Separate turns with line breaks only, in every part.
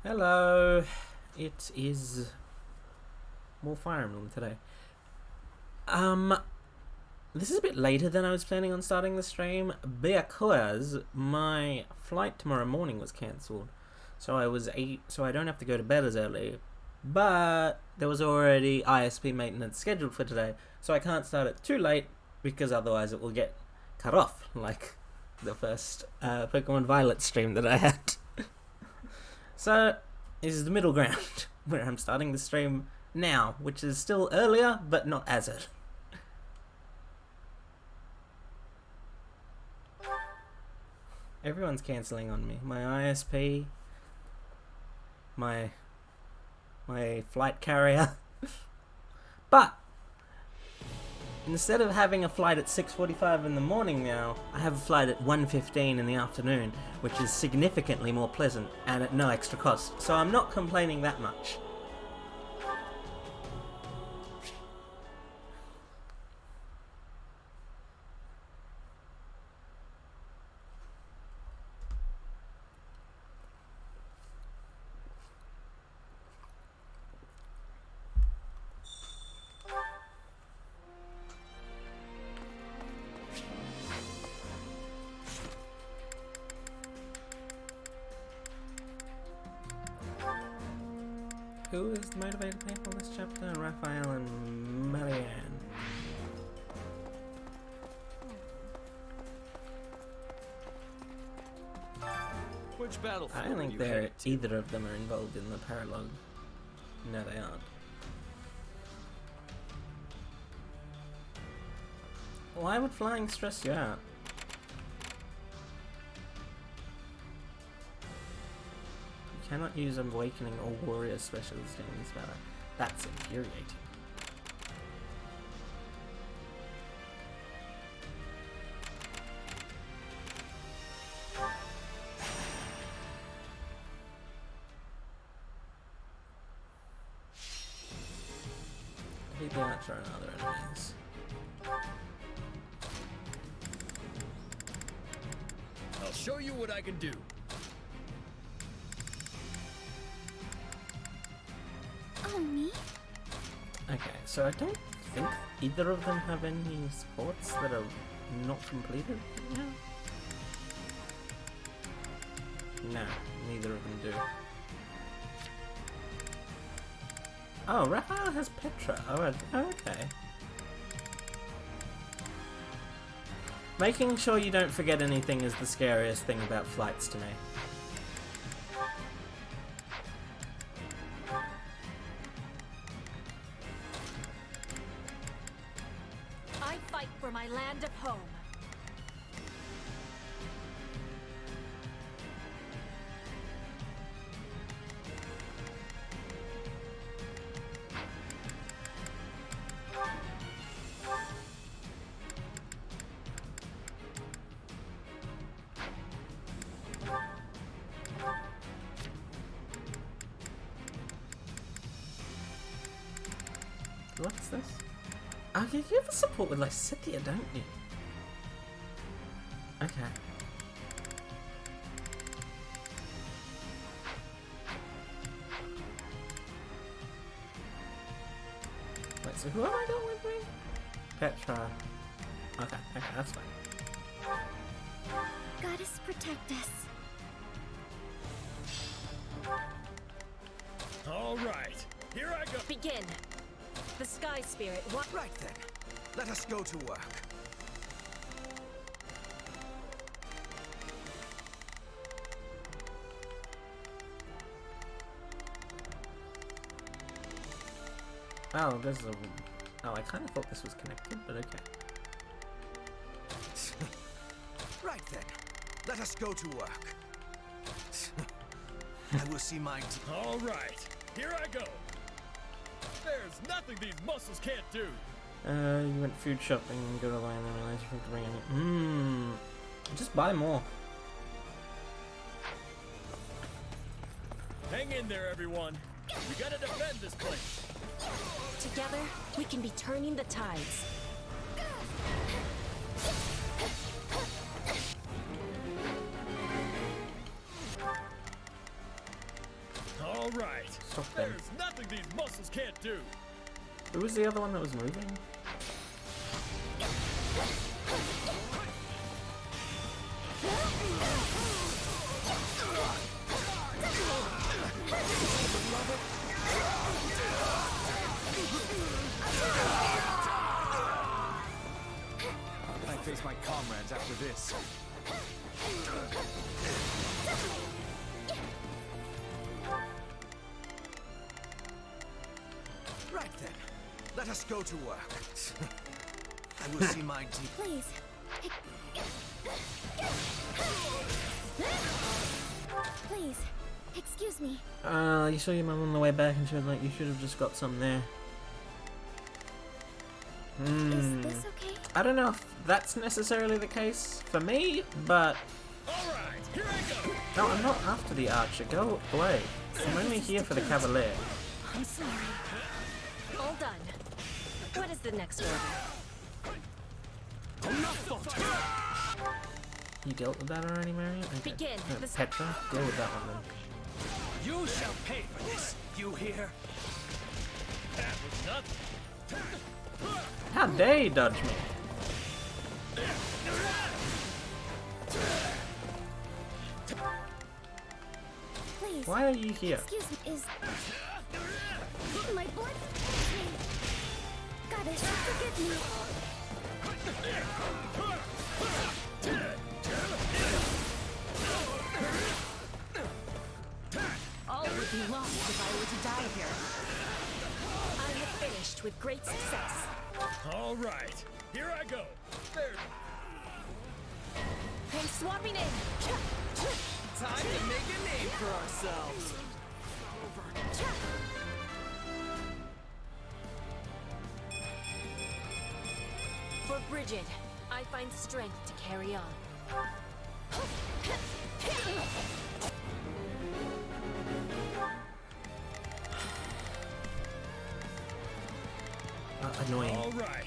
Hello, it is more Fire Emblem today. This is a bit later than I was planning on starting the stream because my flight tomorrow morning was cancelled. So I don't have to go to bed as early. But there was already ISP maintenance scheduled for today, so I can't start it too late because otherwise it will get cut off, like the first Pokemon Violet stream that I had. So this is the middle ground where I'm starting the stream now, which is still earlier but not as early. Everyone's cancelling on me. My ISP, my flight carrier. But instead of having a flight at 6:45 in the morning now, I have a flight at 1:15 in the afternoon, which is significantly more pleasant and at no extra cost. So I'm not complaining that much. Who is the motivated people in this chapter? Raphael and Marianne.
Which battlefield?
I don't think either of them are involved in the paralogue. No, they aren't. Why would flying stress you out? You cannot use Awakening or Warrior specials during this battle. That's infuriating. Defeat the Archer and other enemies.
I'll show you what I can do.
Oh, me?
Okay, so I don't think either of them have any sports that are not completed yet. No, neither of them do. Oh, Raphael has Petra. Oh, okay. Making sure you don't forget anything is the scariest thing about flights to me.
I fight for my land of home.
What's this? Oh, yeah, you have a support with Lysithea, don't you? Okay. Wait, so who have I got with me? Petra. Okay, that's fine.
Goddess protect us.
All right, here I go.
Begin. The Sky Spirit. What?
Right then, let us go to work.
Oh, there's a... Oh, I kind of thought this was connected, but okay.
Right then, let us go to work. I will see my team.
All right, here I go. There's nothing these muscles can't do.
You went food shopping and go to line and realize you have to bring any... Just buy more.
Hang in there, everyone. We gotta defend this place.
Together, we can be turning the tides.
All right.
Stop them.
There's nothing these muscles can't do.
Who was the other one that was moving?
I face my comrades after this. Right then, let us go to work. I will see my deep.
Please. Please. Excuse me.
You saw your mum on the way back and she was like, you should have just got some there.
Is this okay?
I don't know if that's necessarily the case for me, but...
All right, here I go.
No, I'm not after the archer. Go away. I'm only here for the cavalier.
I'm sorry. All done. What is the next order?
You dealt with that already, Marion? Okay.
Begin.
Petra, deal with that one then.
You shall pay for this. You hear?
That was nothing.
How dare you dodge me?
Please.
Why are you here?
Excuse me. Is my blood? Goddess, forgive me. All would be lost if I were to die here. I have finished with great success.
All right, here I go. There.
I'm swapping in.
Time to make a name for ourselves.
For Bridget, I find strength to carry on.
Annoying.
All right.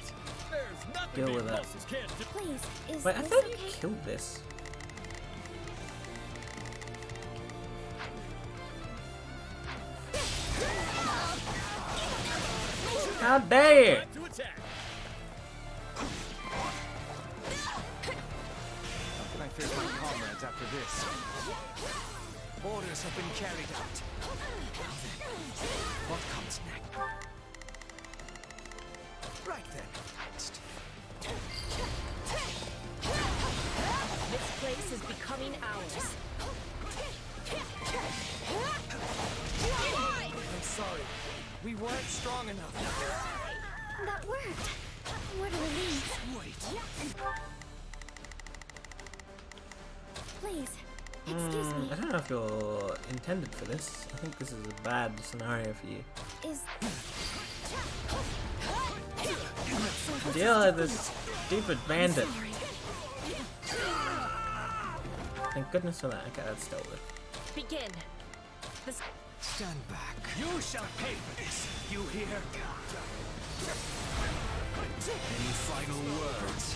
There's nothing
Deal
these
with that.
muscles can't do.
Please, is
Wait, I
this
thought
okay?
you killed this. How dare you!
Time to attack.
I face my comrades after this. Orders have been carried out. What comes next? Right then.
This place is becoming ours.
I'm sorry. We weren't strong enough.
That worked. What a relief.
Wait.
Please, excuse me.
I don't know if you're intended for this. I think this is a bad scenario for you.
Is
Deal with this stupid bandit.
sorry.
Thank goodness for that. Okay, that's dealt with.
Begin. This
Stand back. You shall pay for this. You hear? Any final words?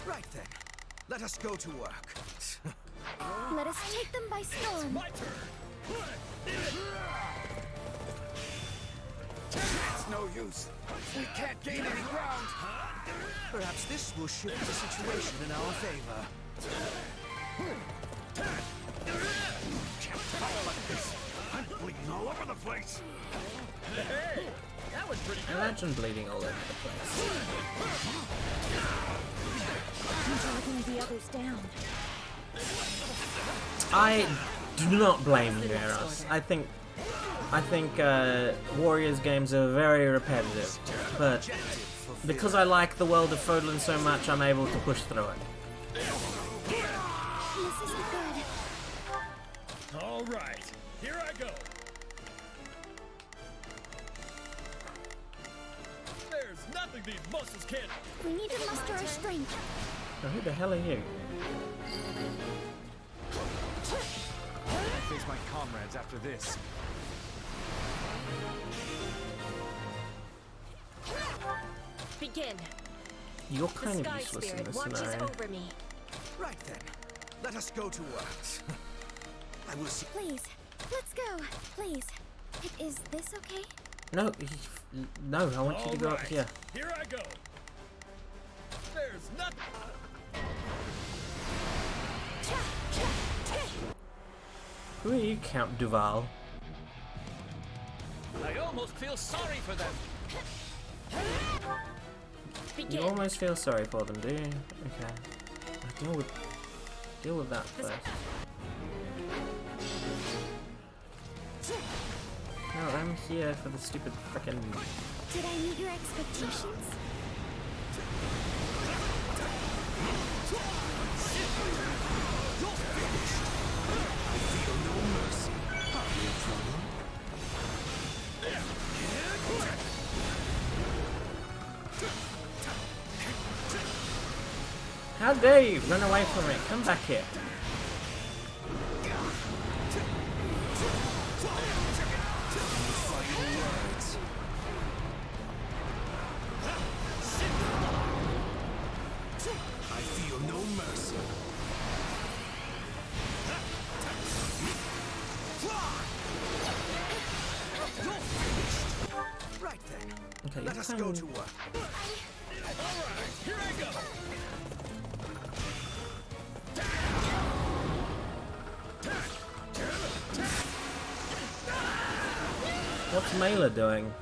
Right then. Let us go to work.
let us take them by storm.
My turn.
It's no use. We can't gain any ground. Perhaps this will shift the situation in our favor. Can't fight like this. I'm bleeding all over the place.
Hey, that was pretty good.
Imagine bleeding all over the place.
Dragging the others down.
I do not blame you, Eros. I think Warriors games are very repetitive, but because I like the world of Fodlan so much, I'm able to push through it.
This isn't good.
All right, here I go. There's nothing these muscles can't.
We need to muster our strength.
Now, who the hell are you?
I face my comrades after this.
Begin.
You're
The
kind of
Sky
useless in
Spirit
this
watches
scenario.
over me.
Right then. Let us go to work. I will see.
Please, let's go. Please. Is this okay?
No, no, I want you to go up
Alright,
here.
here I go. There's nothing.
Who are you, Count Duval?
I almost feel sorry for them.
You almost feel sorry for them, do you? Okay. Deal with that first. No, I'm here for the stupid frickin'.
Did I meet your expectations?
How dare you run away from it? Come back here.
I feel no mercy. Right then.
Okay,
Let us go to work.
Alright, here I go.
What's Mela doing?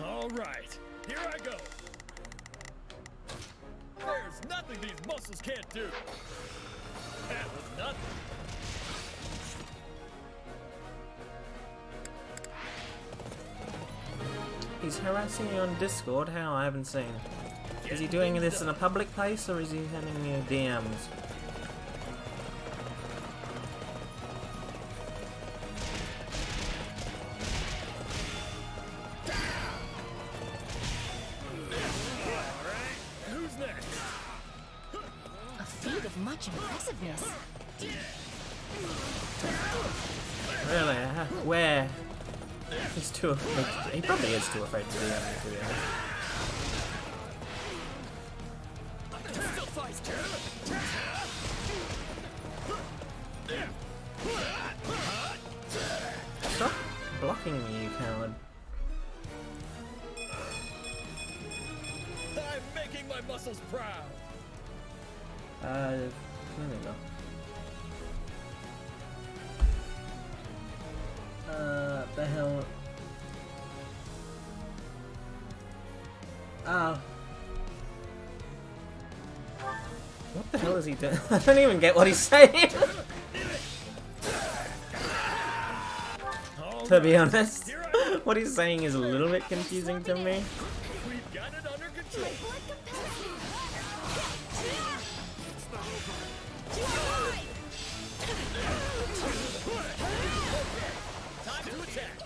Alright, here I go. There's nothing these muscles can't do. That was nothing.
He's harassing you on Discord? How? I haven't seen. Is he doing this in a public place or is he sending you DMs?
Who's next?
A feat of much impressiveness.
Really? Where? He's too afraid. He probably is too afraid to do that, to be honest.
Still fights.
Stop blocking me, you coward.
I'm making my muscles proud.
Clearly not. The hell? What the hell is he doing? I don't even get what he's saying. To be honest, what he's saying is a little bit confusing to me.
We've got it under control. Time to attack.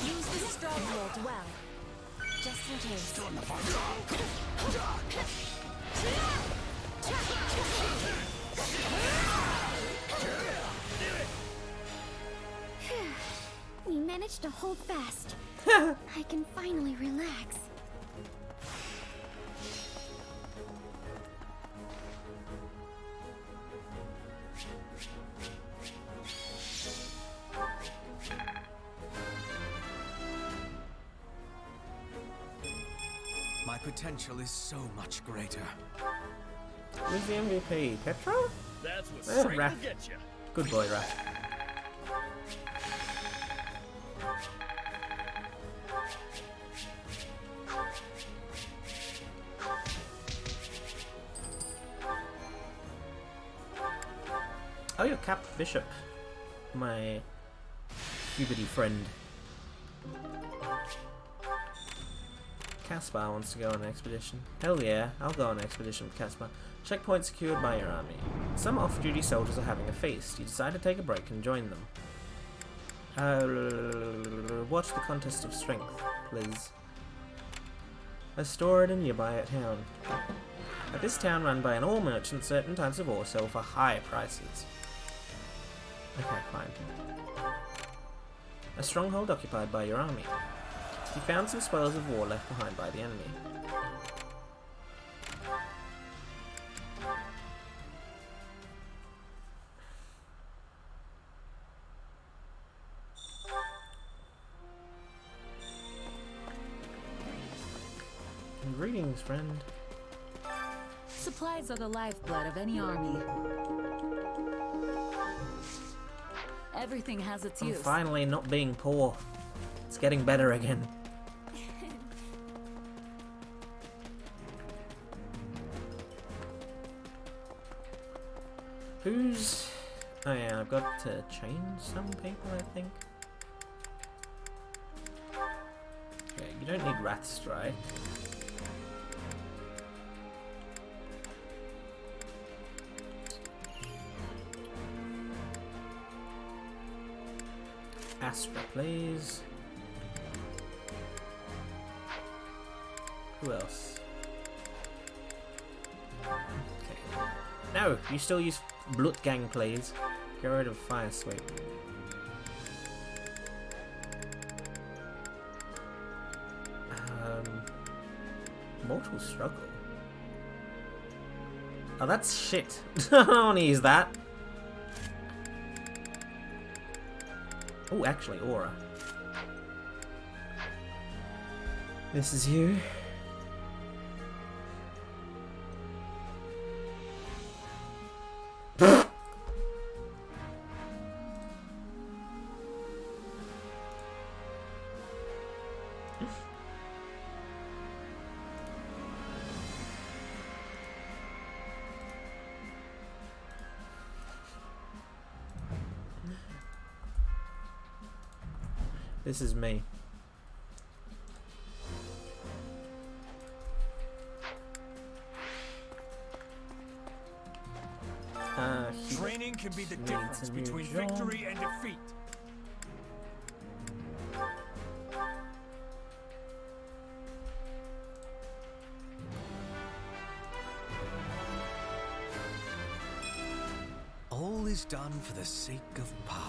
Use the stronghold well. Just in case. We managed to hold fast. I can finally relax.
My potential is so much greater.
Who's the MVP? Petra?
That's what
Yeah,
straight
Raph.
will get you.
Good boy, Raph. Oh, you're Cap Bishop, my puberty friend. Caspar wants to go on an expedition. Hell yeah, I'll go on an expedition with Caspar. Checkpoint secured by your army. Some off-duty soldiers are having a feast. You decide to take a break and join them. Watch the contest of strength, please. A store at a nearby town. At this town run by an ore merchant, certain types of ore sell for high prices. Okay, fine. A stronghold occupied by your army. You found some spoils of war left behind by the enemy. Greetings, friend.
Supplies are the lifeblood of any army. Everything has its
I'm
use.
finally not being poor. It's getting better again. Who's... Oh yeah, I've got to change some people, I think. Yeah, you don't need Wrath Strike. Astra, please. Who else? Okay. No, you still use Blutgang, please. Get rid of Fire Sweep. Mortal Struggle. Oh, that's shit. I don't want to use that. Oh, actually, Aura. This is you. This is me.
Training can be the difference between victory and defeat. All is done for the sake of power.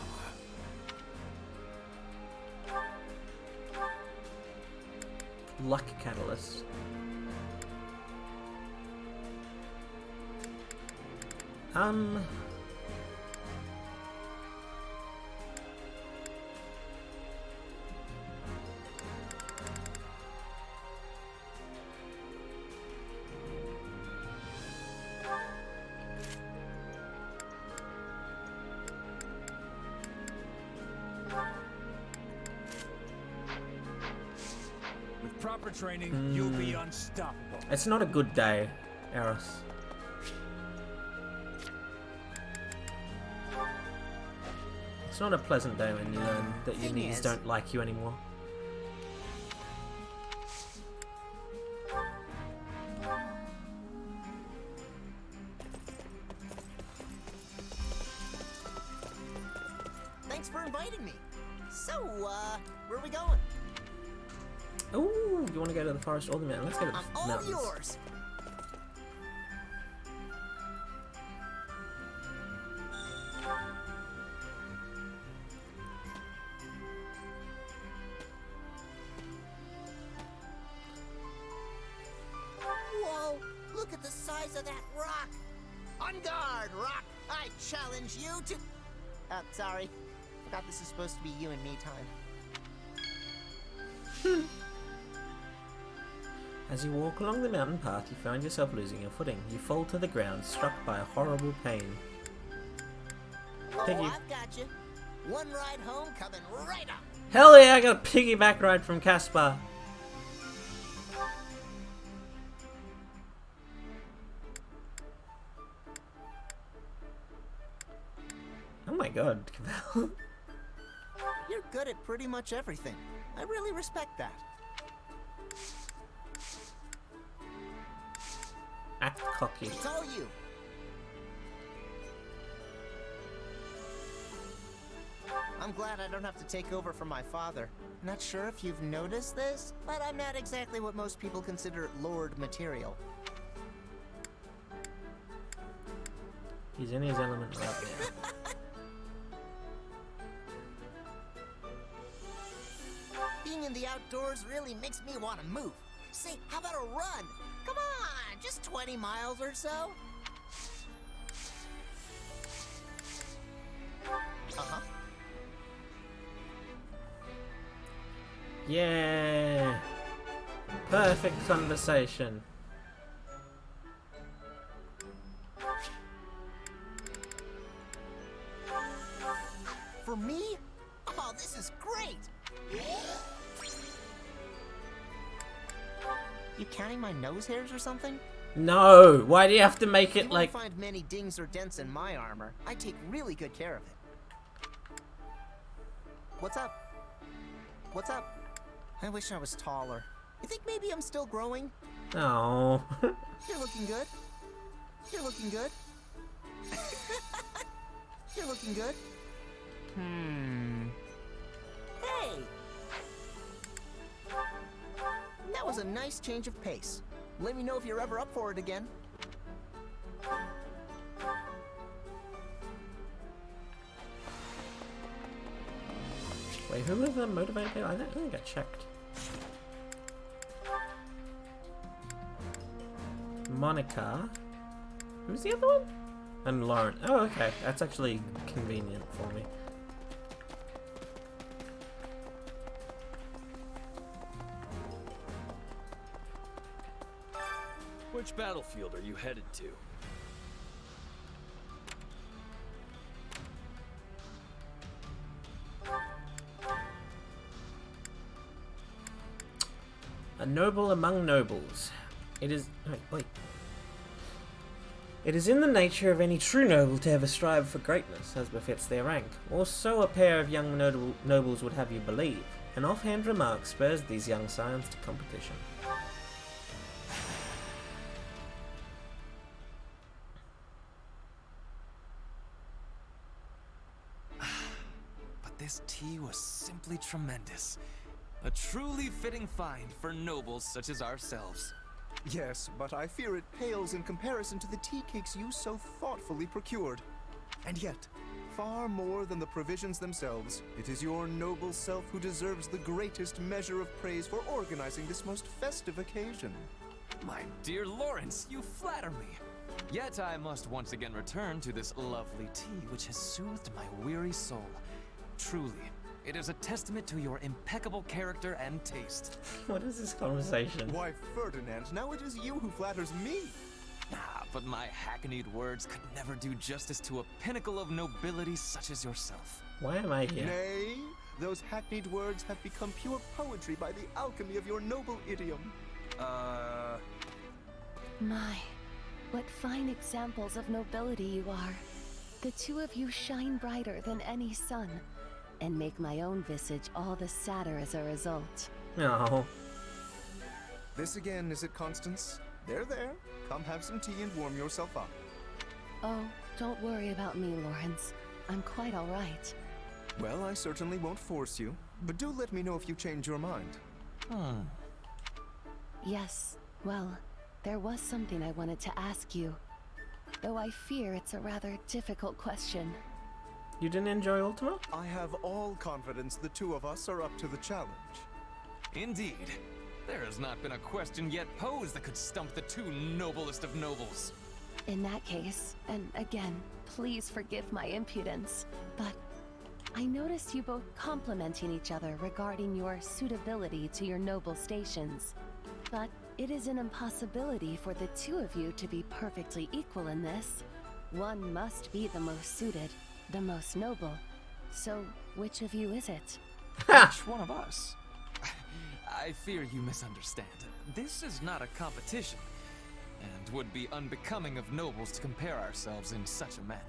Luck Catalyst.
With proper training, you'll be unstoppable.
It's not a good day, Eros. It's not a pleasant day when you learn that your knees don't like you anymore.
Thanks for inviting me. So, where are we going?
Ooh, you want to go to the forest or the mountain? Let's go to the
I'm all
mountains.
yours. Whoa, look at the size of that rock. On guard, rock. I challenge you to... sorry. Forgot this is supposed to be you and me time.
As you walk along the mountain path, you find yourself losing your footing. You fall to the ground, struck by a horrible pain. Piggy.
Oh, I've got you. One ride home coming right up.
Hell yeah, I got a piggyback ride from Caspar. Oh my god, Cavell.
You're good at pretty much everything. I really respect that.
Act cocky.
It's all you. I'm glad I don't have to take over for my father. Not sure if you've noticed this, but I'm not exactly what most people consider Lord material.
He's in his element right there.
The being in the outdoors really makes me want to move. Say, how about a run? Come on, just 20 miles or so. Uh-huh.
Yeah. Perfect conversation.
For me? Oh, this is great! You counting my nose hairs or something?
No! Why do you have to make
You
it
won't
like...
find many dings or dents in my armor. I take really good care of it. What's up? What's up? I wish I was taller. You think maybe I'm still growing?
Oh.
You're looking good. You're looking good. You're looking good. Hey! That was a nice change of pace. Let me know if you're ever up for it again.
Wait, who was the motivator? I don't think I checked. Monica. Who's the other one? And Lauren. Oh, okay. That's actually convenient for me.
Which battlefield are you headed to?
A noble among nobles. It is... wait. It is in the nature of any true noble to ever strive for greatness, as befits their rank, or so a pair of young nobles would have you believe. An offhand remark spurs these young scions to competition.
But this tea was simply tremendous. A truly fitting find for nobles such as ourselves.
Yes, but I fear it pales in comparison to the tea cakes you so thoughtfully procured. And yet, far more than the provisions themselves, it is your noble self who deserves the greatest measure of praise for organizing this most festive occasion.
My dear Lawrence, you flatter me. Yet I must once again return to this lovely tea which has soothed my weary soul. Truly, it is a testament to your impeccable character and taste.
What is this conversation?
Why, Ferdinand, now it is you who flatters me.
Ah, but my hackneyed words could never do justice to a pinnacle of nobility such as yourself.
Why am I here?
Nay, those hackneyed words have become pure poetry by the alchemy of your noble idiom.
My, what fine examples of nobility you are. The two of you shine brighter than any sun, and make my own visage all the sadder as a result.
No.
This again, is it, Constance? There. Come have some tea and warm yourself up.
Oh, don't worry about me, Lawrence. I'm quite all right.
Well, I certainly won't force you, but do let me know if you change your mind.
Yes, well, there was something I wanted to ask you. Though I fear it's a rather difficult question.
You didn't enjoy Ultima?
I have all confidence the two of us are up to the challenge.
Indeed. There has not been a question yet posed that could stump the two noblest of nobles.
In that case, and again, please forgive my impudence, but I noticed you both complimenting each other regarding your suitability to your noble stations. But it is an impossibility for the two of you to be perfectly equal in this. One must be the most suited, the most noble. So, which of you is it?
Which one of us? I fear you misunderstand. This is not a competition, and would be unbecoming of nobles to compare ourselves in such a manner.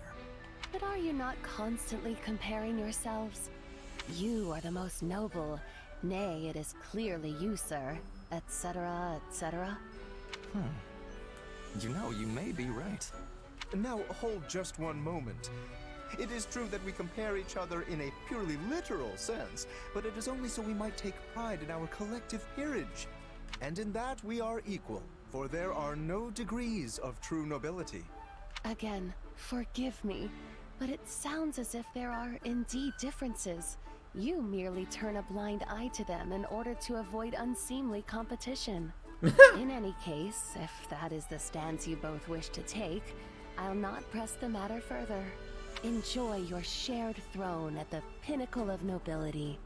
But are you not constantly comparing yourselves? You are the most noble. Nay, it is clearly you, sir. Etc., etc.
You know, you may be right.
Now, hold just one moment. It is true that we compare each other in a purely literal sense, but it is only so we might take pride in our collective peerage. And in that we are equal, for there are no degrees of true nobility.
Again, forgive me, but it sounds as if there are indeed differences. You merely turn a blind eye to them in order to avoid unseemly competition. In any case, if that is the stance you both wish to take, I'll not press the matter further. Enjoy your shared throne at the pinnacle of nobility.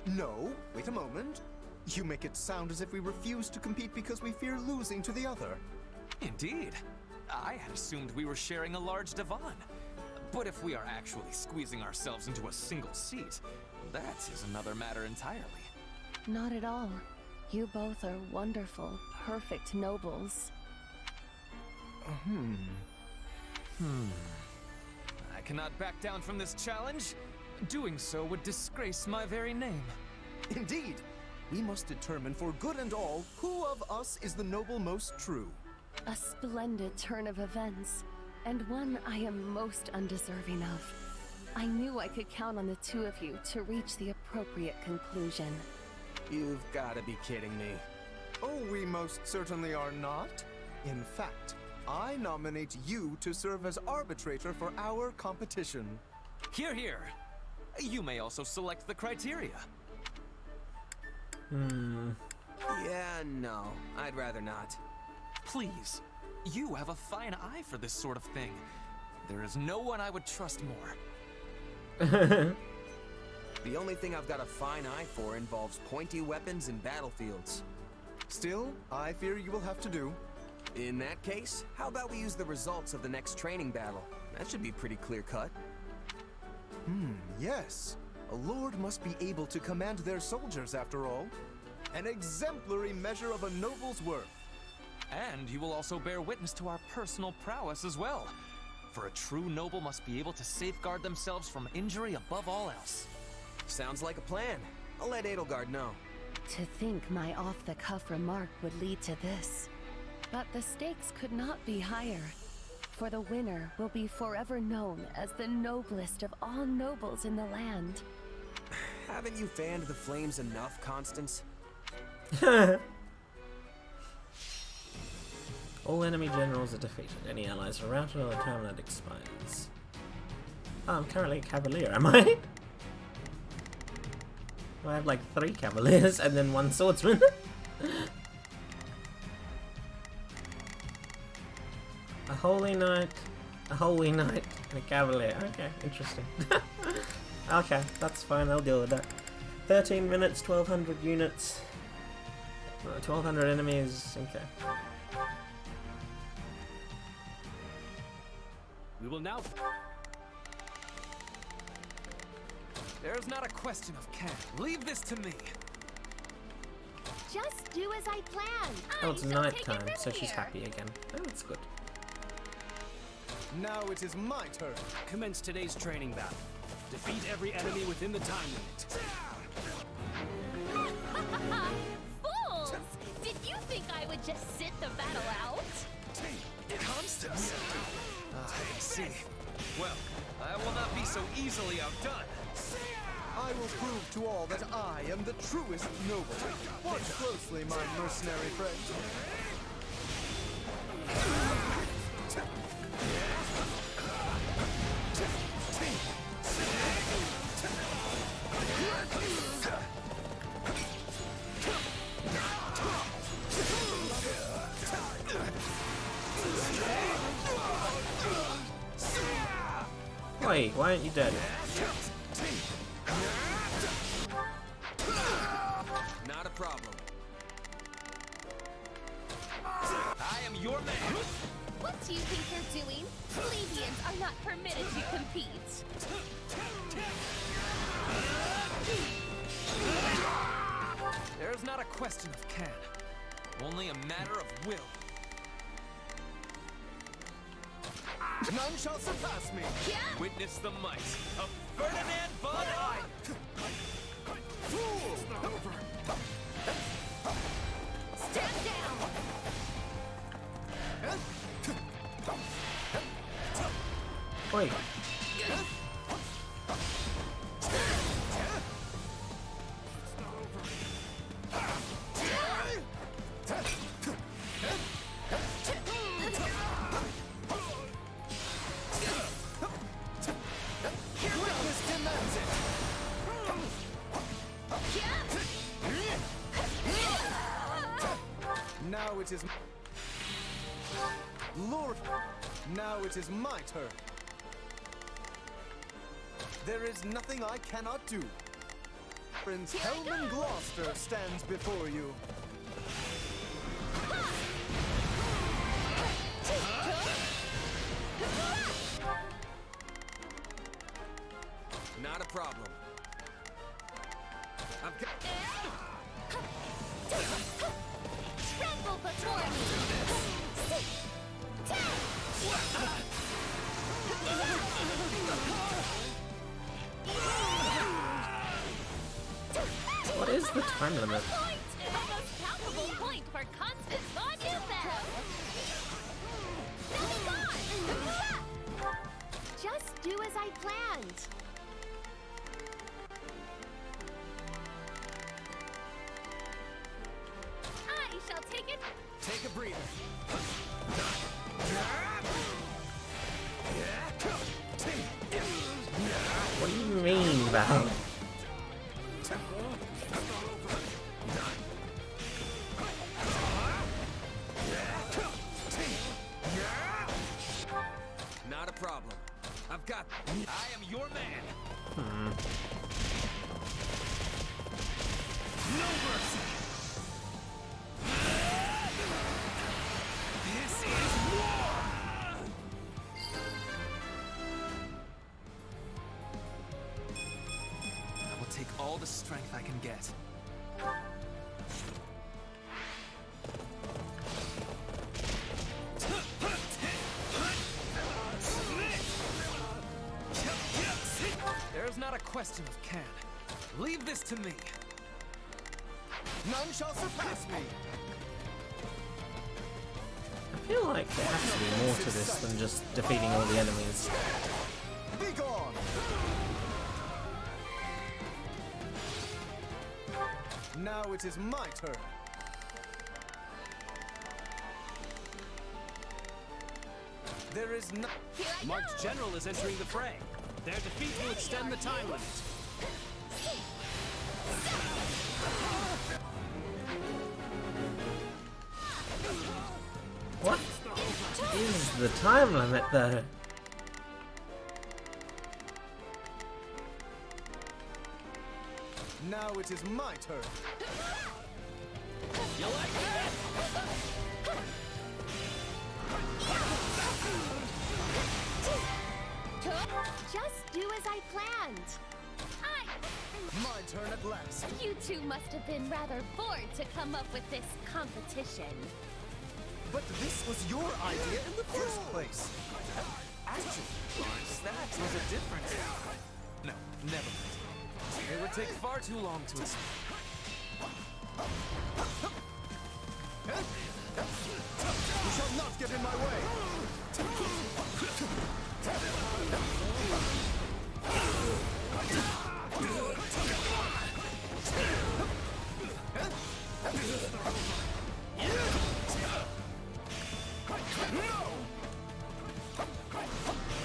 No, wait a moment. You make it sound as if we refuse to compete because we fear losing to the other.
Indeed. I had assumed we were sharing a large divan. But if we are actually squeezing ourselves into a single seat, that is another matter entirely.
Not at all. You both are wonderful, perfect nobles.
I cannot back down from this challenge. Doing so would disgrace my very name.
Indeed. We must determine for good and all who of us is the noble most true.
A splendid turn of events, and one I am most undeserving of. I knew I could count on the two of you to reach the appropriate conclusion.
You've got to be kidding me. Oh, we most certainly are not. In fact, I nominate you to serve as arbitrator for our competition.
Hear, hear. You may also select the criteria.
Yeah, no. I'd rather not.
Please. You have a fine eye for this sort of thing. There is no one I would trust more.
The only thing I've got a fine eye for involves pointy weapons and battlefields.
Still, I fear you will have to do.
In that case, how about we use the results of the next training battle? That should be pretty clear-cut.
Yes. A lord must be able to command their soldiers, after all. An exemplary measure of a noble's worth.
And you will also bear witness to our personal prowess as well. For a true noble must be able to safeguard themselves from injury above all else.
Sounds like a plan. I'll let Edelgard know.
To think my off-the-cuff remark would lead to this. But the stakes could not be higher. For the winner will be forever known as the noblest of all nobles in the land.
Haven't you fanned the flames enough, Constance?
All enemy generals are defeated. Any allies are routed or the tournament expires. Oh, I'm currently a cavalier, am I? I have like 3 cavaliers and then 1 swordsman. A holy knight, and a cavalier. Okay, interesting. Okay, that's fine, I'll deal with that. 13 minutes, 1200 units. 1200 enemies, okay.
We will now.
There's not a question of can. Leave this to me.
Just do as I planned.
Oh, it's night time, so she's happy again. Oh, that's good.
Now it is my turn.
Commence today's training battle. Defeat every enemy within the time limit.
Fools! Did you think I would just sit the battle out?
Constance. I see. Well, I will not be so easily outdone.
I will prove to all that I am the truest noble. Watch closely, my mercenary friend.
Wait, why aren't you dead?
Not a problem.
I am your man.
What do you think you're doing? Plebeians are not permitted to compete.
There's not a question of can. Only a matter of will.
None shall surpass me.
Witness the might of Ferdinand von Eyck.
Stand down!
Wait.
Now it is... Lord, now it is my turn. There is nothing I cannot do. Prince Helman Gloucester stands before you.
Not a problem. I've got...
Tremble before me!
What is the time limit?
Point! The most palpable point for constant volume there! Now be gone! Just do as I planned. I shall take it.
Take a breather.
What do you mean, Val?
Not a problem. I've got... I am your man. No mercy. This is war.
I will take all the strength I can get. There's not a question of can. Leave this to me.
None shall surpass me.
I feel like there has to be more to this than just defeating all the enemies.
Be gone. Now it is my turn. There is no...
Mark's general is entering the fray. Their defeat will extend the time limit.
What is the time limit though?
Now it is my turn.
You like that?
Just do as I planned.
My turn at last.
You two must have been rather bored to come up with this competition.
But this was your idea in the first place.
Actually, Lawrence, that was a different... No, never mind. It would take far too long to explain.
You shall not get in my way.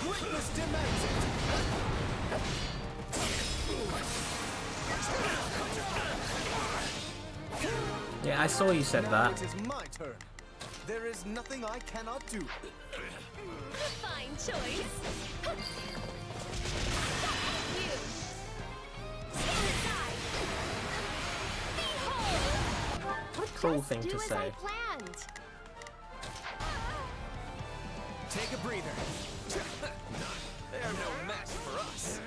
Greatness demands it.
Yeah, I saw you said
Now
that.
it is my turn. There is nothing I cannot do.
Fine choice. You. Stand aside. Behold.
What a cruel thing
Do
to
as
say.
I planned.
Take a breather. They're no match for us.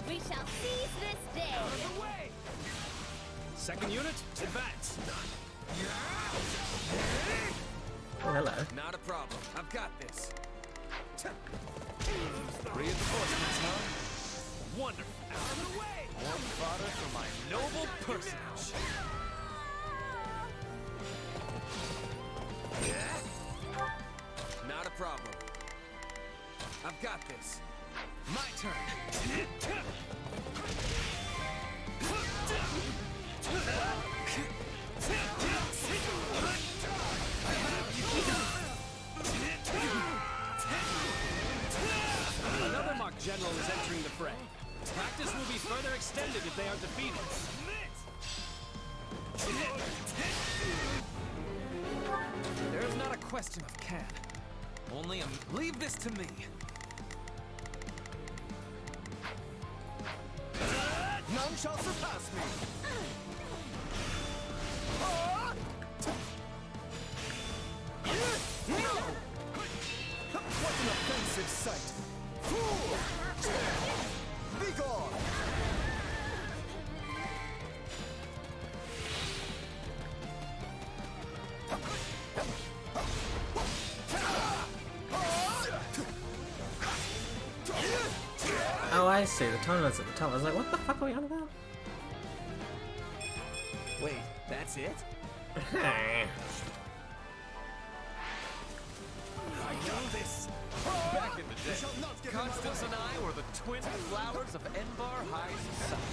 We shall seize this day.
Second unit, advance.
Oh, hello.
Not a problem. I've got this.
Reinforcements, huh?
Wonderful. Out of the way.
More fodder for my noble personage.
Not a problem. I've got this.
My turn.
Another Mark general is entering the fray. Practice will be further extended if they are defeated.
There is not a question of can. Only a... Leave this to me.
None shall surpass me! What an offensive sight! Be gone!
Oh, I see. The tournament's at the top. I was like, what the fuck are we on about?
Wait, that's it?
I know this. Back in the day, Constance and I were the twin flowers of Enbar High Society.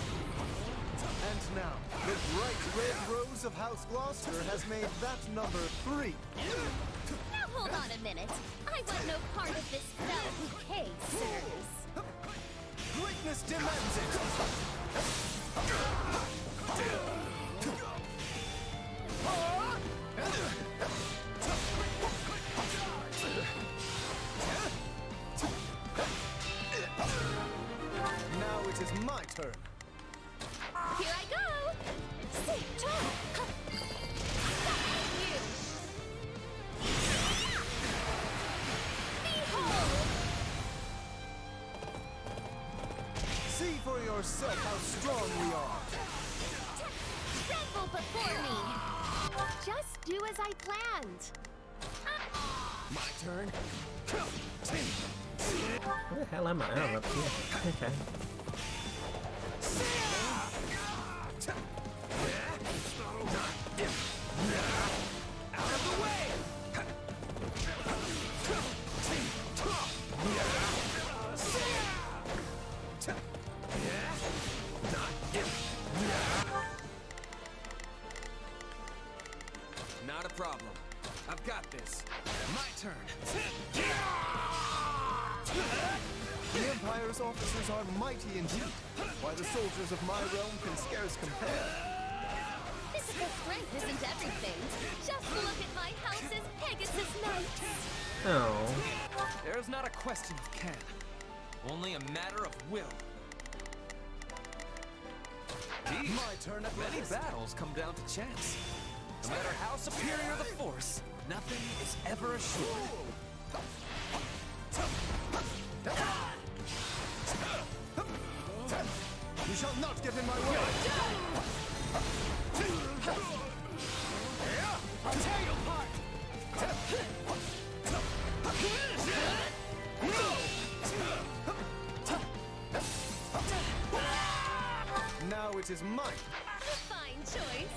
And now, the bright red rose of House Gloucester has made that number 3.
Now hold on a minute. I want no part of this fell bouquet, sirs.
Greatness demands it! Now it is my turn.
Here I go! See, Behold!
See for yourself how strong we are.
Tremble before me! Just do as I planned.
My turn?
Where the hell am I? Oh, I'm up here. Okay.
Out of the way! Not a problem. I've got this.
My turn.
The Empire's officers are mighty indeed, while the soldiers of my realm can scarce compare.
Physical strength isn't everything. Just look at my house's Pegasus Knights.
Oh.
There is not a question of can. Only a matter of will.
My turn at
Many
last.
battles come down to chance. No matter how superior the force, nothing is ever assured.
You shall not get in my way.
I'll tear you apart!
Now it is mine.
Fine choice.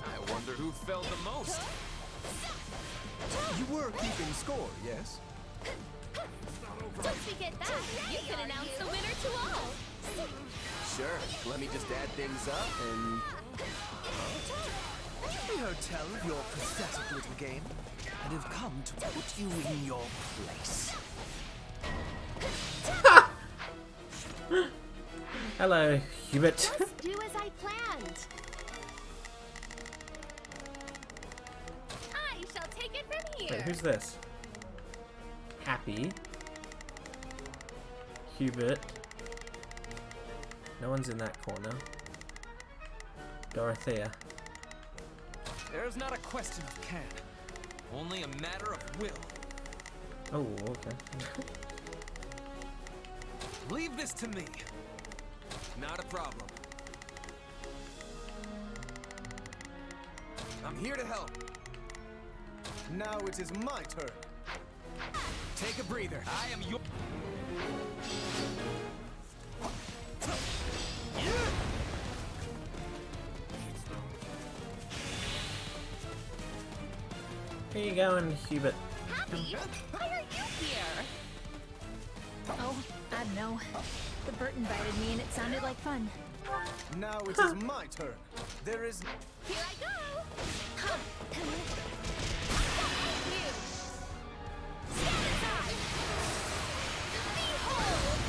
I wonder who fell the most.
You were keeping score, yes?
Don't forget that. You can announce the winner to all.
Sure. Let me just add things up and...
We heard tell of your pathetic little game, and have come to put you in your place.
Hello, Hubert.
Just do as I planned. I shall take it from here.
Wait, who's this? Happy. Hubert. No one's in that corner. Dorothea.
There is not a question of can. Only a matter of will.
Oh, okay.
Leave this to me.
Not a problem. I'm here to help.
Now it is my turn.
Take a breather.
I am your...
Here you going, Hubert?
Happy? Why are you here? Oh,
I don't know. The Bert invited me and it sounded like fun.
Now it is my turn. There is...
Here I go! Huh. You. Stand aside! Behold!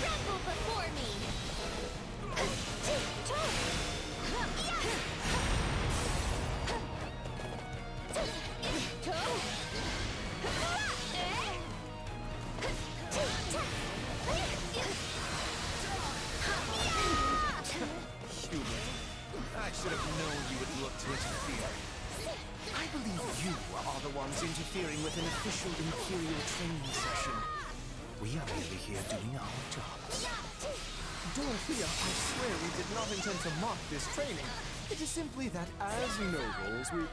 Tremble before me!
I should have known you would look to interfere. I believe you are the ones interfering with an official Imperial training session. We are merely here doing our jobs.
Dorothea, I swear we did not intend to mock this training. It is simply that as nobles, we...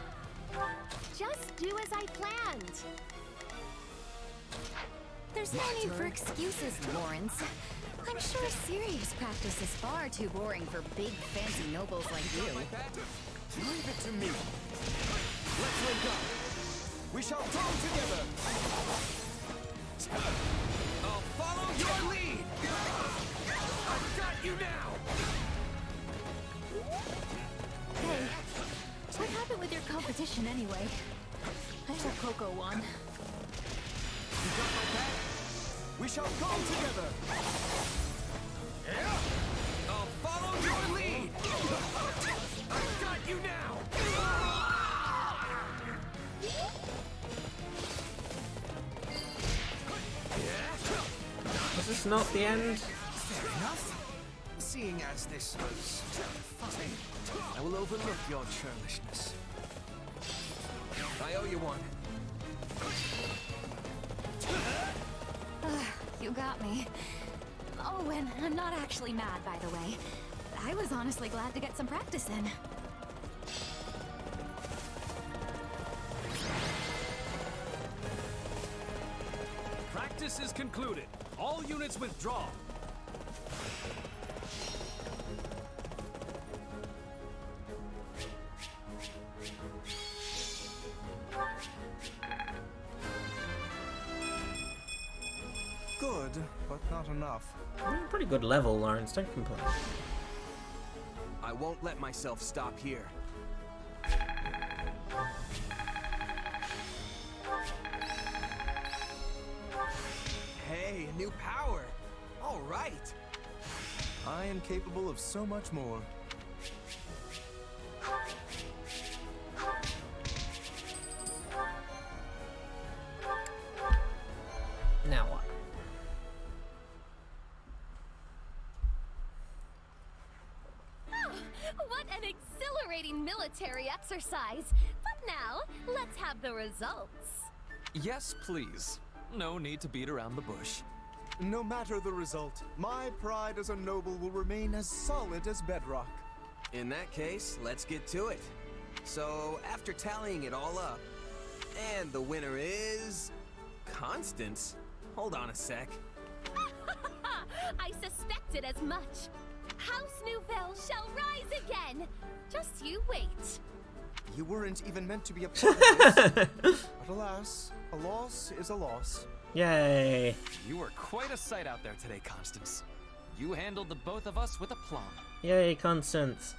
Just do as I planned.
There's no need for excuses, Lawrence. I'm sure serious practice is far too boring for big, fancy nobles like you.
Leave it to me. Let's link up. We shall throw together.
I'll follow your lead! I've got you now!
Hey, what happened with your competition anyway? I hope Coco won.
You got my back? We shall go together.
I'll follow your lead! I've got you now!
Is this not the end?
Fair enough. Seeing as this was fun, I will overlook your churlishness. I owe you one.
You got me. Oh, and I'm not actually mad, by the way. I was honestly glad to get some practice in.
Practice is concluded. All units withdraw.
Good, but not enough.
Pretty good level, Lawrence. Don't complain.
I won't let myself stop here. Hey, a new power! All right!
I am capable of so much more.
Now what?
What an exhilarating military exercise! But now, let's have the results.
Yes, please. No need to beat around the bush.
No matter the result, my pride as a noble will remain as solid as bedrock.
In that case, let's get to it. So, after tallying it all up, and the winner is... Constance? Hold on a sec.
I suspected as much. House Nouvelle shall rise again. Just you wait.
You weren't even meant to be a part of this. But alas, a loss is a loss.
Yay!
You were quite a sight out there today, Constance. You handled the both of us with aplomb.
Yay, Constance.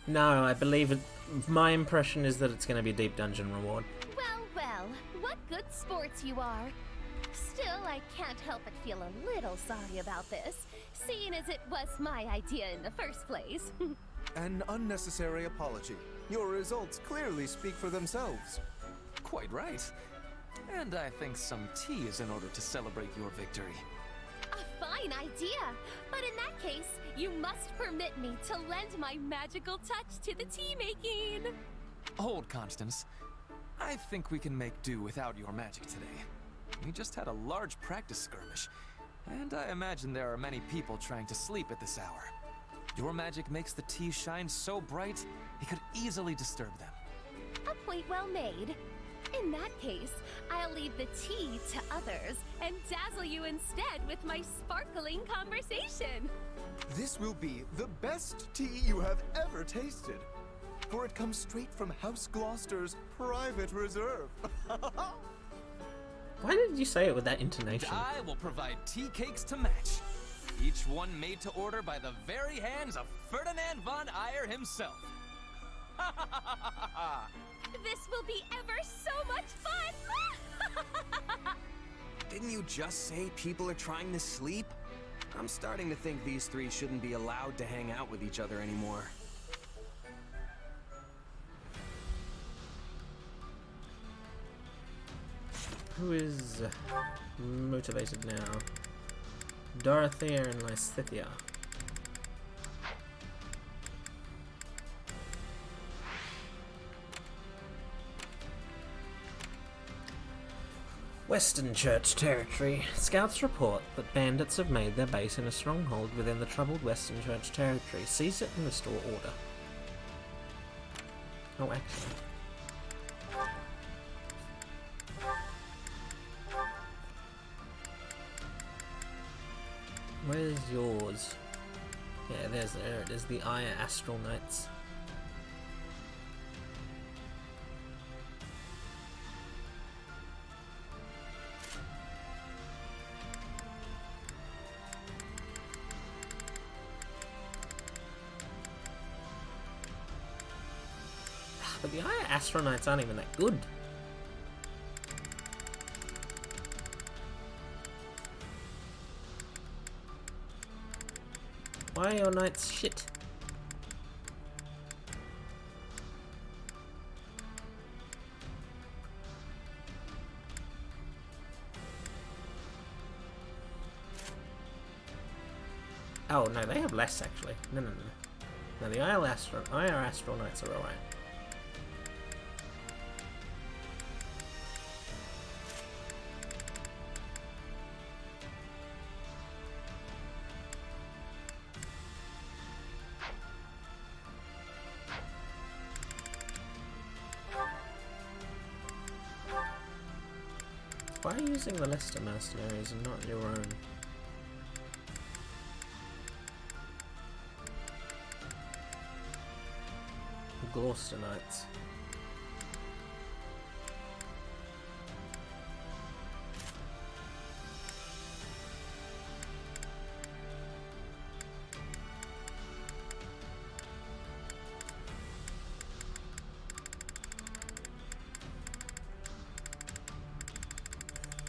No, I believe it. My impression is that it's going to be a deep dungeon reward.
Well, well, what good sports you are. Still, I can't help but feel a little sorry about this, seeing as it was my idea in the first place.
An unnecessary apology. Your results clearly speak for themselves.
Quite right. And I think some tea is in order to celebrate your victory.
A fine idea! But in that case, you must permit me to lend my magical touch to the tea making!
Hold, Constance. I think we can make do without your magic today. We just had a large practice skirmish, and I imagine there are many people trying to sleep at this hour. Your magic makes the tea shine so bright, it could easily disturb them.
A point well made. In that case, I'll leave the tea to others and dazzle you instead with my sparkling conversation.
This will be the best tea you have ever tasted. for it comes straight from House Gloucester's private reserve.
Why did you say it with that intonation?
I will provide tea cakes to match. Each one made to order by the very hands of Ferdinand von Ayer himself.
This will be ever so much fun!
Didn't you just say people are trying to sleep? I'm starting to think these three shouldn't be allowed to hang out with each other anymore.
Who is motivated now? Dorothea and Lysithea. Western Church Territory. Scouts report that bandits have made their base in a stronghold within the troubled Western Church Territory. Seize it and restore order. Oh, actually. Where's yours? Yeah, there it is, the Aya Astral Knights. But the Aya Astral Knights aren't even that good. Why are your knights shit? Oh no, they have less actually. No. No, the Aya Astral Knights are alright. Why are you using the Leicester mercenaries and not your own? Gloucester Knights.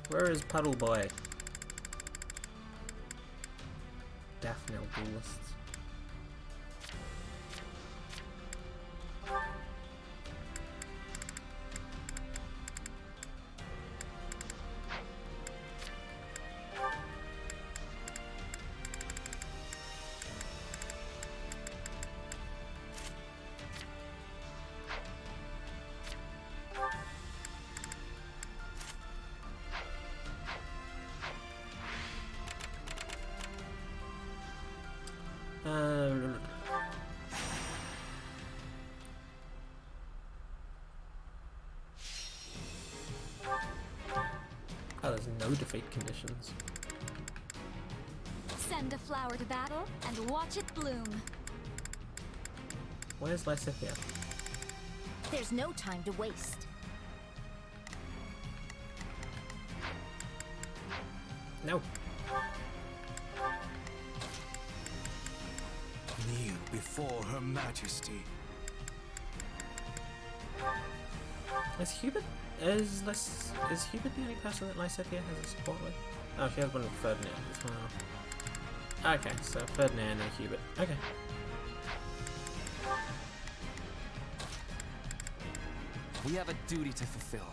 Where is Puddle Boy? Daphne duelists. Oh, there's no defeat conditions.
Send a flower to battle and watch it bloom.
Where's Lysithea?
There's no time to waste.
No.
Kneel before Her Majesty.
Is Hubert the only person that Lysithea has a support with? Oh, she has one with Ferdinand as well. Okay, so Ferdinand and Hubert. Okay.
We have a duty to fulfill.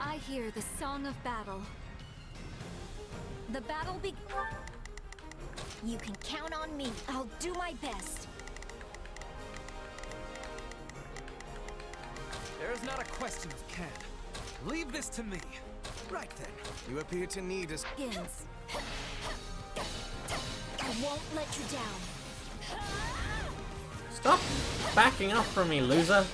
I hear the song of battle. The battle You can count on me. I'll do my best.
There is not a question of can. Leave this to me.
Right then, you appear to need us.
Begins. I won't let you down.
Stop backing up from me, loser.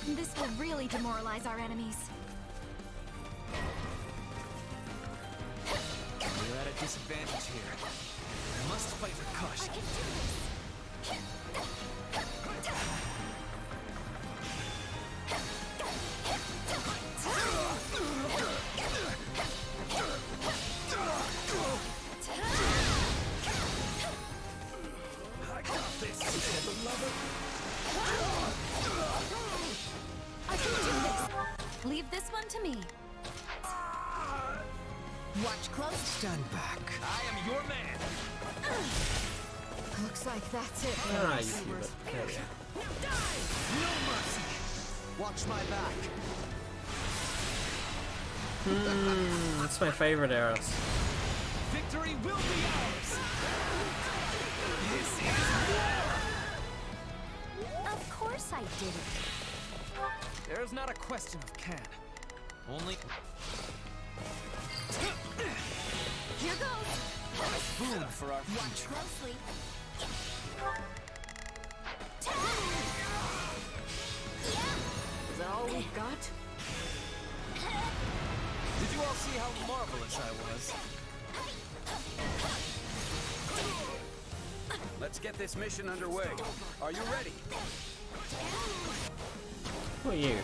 This will really demoralize our enemies.
We're at a disadvantage here. I must fight with caution.
I got this, beloved.
I can do this. Leave this one to me. Watch close.
Stand back.
I am your man.
Looks like that's it.
Ah, you see it. There we go.
No mercy. Watch my back.
That's my favorite arrows.
Victory will be ours. This is
Of course I did it.
There's not a question of can. Only
Here goes.
food for our
Watch
future.
closely.
Is that all we've got?
Did you all see how marvelous I was?
Let's get this mission underway. Are you ready?
Who are you?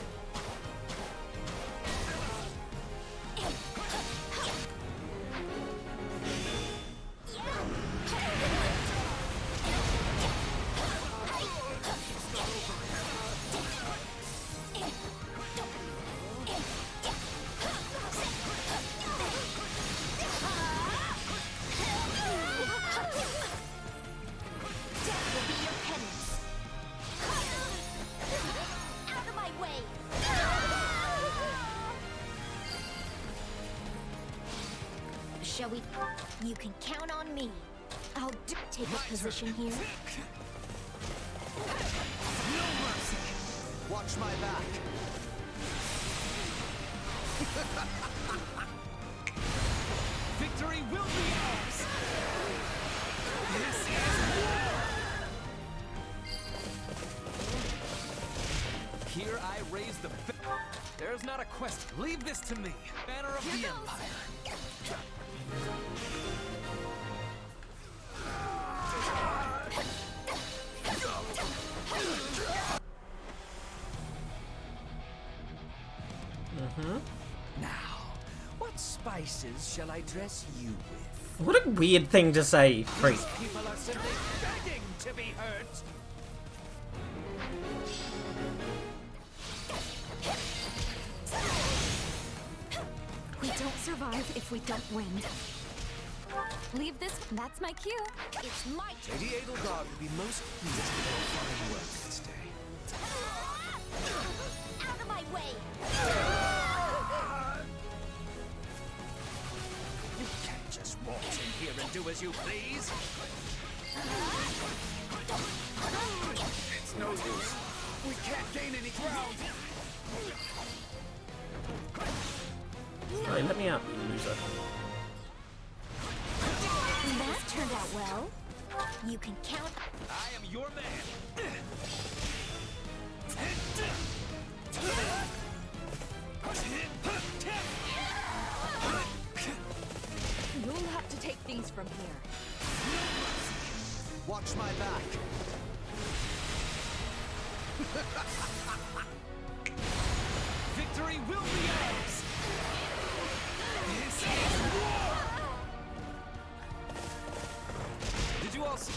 Death will be your penance. Out of my way. Shall we? You can count on me. I'll take a position here.
No mercy. Watch my back.
Victory will be ours. This is war. Here I raise the. There's not a question. Leave this to me. Banner of the Empire.
Now, what spices shall I dress you with?
What a weird thing to say, freak.
People are simply begging to be hurt.
We don't survive if we don't win. Leave this. That's my cue. It's my turn.
Lady Edelgard would be most pleased with your fine work this day.
Out of my way.
You can't just waltz in here and do as you please. It's no use. We can't gain any ground.
Alright, let me out, you loser.
That turned out well. You can count.
I am your man.
You'll have to take things from here.
Watch my back.
Victory will be ours. This is war. Did you all see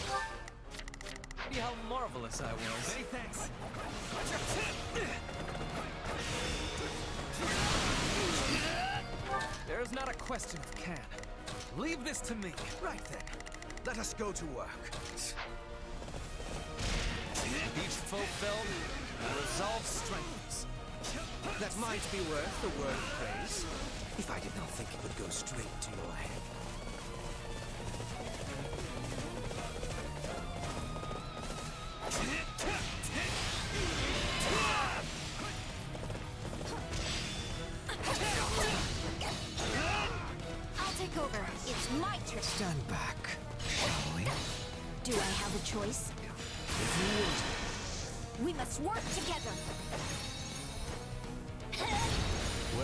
how marvelous I was?
Many thanks.
There's not a question of can. Leave this to me.
Right then, let us go to work.
Each foe felled, the resolve strengthens.
That might be worth the word of praise, if I did not think it would go straight to your head.
I'll take over. It's my turn.
Stand back, shall we?
Do I have a choice?
If you would.
We must work together.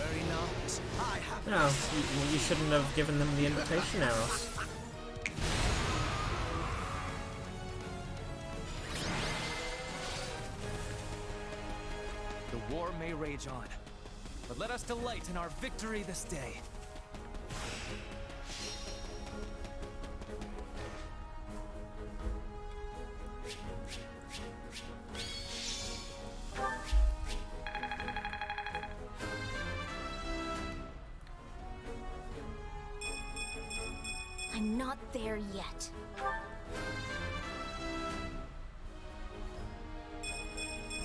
very not. I have
No, you shouldn't have given them the invitation arrows.
The war may rage on, but let us delight in our victory this day.
I'm not there yet.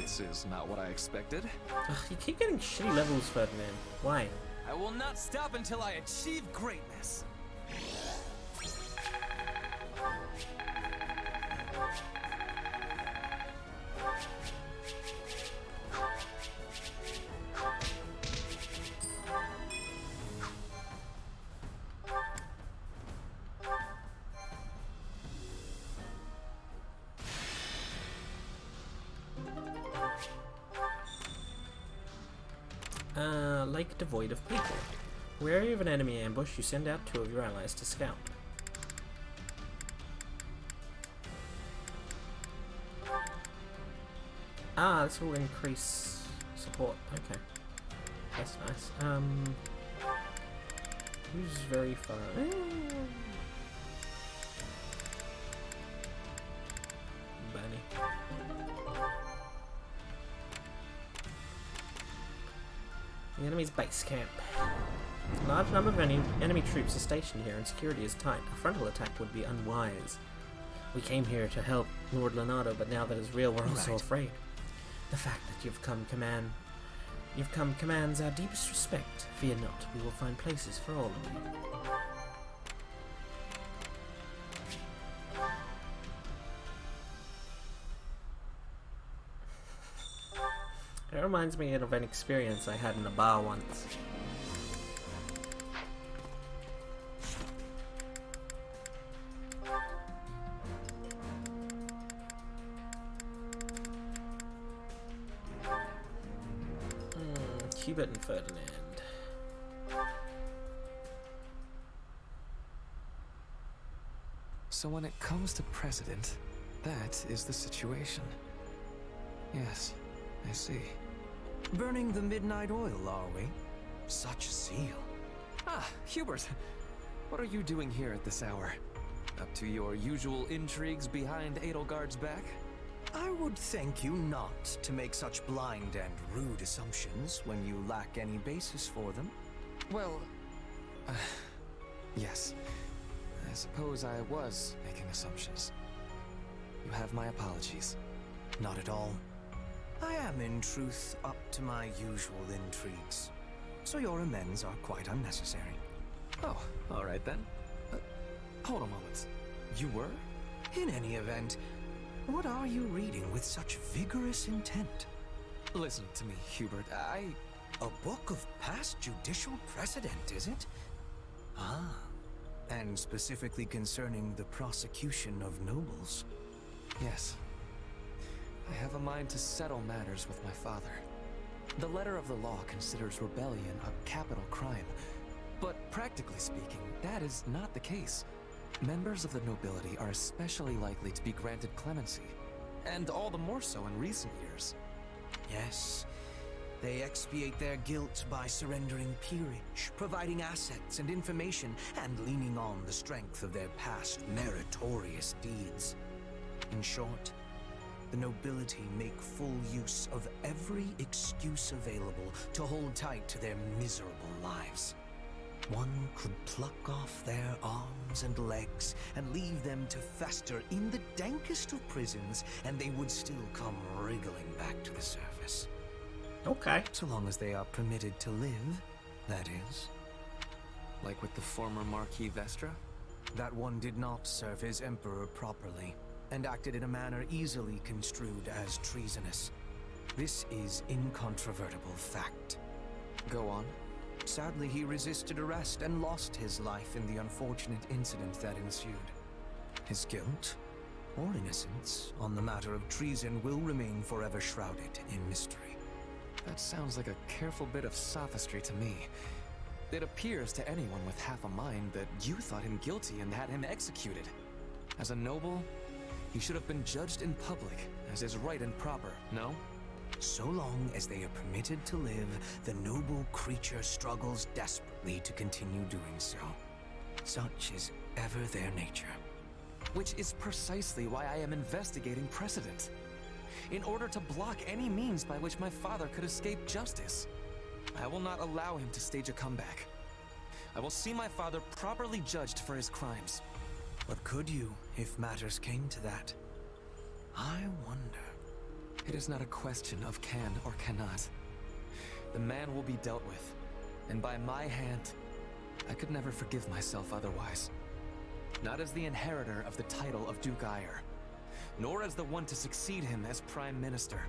This is not what I expected.
Ugh, you keep getting shitty levels, Ferdinand. Why?
I will not stop until I achieve greatness.
Lake devoid of people. Wherever you have an enemy ambush, you send out 2 of your allies to scout. Ah, this will increase support. Okay. That's nice. Who's very far? Bunny. The enemy's base camp. A large number of enemy troops are stationed here and security is tight. A frontal attack would be unwise. We came here to help Lord Leonardo, but now that it's real, we're also afraid. The fact that you've come commands our deepest respect. Fear not, we will find places for all of you. It reminds me of an experience I had in a bar once. Hubert and Ferdinand.
So when it comes to precedent, that is the situation. Yes, I see.
burning the midnight oil, are we? Such zeal.
Ah, Hubert. What are you doing here at this hour? Up to your usual intrigues behind Edelgard's back?
I would thank you not to make such blind and rude assumptions when you lack any basis for them.
Well, yes. I suppose I was making assumptions. You have my apologies.
Not at all. I am, in truth, up to my usual intrigues. So your amends are quite unnecessary.
Oh, all right then. Hold a moment. You were?
In any event, what are you reading with such vigorous intent?
Listen to me, Hubert.
A book of past judicial precedent, is it? Ah. And specifically concerning the prosecution of nobles.
Yes. I have a mind to settle matters with my father. The letter of the law considers rebellion a capital crime. But practically speaking, that is not the case. Members of the nobility are especially likely to be granted clemency. And all the more so in recent years.
Yes. They expiate their guilt by surrendering peerage, providing assets and information, and leaning on the strength of their past meritorious deeds. In short, the nobility make full use of every excuse available to hold tight to their miserable lives. One could pluck off their arms and legs and leave them to fester in the dankest of prisons, and they would still come wriggling back to the surface.
Okay.
So long as they are permitted to live, that is.
Like with the former Marquis Vestra?
That one did not serve his emperor properly, and acted in a manner easily construed as treasonous. This is incontrovertible fact.
Go on.
Sadly, he resisted arrest and lost his life in the unfortunate incident that ensued. His guilt, or innocence, on the matter of treason will remain forever shrouded in mystery.
That sounds like a careful bit of sophistry to me. It appears to anyone with half a mind that you thought him guilty and had him executed. As a noble, he should have been judged in public, as is right and proper, no?
So long as they are permitted to live, the noble creature struggles desperately to continue doing so. Such is ever their nature.
Which is precisely why I am investigating precedent. In order to block any means by which my father could escape justice. I will not allow him to stage a comeback. I will see my father properly judged for his crimes.
But could you, if matters came to that? I wonder.
It is not a question of can or cannot. The man will be dealt with, and by my hand. I could never forgive myself otherwise. Not as the inheritor of the title of Duke Ire, nor as the one to succeed him as Prime Minister.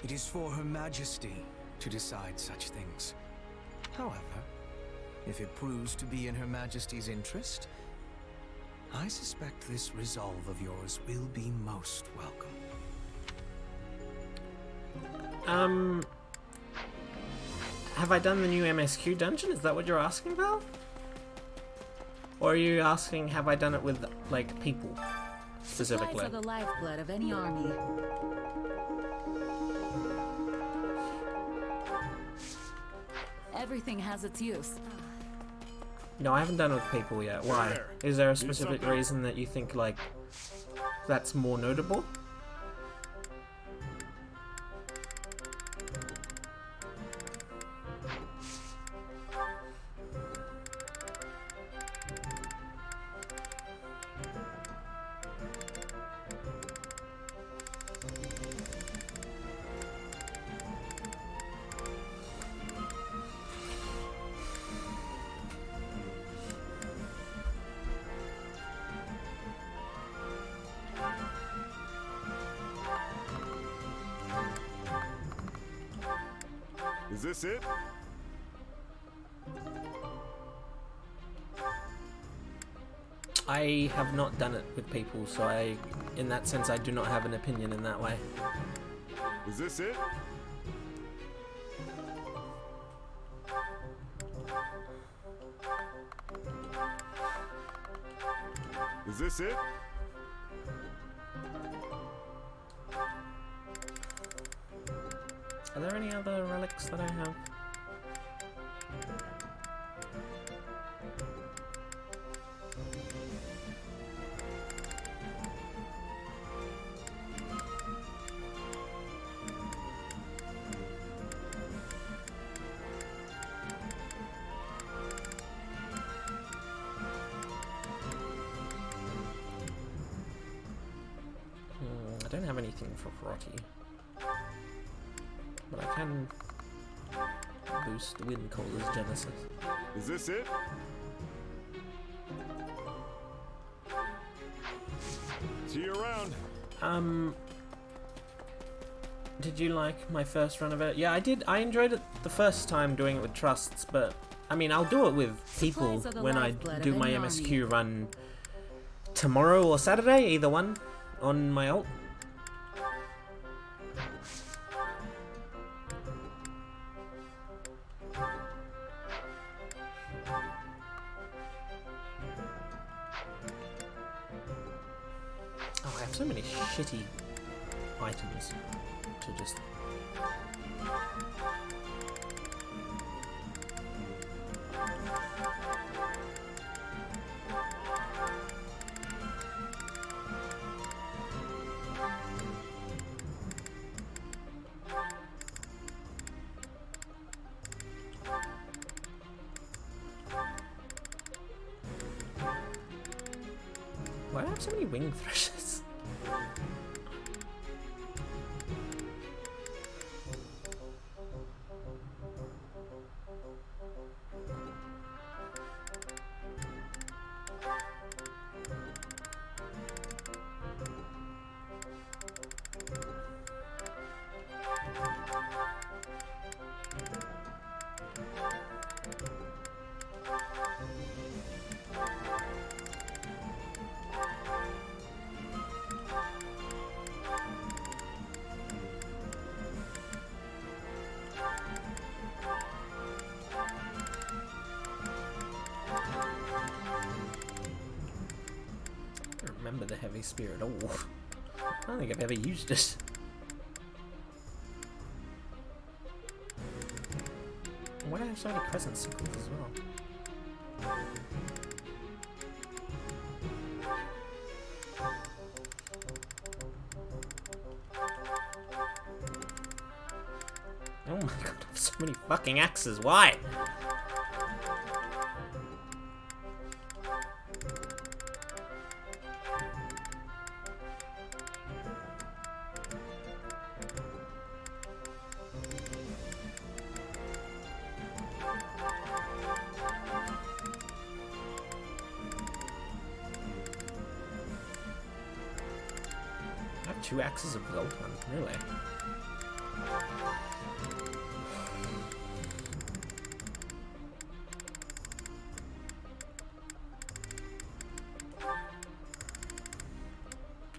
It is for Her Majesty to decide such things. However, if it proves to be in Her Majesty's interest, I suspect this resolve of yours will be most welcome.
Have I done the new MSQ dungeon? Is that what you're asking about? Or are you asking, have I done it with, like, people, specifically?
Supplies are the lifeblood of any army. Everything has its use.
No, I haven't done it with people yet. Why? Is there a specific reason that you think, like, that's more notable?
Is this it?
I have not done it with people, so in that sense, I do not have an opinion in that way.
Is this it? Is this it?
Are there any other relics that I have? I don't have anything for Frotty. But I can boost Windcaller's Genesis.
Is this it? See you around.
Did you like my first run of it? Yeah, I did. I enjoyed it the first time doing it with trusts, but I mean, I'll do it with people when I do my MSQ run tomorrow or Saturday, either one, on my ult. Oh, I have so many shitty items to just... Why do I have so many wing thrushes? Holy Spear at all. I don't think I've ever used it. Why do I have so many crescent sickles as well? Oh my god, I have so many fucking axes, why? I have 2 axes of gold one, really?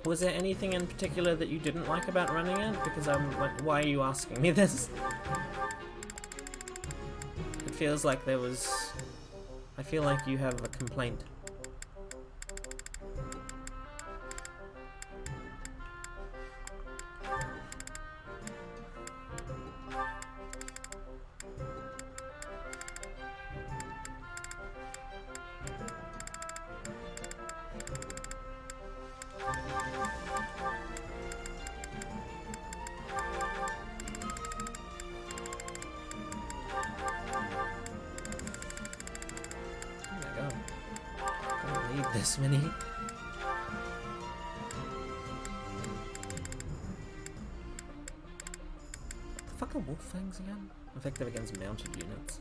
Was there anything in particular that you didn't like about running it? Because I'm like, why are you asking me this? It feels like there was... I feel like you have a complaint. This many. What the fuck are wolf fangs again? Effective against mounted units.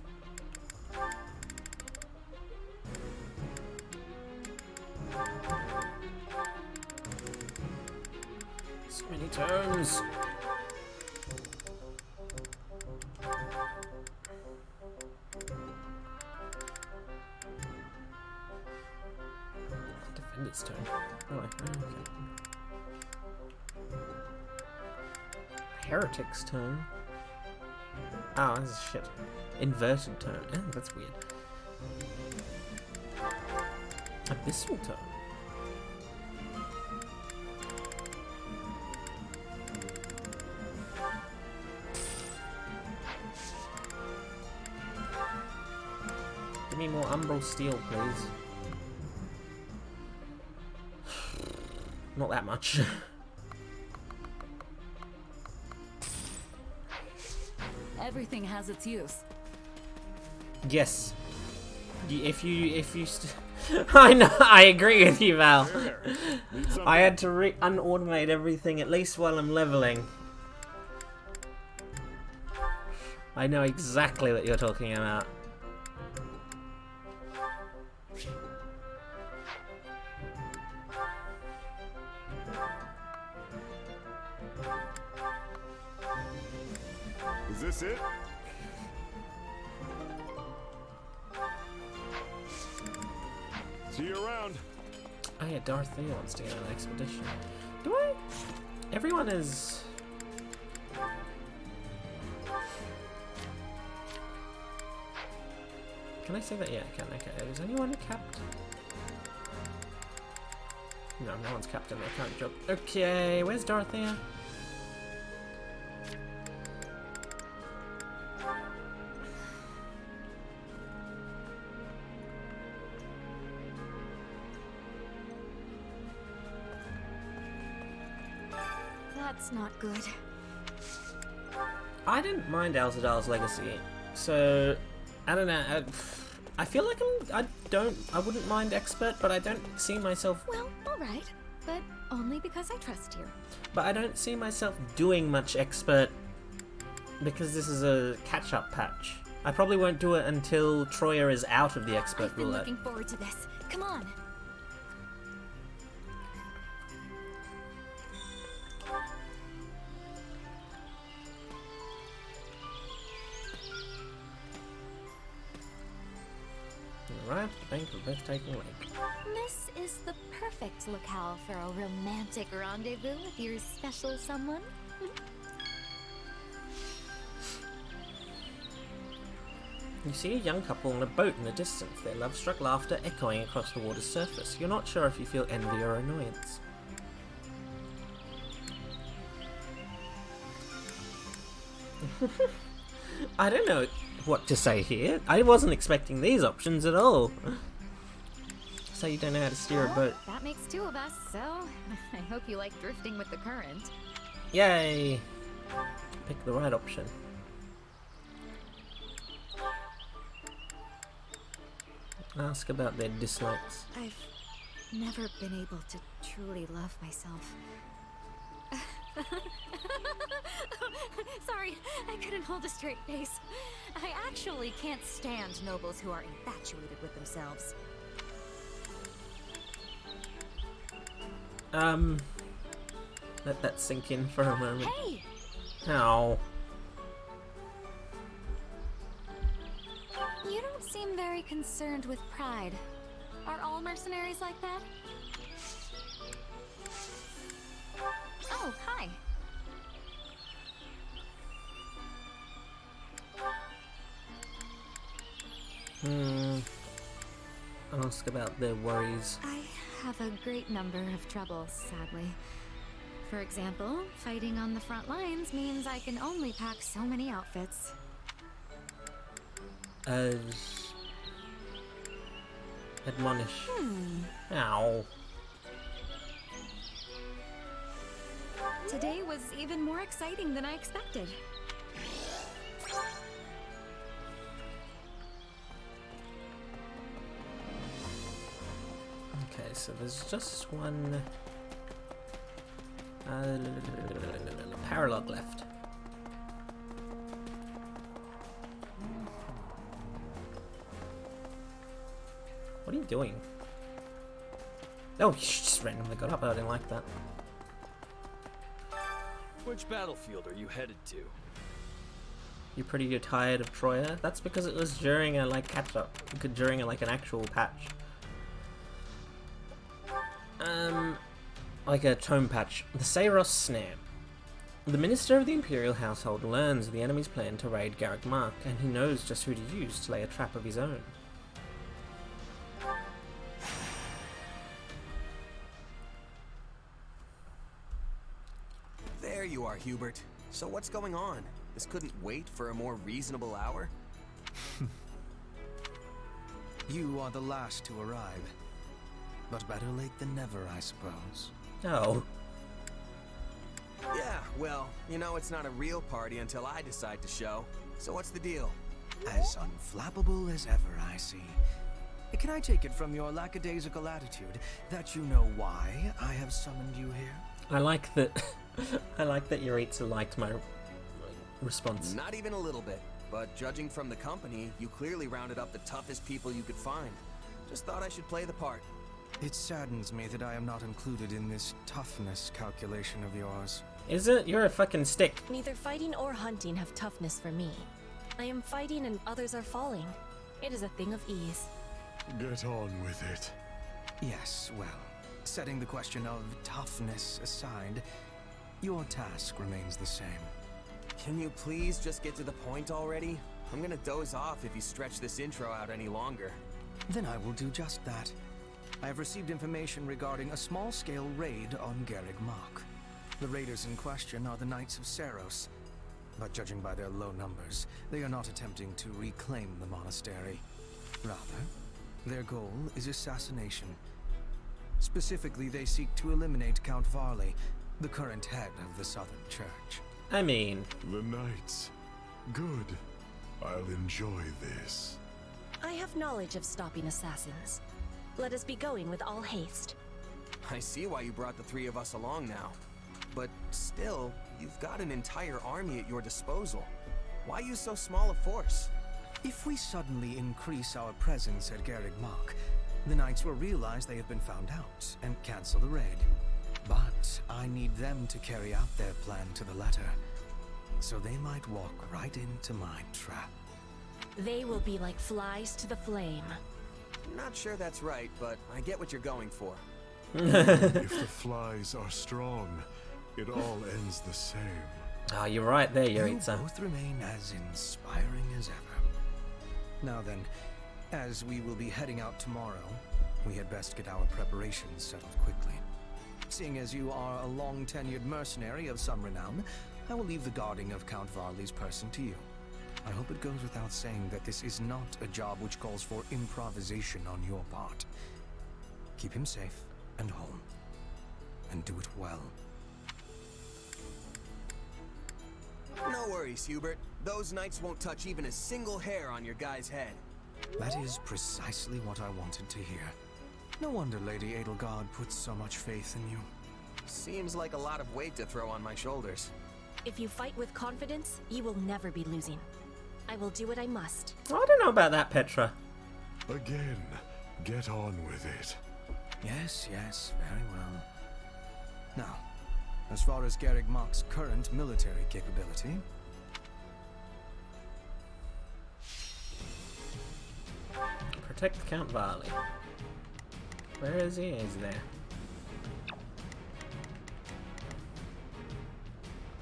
So many turns. Its turn. Oh, okay. Heretic's turn. Oh, this is shit. Inverted turn. Oh, that's weird. Abyssal turn. Give me more umbral steel, please. Not that much.
Everything has its use.
Yes. If you I know, I agree with you, Val. I had to unautomate everything at least while I'm leveling. I know exactly what you're talking about.
Is this it? See you around.
Oh yeah, Dorothea wants to get on an expedition. Do I? Everyone is... Can I say that? Yeah, I can. Okay. Is anyone capped? No, no one's capped in their current job. Okay, where's Dorothea?
That's not good.
I didn't mind Alzadal's legacy, so I don't know. I feel like I wouldn't mind expert, but I don't see myself.
Well, all right, but only because I trust you.
But I don't see myself doing much expert because this is a catch-up patch. I probably won't do it until Troya is out of the expert
I've been
roulette.
looking forward to this. Come on.
Arrive at the bank of a breathtaking lake.
This is the perfect locale for a romantic rendezvous with your special someone.
You see a young couple on a boat in the distance, their love-struck laughter echoing across the water's surface. You're not sure if you feel envy or annoyance. I don't know what to say here. I wasn't expecting these options at all. So you don't know how to steer a boat.
That makes two of us, so I hope you like drifting with the current.
Yay! Pick the right option. Ask about their dislikes.
I've never been able to truly love myself. Sorry, I couldn't hold a straight face. I actually can't stand nobles who are infatuated with themselves.
Let that sink in for a moment.
Hey!
Ow.
You don't seem very concerned with pride. Are all mercenaries like that?
Oh, hi.
Ask about their worries.
I have a great number of troubles, sadly. For example, fighting on the front lines means I can only pack so many outfits.
Admonish. Ow.
Today was even more exciting than I expected.
Okay, so there's just one paralogue left. What are you doing? Oh, you just randomly got up. I didn't like that.
Which battlefield are you headed to?
You're pretty tired of Troya? That's because it was during a catch up, during an actual patch. Like a tome patch. The Saros Snare. The Minister of the Imperial Household learns of the enemy's plan to raid Garrick Mark, and he knows just who to use to lay a trap of his own.
There you are, Hubert. So what's going on? This couldn't wait for a more reasonable hour?
You are the last to arrive. But better late than never, I suppose.
Oh.
Yeah, well, you know it's not a real party until I decide to show. So what's the deal?
As unflappable as ever, I see. Can I take it from your lackadaisical attitude that you know why I have summoned you here?
I like that. I like that Yuritsa liked my response.
Not even a little bit. But judging from the company, you clearly rounded up the toughest people you could find. Just thought I should play the part.
It saddens me that I am not included in this toughness calculation of yours.
Is it? You're a fucking stick.
Neither fighting or hunting have toughness for me. I am fighting and others are falling. It is a thing of ease.
Get on with it.
Yes, well, setting the question of toughness aside, your task remains the same.
Can you please just get to the point already? I'm gonna doze off if you stretch this intro out any longer.
Then I will do just that. I have received information regarding a small-scale raid on Garrick Mark. The raiders in question are the Knights of Saros, but judging by their low numbers, they are not attempting to reclaim the monastery. Rather, their goal is assassination. Specifically, they seek to eliminate Count Varley, the current head of the Southern Church.
I mean...
The Knights. Good. I'll enjoy this.
I have knowledge of stopping assassins. Let us be going with all haste.
I see why you brought the three of us along now. But still, you've got an entire army at your disposal. Why use so small a force?
If we suddenly increase our presence at Garrick Mark, the Knights will realize they have been found out and cancel the raid. But I need them to carry out their plan to the letter, so they might walk right into my trap.
They will be like flies to the flame.
Not sure that's right, but I get what you're going for.
If the flies are strong, it all ends the same.
Ah, you're right there,
You
Yuritsa.
both remain as inspiring as ever. Now then, as we will be heading out tomorrow, we had best get our preparations settled quickly. Seeing as you are a long-tenured mercenary of some renown, I will leave the guarding of Count Varley's person to you. I hope it goes without saying that this is not a job which calls for improvisation on your part. Keep him safe and home, and do it well.
No worries, Hubert. Those knights won't touch even a single hair on your guy's head.
That is precisely what I wanted to hear. No wonder Lady Edelgard puts so much faith in you.
Seems like a lot of weight to throw on my shoulders.
If you fight with confidence, you will never be losing. I will do what I must.
Well, I don't know about that, Petra.
Again, get on with it.
Yes, very well. Now, as far as Garreg Mach's current military capability...
Protect Count Varley. Where is he? He's there.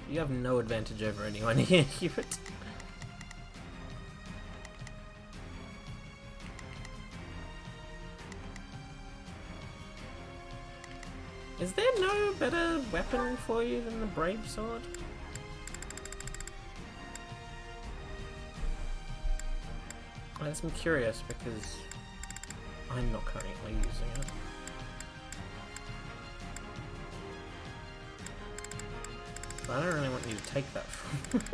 You have no advantage over anyone here, Hubert. Is there no better weapon for you than the Brave Sword? I'm curious because I'm not currently using it. But I don't really want you to take that from me.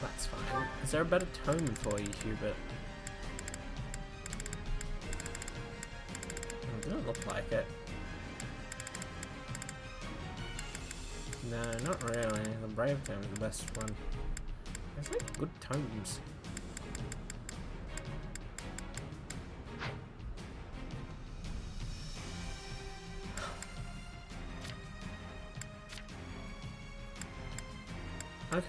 That's fine. Is there a better tome for you, Hubert? It doesn't look like it. No, not really. The Brave Tome is the best one. There's like good tomes. Okay.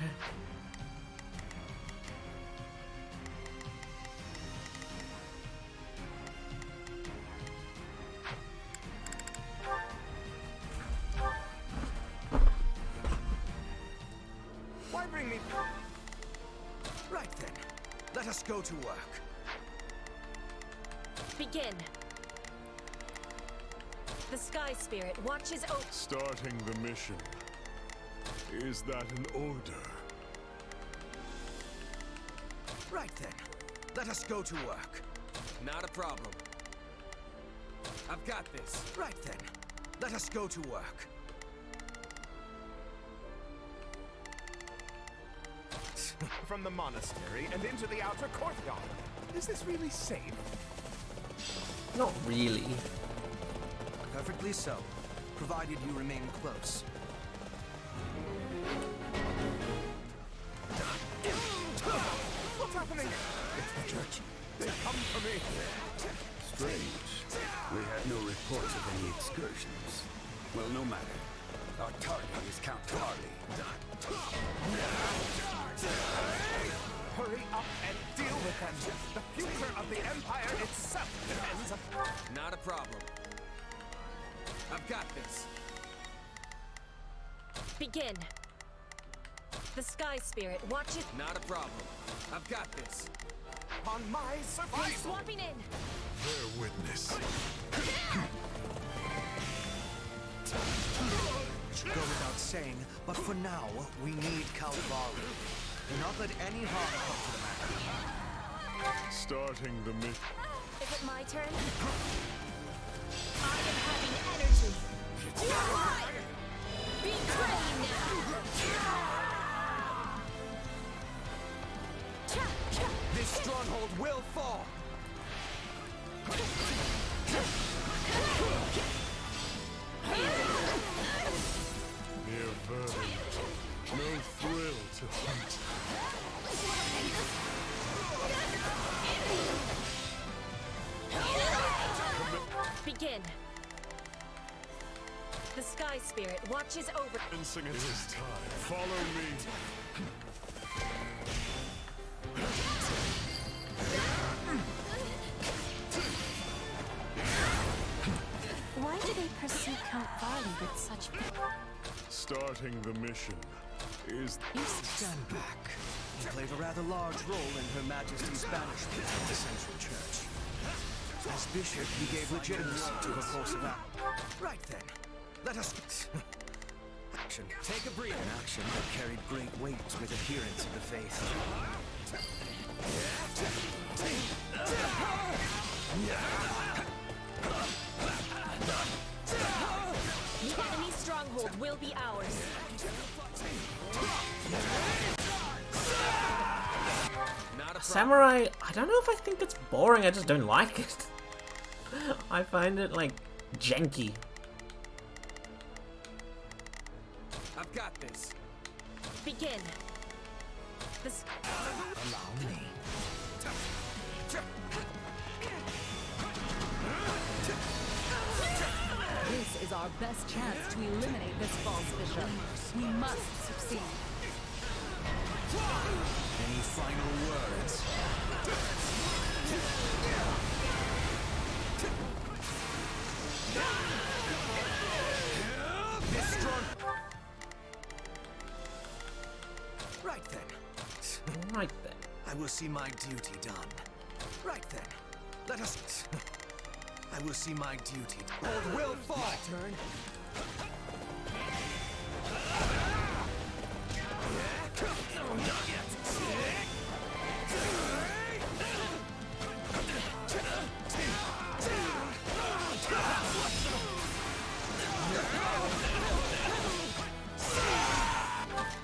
Why bring me... Right then, let us go to work.
Begin. The Sky Spirit watches over...
Starting the mission. Is that an order?
Right then, let us go to work. Not a problem. I've got this. Right then, let us go to work.
From the monastery and into the outer courtyard. Is this really safe?
Not really.
Perfectly so, provided you remain close.
What's happening? It's the church. They've come for me.
Strange. We had no reports of any excursions. Well, no matter. Our target is Count Varley.
Hurry up and deal with them. The future of the Empire itself depends upon...
Not a problem. I've got this.
Begin. The Sky Spirit watches...
Not a problem. I've got this.
On my survival.
Swapping in.
Bear witness.
Should go without saying, but for now, we need Count Varley. Do not let any harm come to the matter.
Starting the mission.
Is it my turn? I am having energy. Betray now.
This stronghold will fall.
Mere vermin. No thrill to hunt.
Begin. The Sky Spirit watches over...
It is time. Follow me.
Why do they pursue Count Varley with such...
Starting the mission is...
You stand back. played a rather large role in Her Majesty's banishment of the Central Church. As bishop, he gave legitimacy to her course of action. Right then, let us... action.
Take a breather.
An action that carried great weight with adherents of the faith.
The enemy stronghold will be ours.
Samurai, I don't know if I think it's boring, I just don't like it. I find it, like, janky.
I've got this.
Begin. This.
Allow me.
This is our best chance to eliminate this false bishop. We must succeed.
Any final words? This strong. Right then.
Right then.
I will see my duty done. Right then. Let us. I will see my duty. Hold will fall. My turn. No, not yet.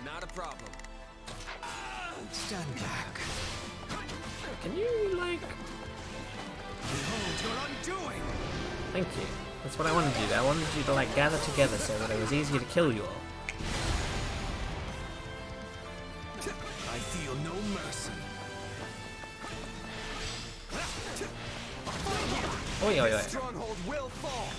Not a problem.
Stand back.
Can you, like...
Behold your undoing!
Thank you. That's what I wanted you to do. I wanted you to, like, gather together so that it was easier to kill you all.
I feel no mercy.
Oi, oi, oi.
Stronghold will fall.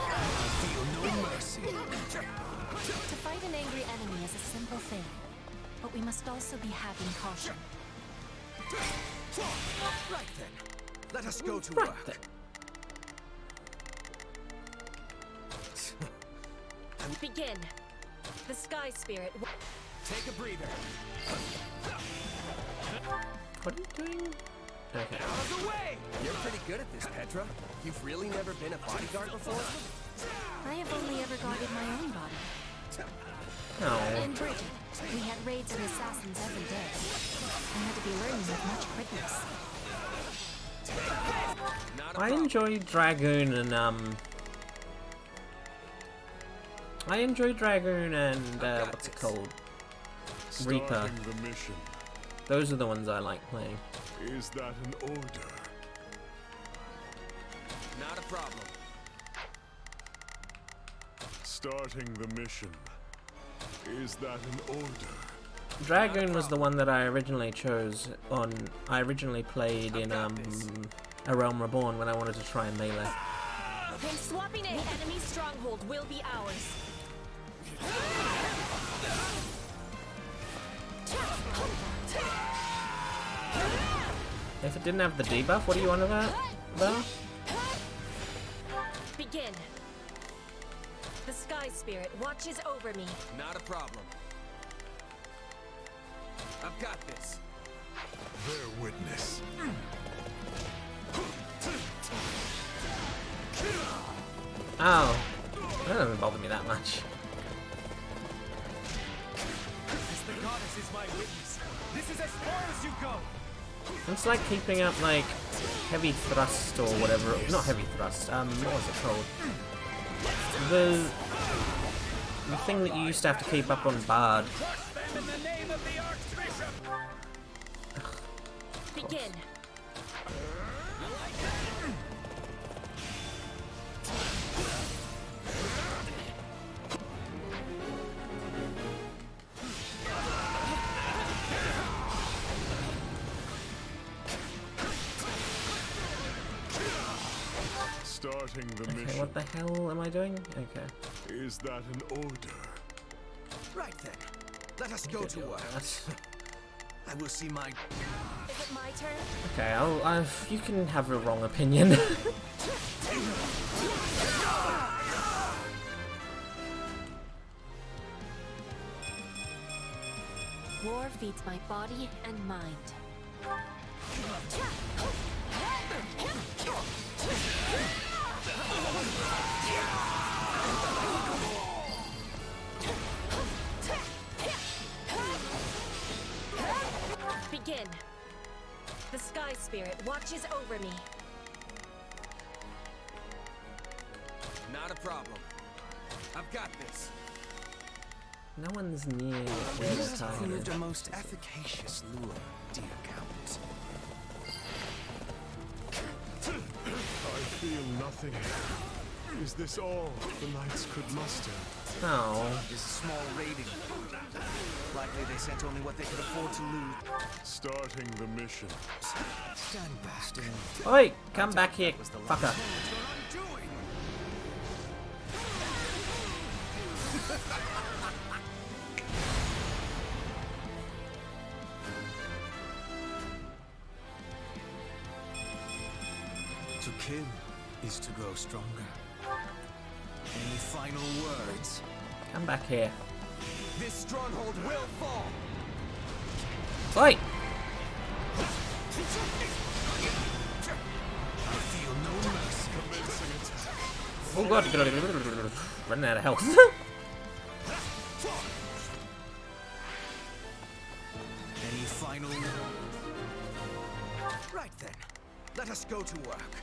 I feel no mercy.
To fight an angry enemy is a simple thing, but we must also be having caution.
Right then, let us go to
Right
work.
then.
Begin. The Sky Spirit.
Take a breather.
What are you doing? Okay.
Out of the way! You're pretty good at this, Petra. You've really never been a bodyguard before?
I have only ever guarded my own body.
Oh.
In Bridget, we had raids and assassins every day. I had to be learning with much quickness.
I enjoy Dragoon and what's it called? Reaper.
Starting the mission.
Those are the ones I like playing.
Is that an order?
Not a problem.
Starting the mission. Is that an order?
Dragoon was the one that I originally chose on. I originally played in A Realm Reborn when I wanted to try and melee.
I'm swapping it. The enemy stronghold will be ours.
If it didn't have the debuff, what do you want about?
Begin. The Sky Spirit watches over me.
Not a problem. I've got this.
Bear witness.
Oh, that doesn't bother me that much.
As the goddess is my witness, this is as far as you go.
It's like keeping up like heavy thrust or whatever. Not heavy thrust. What was it called? The thing that you used to have to keep up on Bard.
Begin.
Starting the mission.
Okay, what the hell am I doing? Okay.
Is that an order?
Right then, let us go to work. I will see my...
Is it my turn?
Okay, you can have a wrong opinion.
War feeds my body and mind. Begin. The Sky Spirit watches over me.
Not a problem. I've got this.
No one's near where
You
the
have
time
proved
is.
a most efficacious lure, dear Count.
I feel nothing. Is this all the knights could muster?
Oh.
Just a small raiding. Likely they sent only what they could afford to lose.
Starting the mission.
Stand back.
Oi, come back here, fucker.
To kill is to grow stronger. Any final words?
Come back here.
This stronghold will fall.
Oi!
I feel no mercy.
Commencing attack.
Oh god, running out of health.
Any final... Right then. Let us go to work.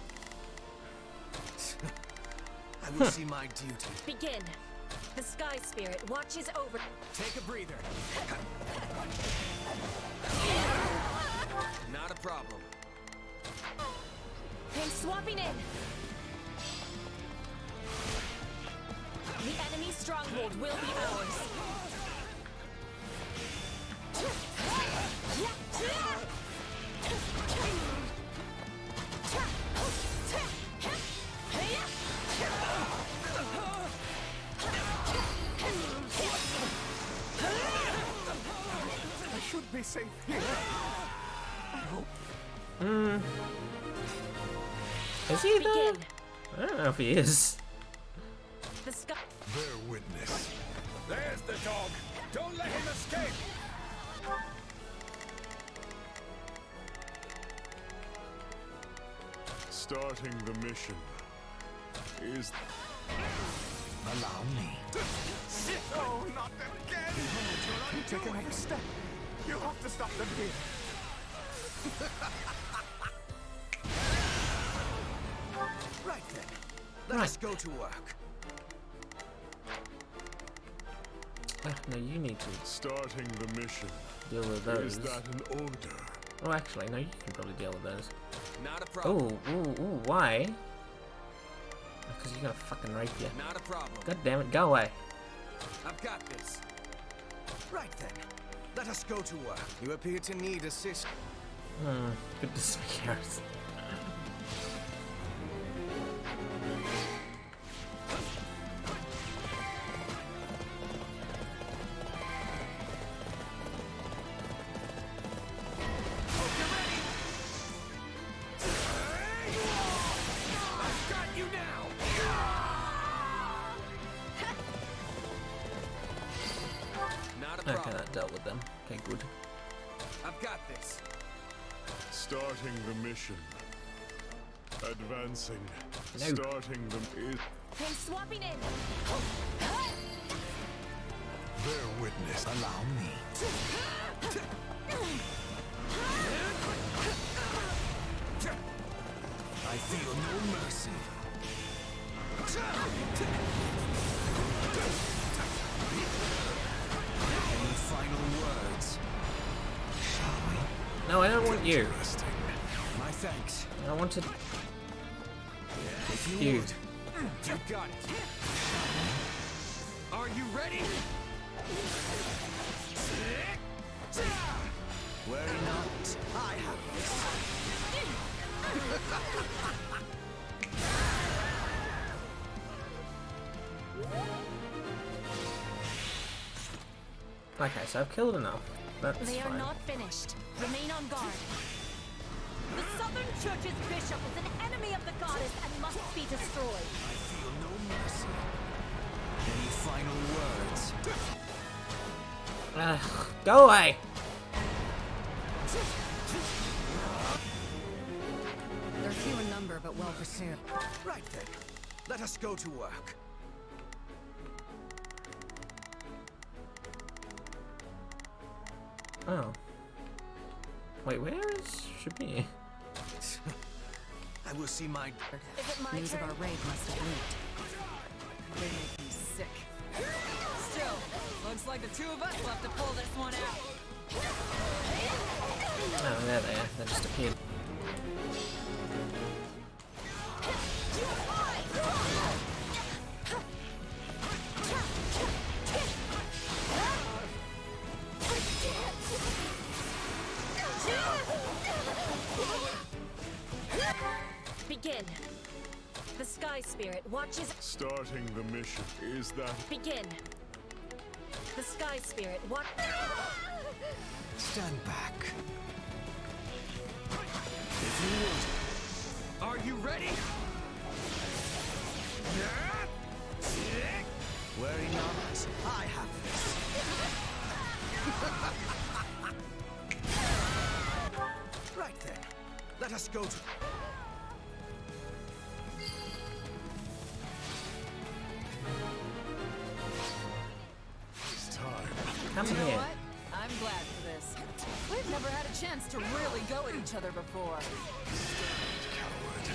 I will see my duty.
Begin. The Sky Spirit watches over.
Take a breather. Not a problem.
I'm swapping in. The enemy stronghold will be ours.
I should be safe here. I hope.
Is he though?
Begin.
I don't know if he is.
The Sky.
Bear witness.
There's the dog. Don't let him escape.
Starting the mission. Is...
Allow me.
Oh, not them again! You take another step. You have to stop them here.
Right then. Let us go to work.
No, you need to
starting the mission.
deal with those.
Is that an order?
Oh, actually, no, you can probably deal with those.
Not a problem.
Ooh, why? Because you're gonna fucking rape you.
Not a problem.
God damn it, go away.
I've got this.
Right then. Let us go to work. You appear to need assist.
Good to speak, Harris. Okay, that dealt with them. Okay, good.
I've got this.
Starting the mission. Advancing.
No.
Starting them is...
I'm swapping in.
Bear witness.
Allow me. I feel no mercy. Any final words? Shall we?
No, I don't want you.
My thanks.
I wanted
If you
you.
would.
You got it. Are you ready?
Worry not. I have this.
Okay, so I've killed enough. That's
They are
fine.
not finished. Remain on guard.
The Southern Church's bishop is an enemy of the goddess and must be destroyed.
I feel no mercy. Any final words?
Go away!
They're few in number, but well pursued.
Right then. Let us go to work.
Oh. Wait, where is Shabir?
I will see my...
Is it my
News
turn?
of our raid must have leaked. They make me sick. Still, looks like the two of us will have to pull this one out.
Oh, there they are. They just appeared.
Begin. The Sky Spirit watches.
Starting the mission. Is that...
Begin. The Sky Spirit watch.
Stand back.
If you would. Are you ready?
Worry not. I have this. Right then. Let us go to...
It's time.
Come
You know
here.
what? I'm glad for this. We've never had a chance to really go at each other before.
Coward.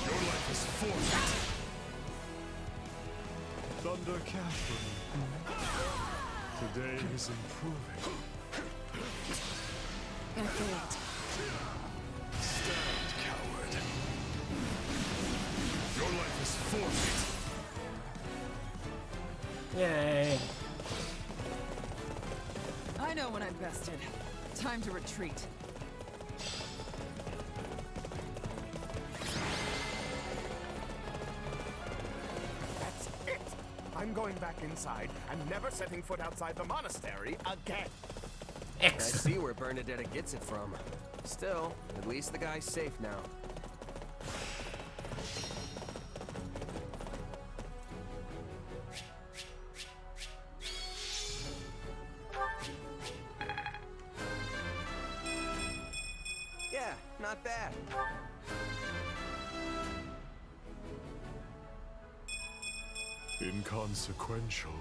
Your life is forfeit. Thunder Catherine. Today is improving.
I feel it.
Stand, coward. Your life is forfeit.
Yay.
I know when I'm bested. Time to retreat.
That's it! I'm going back inside and never setting foot outside the monastery again.
I see where Bernadetta gets it from. Still, at least the guy's safe now. Yeah, not bad.
Inconsequential.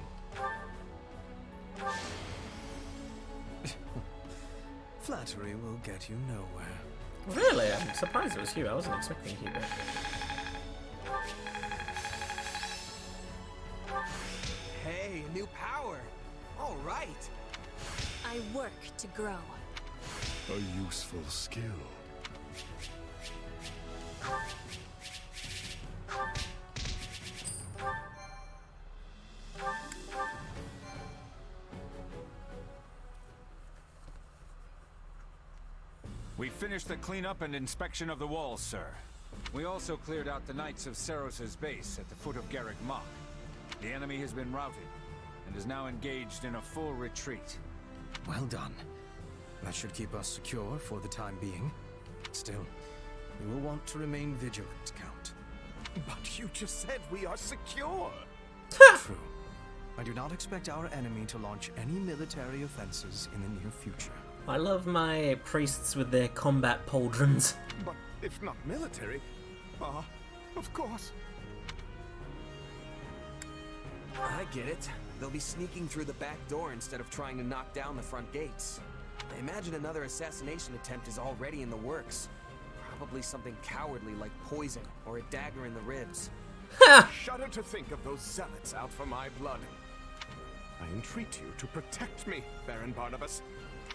Flattery will get you nowhere.
Really? I'm surprised it was you. I wasn't expecting Hubert.
Hey, a new power. All right.
I work to grow.
A useful skill.
We finished the cleanup and inspection of the walls, sir. We also cleared out the Knights of Seros's base at the foot of Garrick Mach. The enemy has been routed and is now engaged in a full retreat.
Well done. That should keep us secure for the time being. Still, we will want to remain vigilant, Count.
But you just said we are secure!
True. I do not expect our enemy to launch any military offenses in the near future.
I love my priests with their combat pauldrons.
But if not military, of course.
I get it. They'll be sneaking through the back door instead of trying to knock down the front gates. I imagine another assassination attempt is already in the works. Probably something cowardly like poison or a dagger in the ribs.
Shudder to think of those zealots out for my blood. I entreat you to protect me, Baron Barnabas.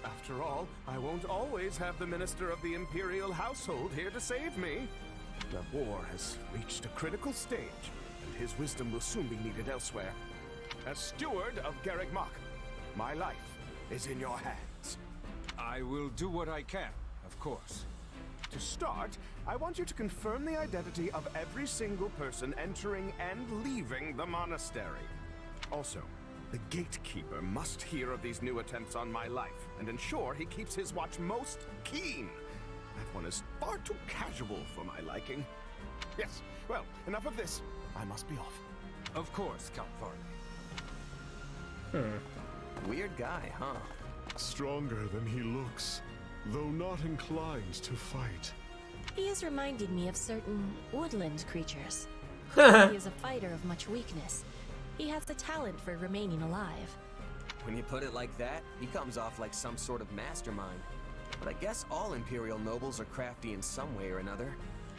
After all, I won't always have the Minister of the Imperial Household here to save me. The war has reached a critical stage, and his wisdom will soon be needed elsewhere. As steward of Garrick Mach, my life is in your hands.
I will do what I can, of course.
To start, I want you to confirm the identity of every single person entering and leaving the monastery. Also,
The gatekeeper must hear of these new attempts on my life and ensure he keeps his watch most keen. That one is far too casual for my liking. Yes, well, enough of this. I must be off.
Of course, Count Varley.
Weird guy, huh?
Stronger than he looks, though not inclined to fight.
He has reminded me of certain woodland creatures. He is a fighter of much weakness. He has the talent for remaining alive.
When you put it like that, he comes off like some sort of mastermind. But I guess all Imperial nobles are crafty in some way or another.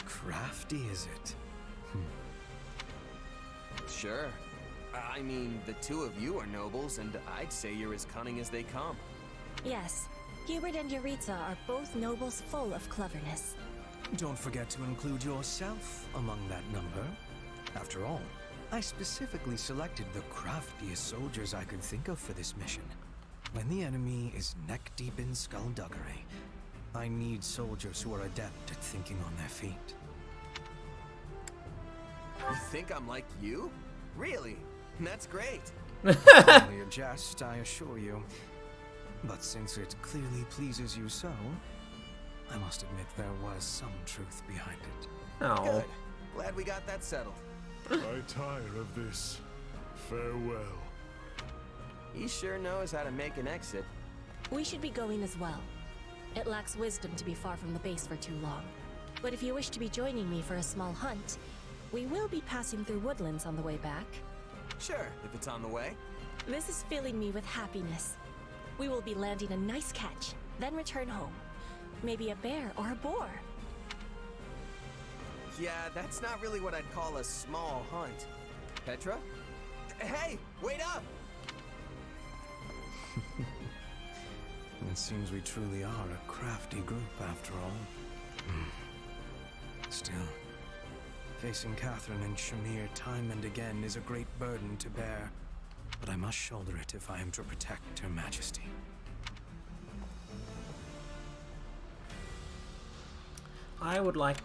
Crafty, is it?
Sure. I mean, the two of you are nobles, and I'd say you're as cunning as they come.
Yes, Hubert and Yuritsa are both nobles full of cleverness.
Don't forget to include yourself among that number. After all, I specifically selected the craftiest soldiers I could think of for this mission. When the enemy is neck-deep in skullduggery, I need soldiers who are adept at thinking on their feet.
You think I'm like you? Really? That's great.
Only a jest, I assure you. But since it clearly pleases you so, I must admit there was some truth behind it.
Oh.
Good. Glad we got that settled.
I tire of this. Farewell.
He sure knows how to make an exit.
We should be going as well. It lacks wisdom to be far from the base for too long. But if you wish to be joining me for a small hunt, we will be passing through woodlands on the way back.
Sure, if it's on the way.
This is filling me with happiness. We will be landing a nice catch, then return home. Maybe a bear or a boar.
Yeah, that's not really what I'd call a small hunt. Petra? Hey, wait up!
It seems we truly are a crafty group after all. Still, facing Catherine and Shamir time and again is a great burden to bear, but I must shoulder it if I am to protect Her Majesty.
I would like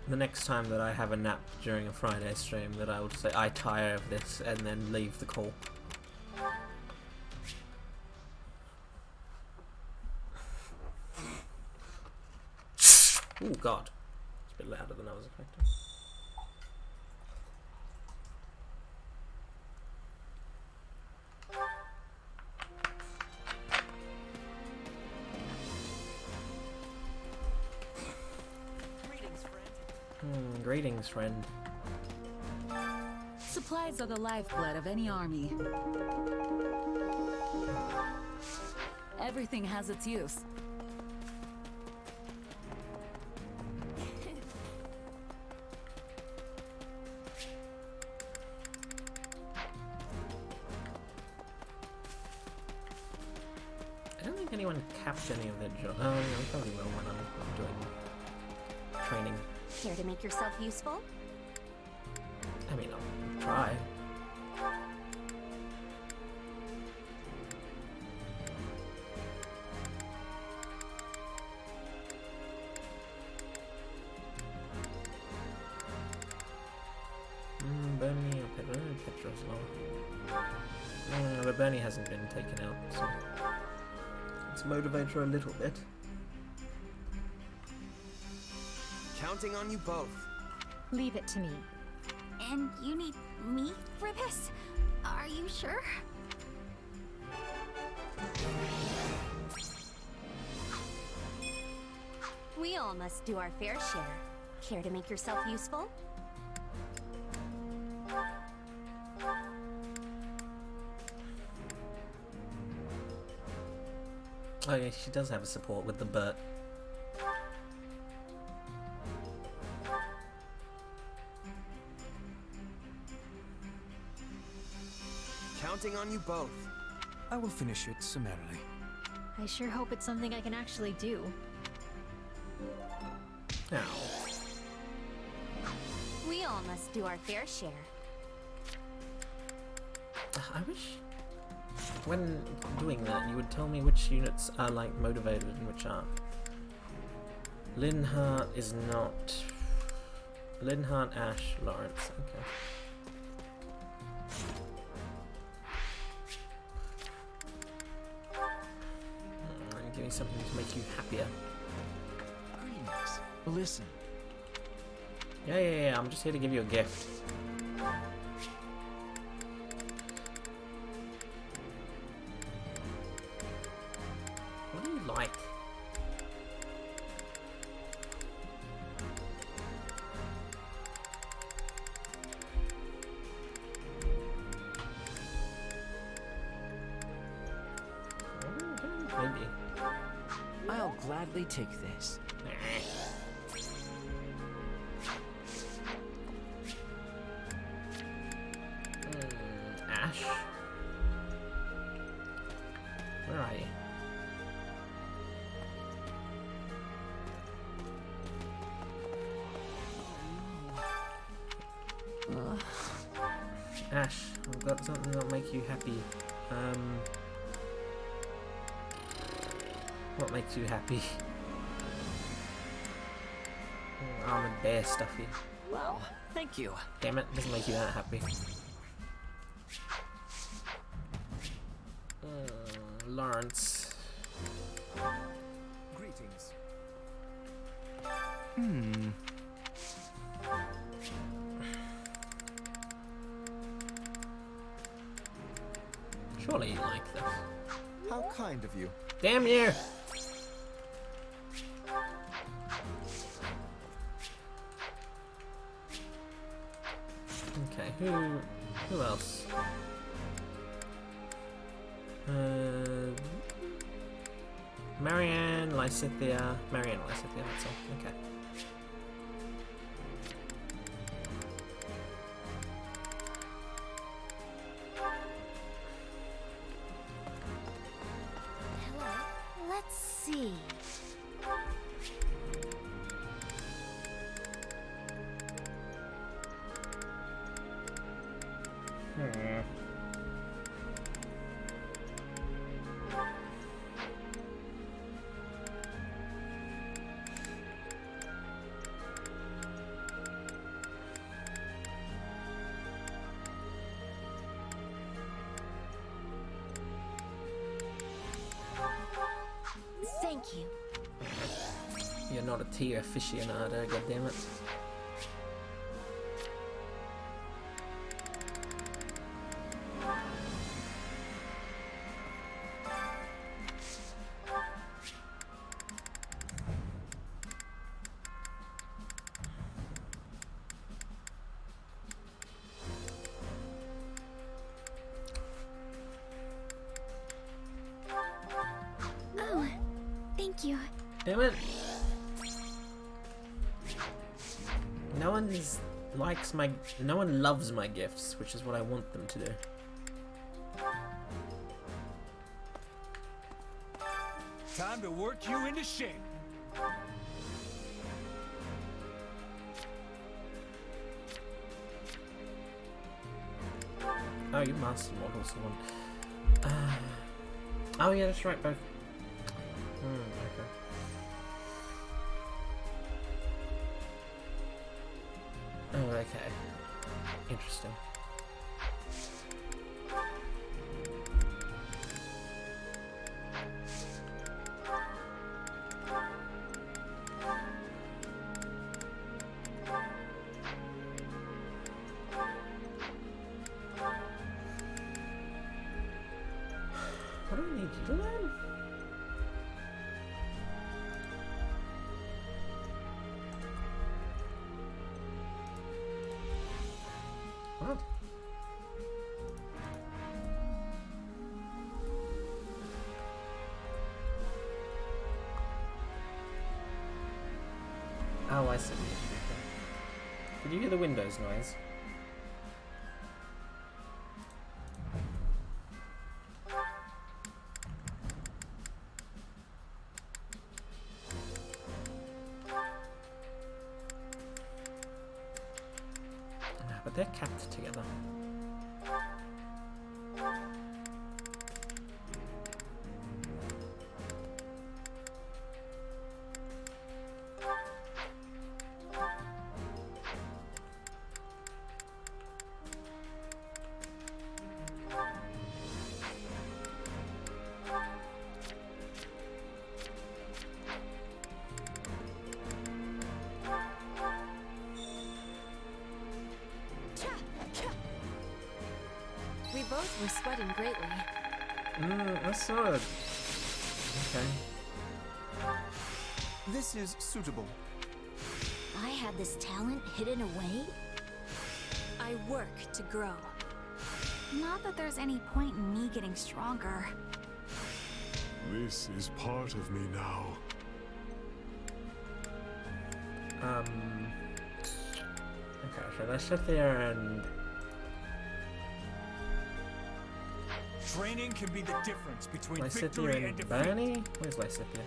the next time that I have a nap during a Friday stream that I would say I tire of this and then leave the call. Oh god, it's a bit louder than I was expecting. Greetings, friend.
Supplies are the lifeblood of any army. Everything has its use.
I don't think anyone capped any of their jobs. Oh, yeah, we probably will when I'm doing training.
Care to make yourself useful?
I mean, I'll try. Bernie or Petra? Petra's low. But Bernie hasn't been taken out, so let's motivate her a little bit.
Counting on you both.
Leave it to me. And you need me for this? Are you sure? We all must do our fair share. Care to make yourself useful?
Oh yeah, she does have a support with the Burt.
Counting on you both.
I will finish it summarily.
I sure hope it's something I can actually do.
Ow.
We all must do our fair share.
I wish when doing that you would tell me which units are like motivated and which aren't. Linhart is not. Linhart, Ash, Lawrence. Okay. doing something to make you happier.
Greetings. Listen.
Yeah, I'm just here to give you a gift. What do you like? Maybe.
I'll gladly take this.
Ash? Where are you? Ash, I've got something that'll make you happy. What makes you happy? Armored bear stuffy.
Well, thank you.
Damn it, doesn't make you that happy. Lawrence.
Greetings.
Surely you like this.
How kind of you.
Damn you! Okay, who else? Marianne, Lysithia, that's all. Okay.
Let's see. Thank you.
You're not a tea aficionado, goddammit.
Oh, thank you.
Damn it! No one loves my gifts, which is what I want them to do.
Time to work you into shape.
Oh, you master models the one. Oh yeah, that's right, both. Okay. Oh, okay. Interesting. What do I need you to learn? What? Oh, I see the issue. Did you hear the Windows noise? But they're capped together.
greatly.
That's sort of... Okay.
This is suitable.
I had this talent hidden away?
I work to grow.
Not that there's any point in me getting stronger.
This is part of me now.
Okay, should I sit there and...
Training can be the difference between
Lysithea
victory and
and
defeat.
Bernie? Where's Lysithea?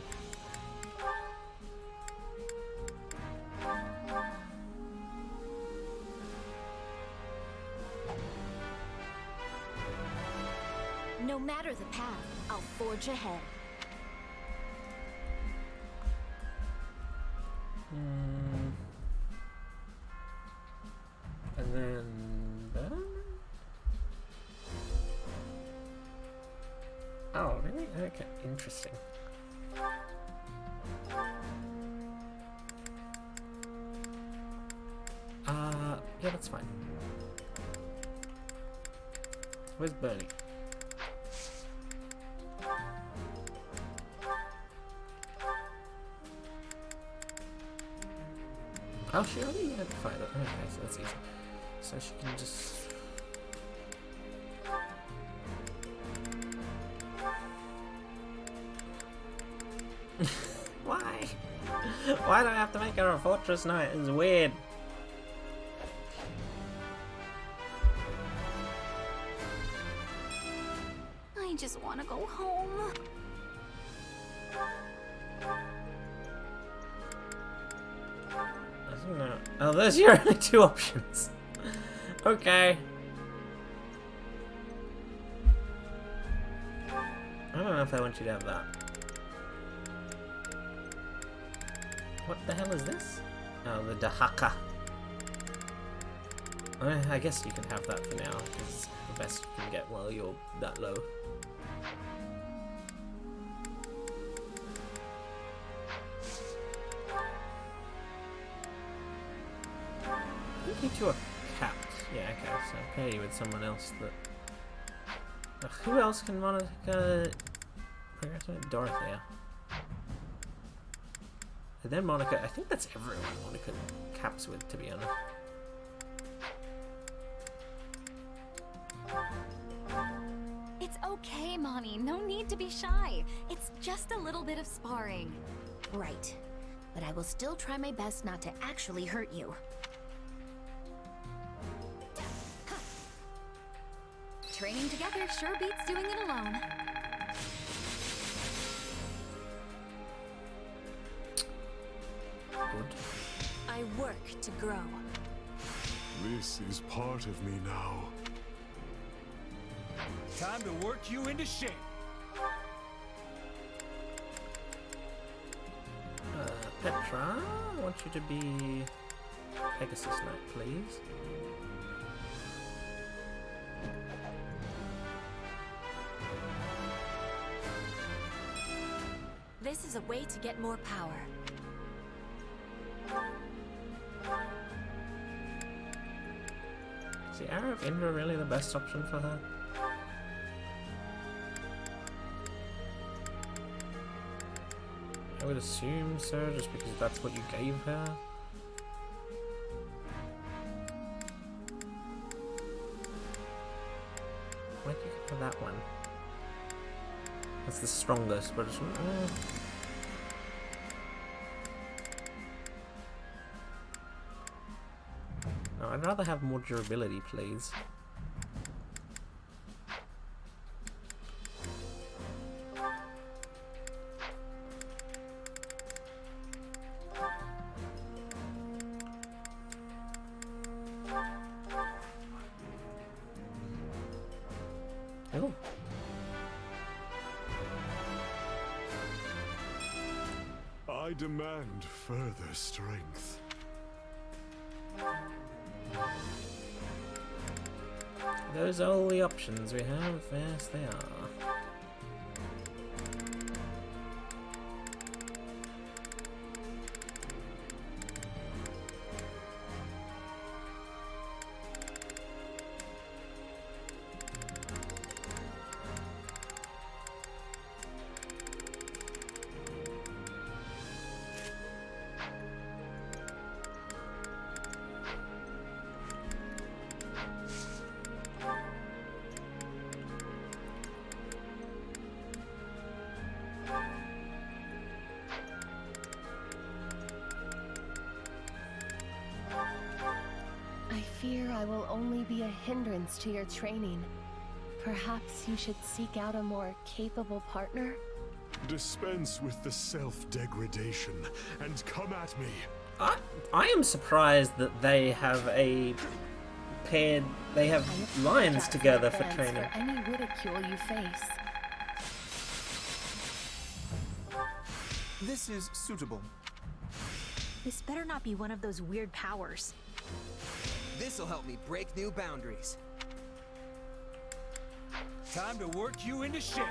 No matter the path, I'll forge ahead.
And then... Bernie? Oh, really? Okay, interesting. Yeah, that's fine. Where's Bernie? Oh, she already had to fight it. Okay, so that's easy. So she can just... Why? Why do I have to make her a fortress knight? It's weird.
I just want to go home.
Oh, those are your only two options. Okay. I don't know if I want you to have that. What the hell is this? Oh, the Dahaka. I guess you can have that for now, because it's the best you can get while you're that low. I think you two are capped. Yeah, okay, so pair you with someone else that... who else can Monica progress with? Dorothea. And then Monica, I think that's everyone Monica caps with, to be honest.
It's okay, Monty. No need to be shy. It's just a little bit of sparring.
Right. But I will still try my best not to actually hurt you.
Training together sure beats doing it alone.
Good.
I work to grow.
This is part of me now.
Time to work you into shape.
Petra, I want you to be Pegasus Knight, please.
This is a way to get more power.
Is the Arrow of Indra really the best option for her? I would assume so, just because that's what you gave her. Why did you give her that one? That's the strongest, but it's... No, I'd rather have more durability, please. Oh.
I demand further strength.
Those are all the options we have. Yes, they are.
will only be a hindrance to your training. Perhaps you should seek out a more capable partner?
Dispense with the self-degradation and come at me.
I am surprised that they have they have lines together for training.
For any ridicule you face.
This is suitable.
This better not be one of those weird powers.
This'll help me break new boundaries.
Time to work you into shape.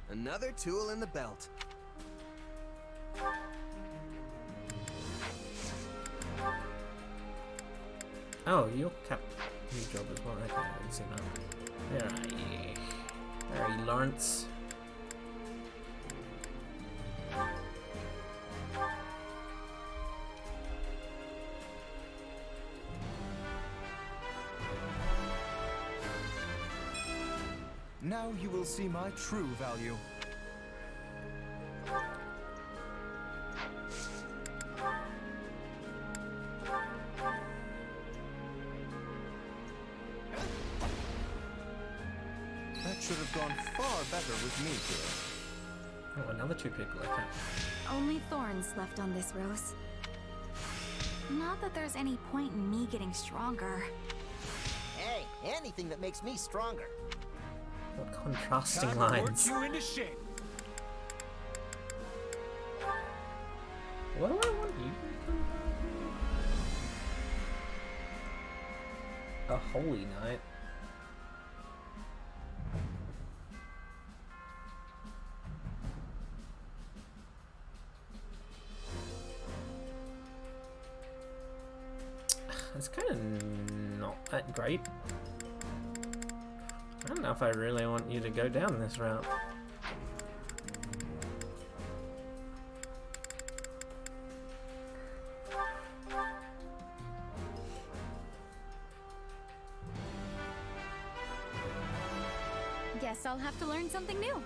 Another tool in the belt.
Oh, you're new job as well. Okay, I haven't seen that. Alright, Lawrence.
Now you will see my true value. That should have gone far better with me here.
Oh, another 2 people, okay.
Only thorns left on this rose. Not that there's any point in me getting stronger.
Hey, anything that makes me stronger.
What contrasting
Time
lines.
to work you into shape.
What do I want you? A holy night. It's kind of not that great. I don't know if I really want you to go down this route.
Guess I'll have to learn something new.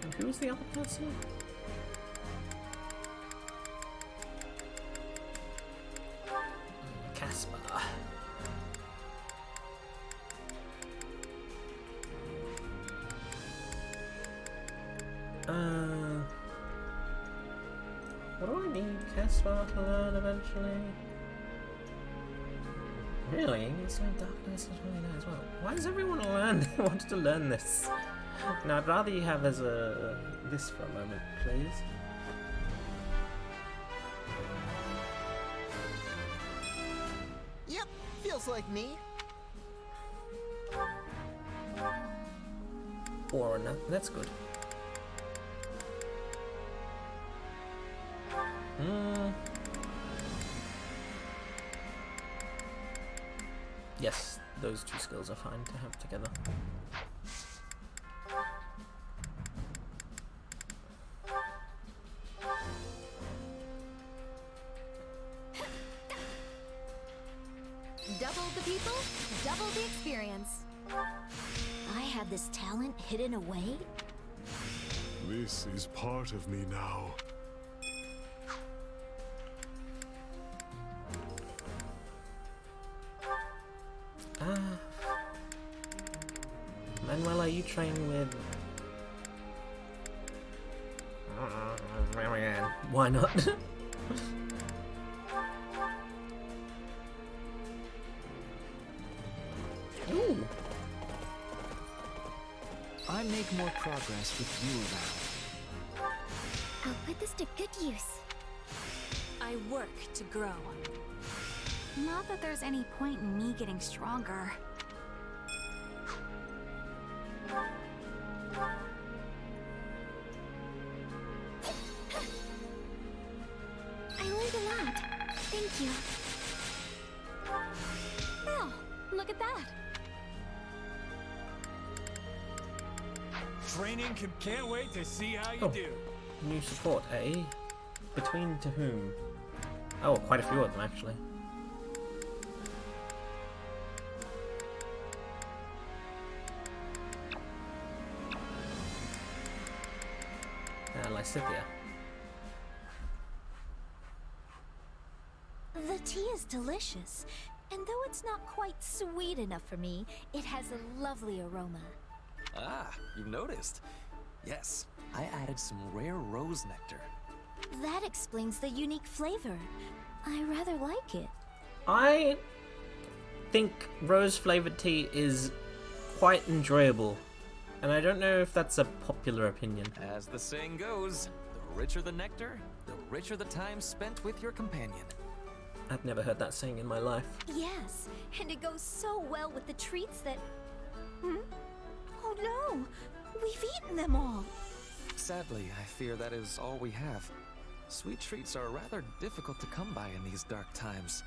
And who was the other person? Casper. What do I need Casper to learn eventually? Really? Inside Darkness is really nice as well. Why does everyone want to learn this? No, I'd rather you have as this for a moment, please.
Yep, feels like me.
Or no, that's good. Yes, those 2 skills are fine to have together.
Double the people, double the experience.
I had this talent hidden away?
This is part of me now.
Manuela, you train with... Why not? Ooh.
I make more progress with you around.
I'll put this to good use. I work to grow.
Not that there's any point in me getting stronger.
I learned a lot. Thank you.
Oh, look at that.
Training can't wait to see how you do.
New support, eh? Between to whom? Oh, quite a few of them, actually. Lysithia.
The tea is delicious, and though it's not quite sweet enough for me, it has a lovely aroma.
Ah, you've noticed. Yes, I added some rare rose nectar.
That explains the unique flavor. I rather like it.
I think rose-flavored tea is quite enjoyable, and I don't know if that's a popular opinion.
As the saying goes, the richer the nectar, the richer the time spent with your companion.
I've never heard that saying in my life.
Yes, and it goes so well with the treats that... Hmm? Oh no! We've eaten them all!
Sadly, I fear that is all we have. Sweet treats are rather difficult to come by in these dark times.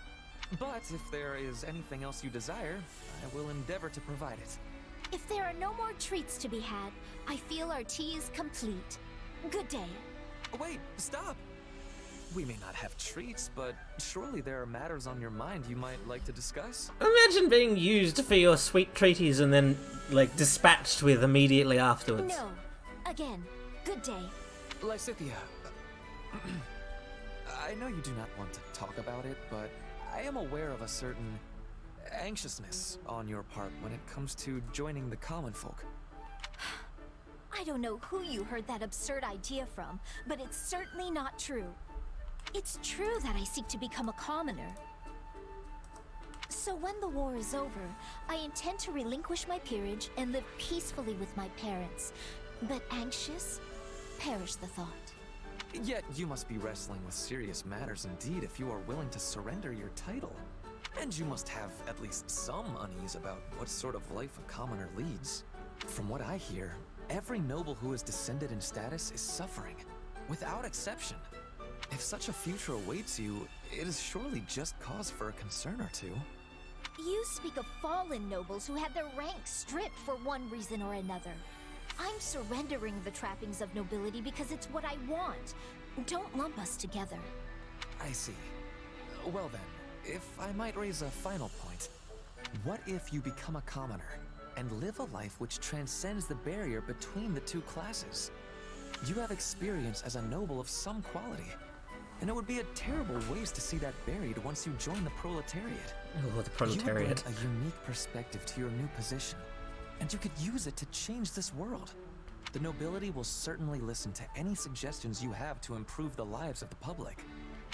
But if there is anything else you desire, I will endeavor to provide it.
If there are no more treats to be had, I feel our tea is complete. Good day.
Wait, stop! We may not have treats, but surely there are matters on your mind you might like to discuss?
Imagine being used for your sweet treaties and then, like, dispatched with immediately afterwards.
No. Again, good day.
Lysithia, I know you do not want to talk about it, but I am aware of a certain anxiousness on your part when it comes to joining the common folk.
I don't know who you heard that absurd idea from, but it's certainly not true. It's true that I seek to become a commoner. So when the war is over, I intend to relinquish my peerage and live peacefully with my parents. But anxious? Perish the thought.
Yet you must be wrestling with serious matters indeed if you are willing to surrender your title. And you must have at least some unease about what sort of life a commoner leads. From what I hear, every noble who is descended in status is suffering, without exception. If such a future awaits you, it is surely just cause for a concern or two.
You speak of fallen nobles who had their ranks stripped for one reason or another. I'm surrendering the trappings of nobility because it's what I want. Don't lump us together.
I see. Well then, if I might raise a final point, what if you become a commoner and live a life which transcends the barrier between the two classes? You have experience as a noble of some quality, and it would be a terrible waste to see that buried once you join the proletariat.
Oh, the proletariat.
You would bring a unique perspective to your new position, and you could use it to change this world. The nobility will certainly listen to any suggestions you have to improve the lives of the public.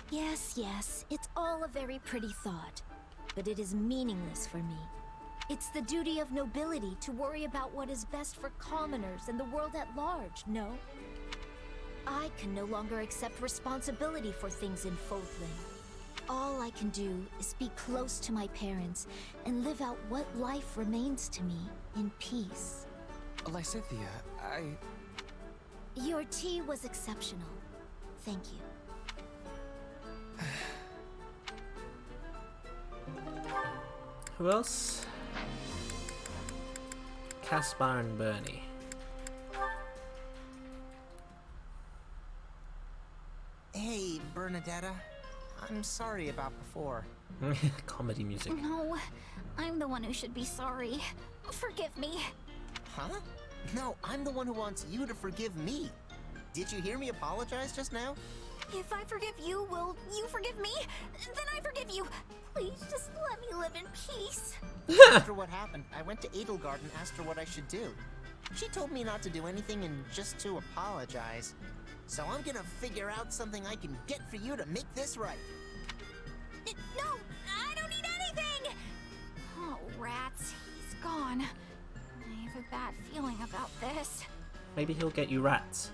Yes, yes, it's all a very pretty thought, but it is meaningless for me. It's the duty of nobility to worry about what is best for commoners and the world at large, no? I can no longer accept responsibility for things in Fothlin. All I can do is be close to my parents and live out what life remains to me in peace.
Lysithia,
Your tea was exceptional. Thank you.
Who else? Caspar and Bernie.
Hey, Bernadetta. I'm sorry about before.
Comedy music.
No, I'm the one who should be sorry. Forgive me.
Huh? No, I'm the one who wants you to forgive me. Did you hear me apologize just now?
If I forgive you, will you forgive me? Then I forgive you. Please just let me live in peace.
After what happened, I went to Edelgard and asked her what I should do. She told me not to do anything and just to apologize. So I'm gonna figure out something I can get for you to make this right.
No, I don't need anything! Oh, rats, he's gone. I have a bad feeling about this.
Maybe he'll get you rats.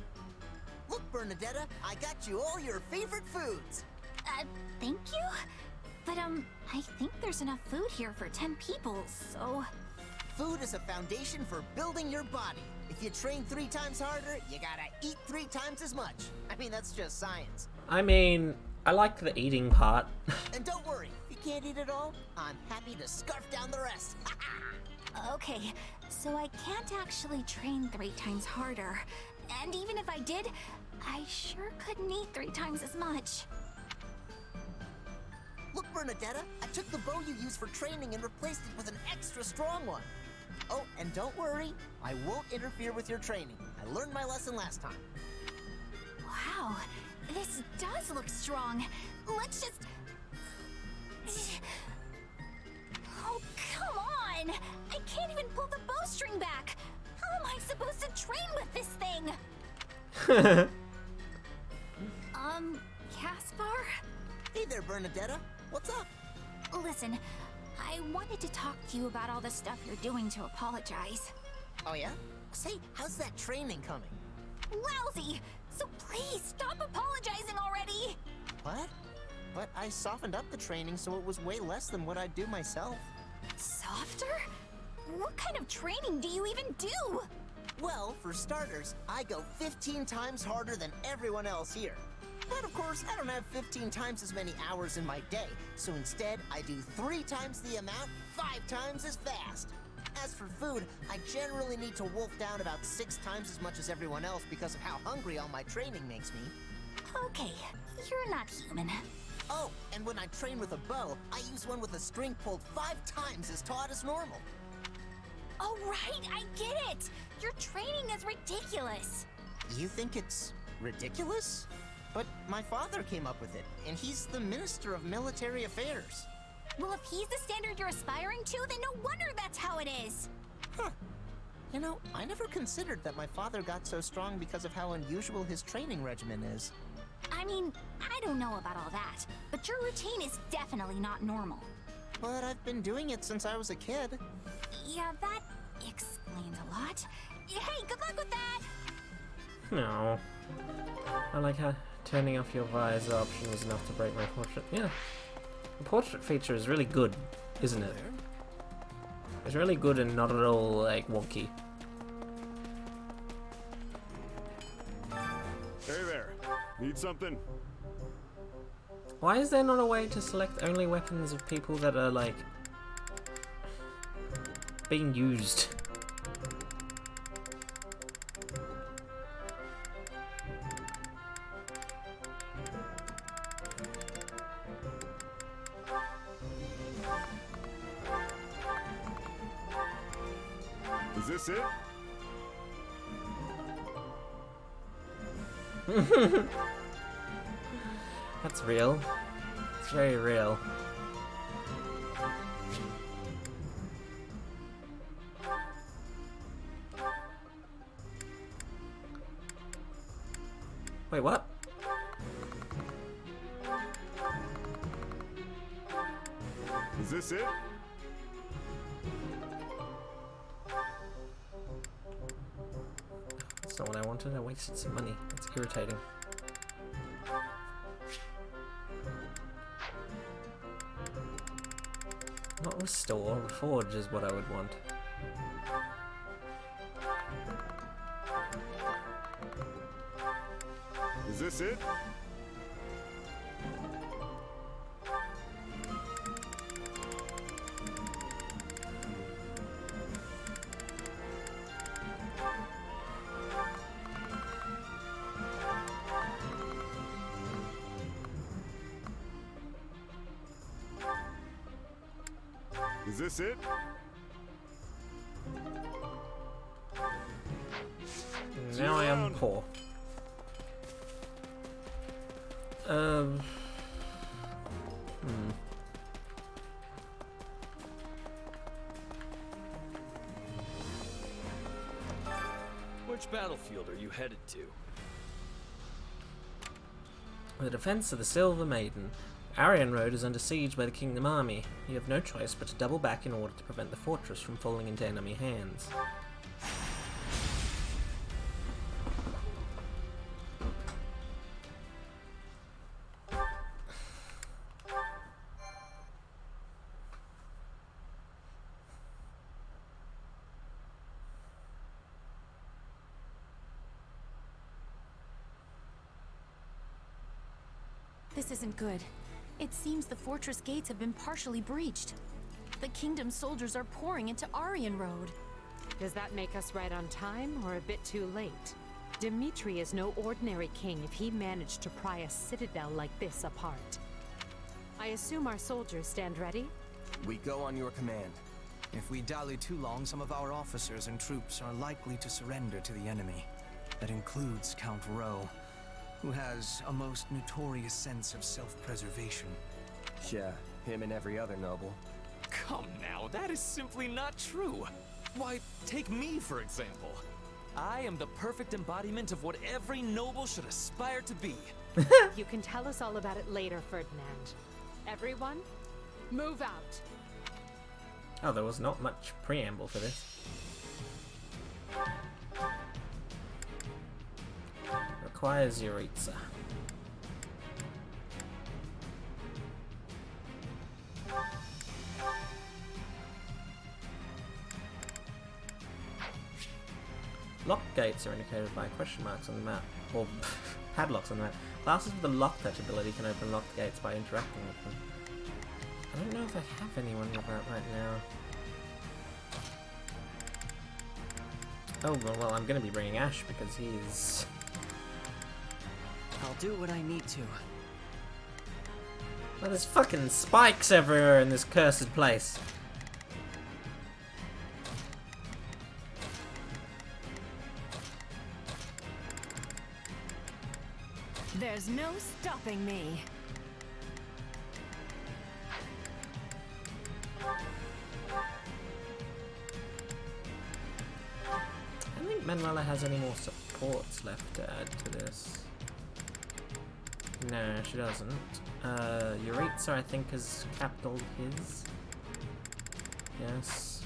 Look, Bernadetta, I got you all your favorite foods.
Thank you? But, I think there's enough food here for 10 people, so...
Food is a foundation for building your body. If you train 3 times harder, you gotta eat 3 times as much. I mean, that's just science.
I mean, I like the eating part.
And don't worry, if you can't eat it all, I'm happy to scarf down the rest.
Okay, so I can't actually train 3 times harder. And even if I did,
I sure couldn't eat 3 times as much.
Look, Bernadetta, I took the bow you used for training and replaced it with an extra strong one. Oh, and don't worry, I won't interfere with your training. I learned my lesson last time.
Wow, this does look strong. Let's just... Oh, come on! I can't even pull the bowstring back! How am I supposed to train with this thing? Caspar?
Hey there, Bernadetta. What's up?
Listen, I wanted to talk to you about all the stuff you're doing to apologize.
Oh yeah? Say, how's that training coming?
Lousy! So please stop apologizing already!
What? But I softened up the training so it was way less than what I'd do myself.
Softer? What kind of training do you even do?
Well, for starters, I go 15 times harder than everyone else here. But of course, I don't have 15 times as many hours in my day, so instead I do 3 times the amount, 5 times as fast. As for food, I generally need to wolf down about 6 times as much as everyone else because of how hungry all my training makes me.
Okay, you're not human.
Oh, and when I train with a bow, I use one with a string pulled 5 times as taut as normal.
Oh right, I get it! Your training is ridiculous!
You think it's ridiculous? But my father came up with it, and he's the Minister of Military Affairs.
Well, if he's the standard you're aspiring to, then no wonder that's how it is!
Huh. You know, I never considered that my father got so strong because of how unusual his training regimen is.
I mean, I don't know about all that, but your routine is definitely not normal.
But I've been doing it since I was a kid.
Yeah, that explains a lot. Hey, good luck with that!
No. I like how turning off your visor option was enough to break my portrait. Yeah. The portrait feature is really good, isn't it? It's really good and not at all, like, wonky.
Hey there. Need something?
Why is there not a way to select only weapons of people that are, like, being used?
Is this it?
That's real. It's very real. Wait, what?
Is this it?
That's not what I wanted. I wasted some money. It's irritating. Not restore, reforge is what I would want.
Is this it? Is this it?
Now I am poor.
Which battlefield are you headed to?
The defense of the Silver Maiden. Arian Road is under siege by the Kingdom Army. You have no choice but to double back in order to prevent the fortress from falling into enemy hands.
This isn't good. It seems the fortress gates have been partially breached. The kingdom soldiers are pouring into Arian Road.
Does that make us right on time or a bit too late?
Dimitri is no ordinary king if he managed to pry a citadel like this apart. I assume our soldiers stand ready?
We go on your command.
If we dally too long, some of our officers and troops are likely to surrender to the enemy. That includes Count Rowe, who has a most notorious sense of self-preservation.
Yeah, him and every other noble.
Come now, that is simply not true. Why, take me for example. I am the perfect embodiment of what every noble should aspire to be.
You can tell us all about it later, Ferdinand. Everyone, move out.
Oh, there was not much preamble for this. Requires Yuritsa. Lock gates are indicated by question marks on the map, or padlocks on the map. Classes with the lock touch ability can open locked gates by interacting with them. I don't know if I have anyone with that right now. Oh, well, I'm going to be bringing Ash because he's...
I'll do what I need to.
Well, there's fucking spikes everywhere in this cursed place.
There's no stopping me.
I don't think Manuela has any more supports left to add to this. No, she doesn't. Yuritsa, I think, has capped all his. Yes.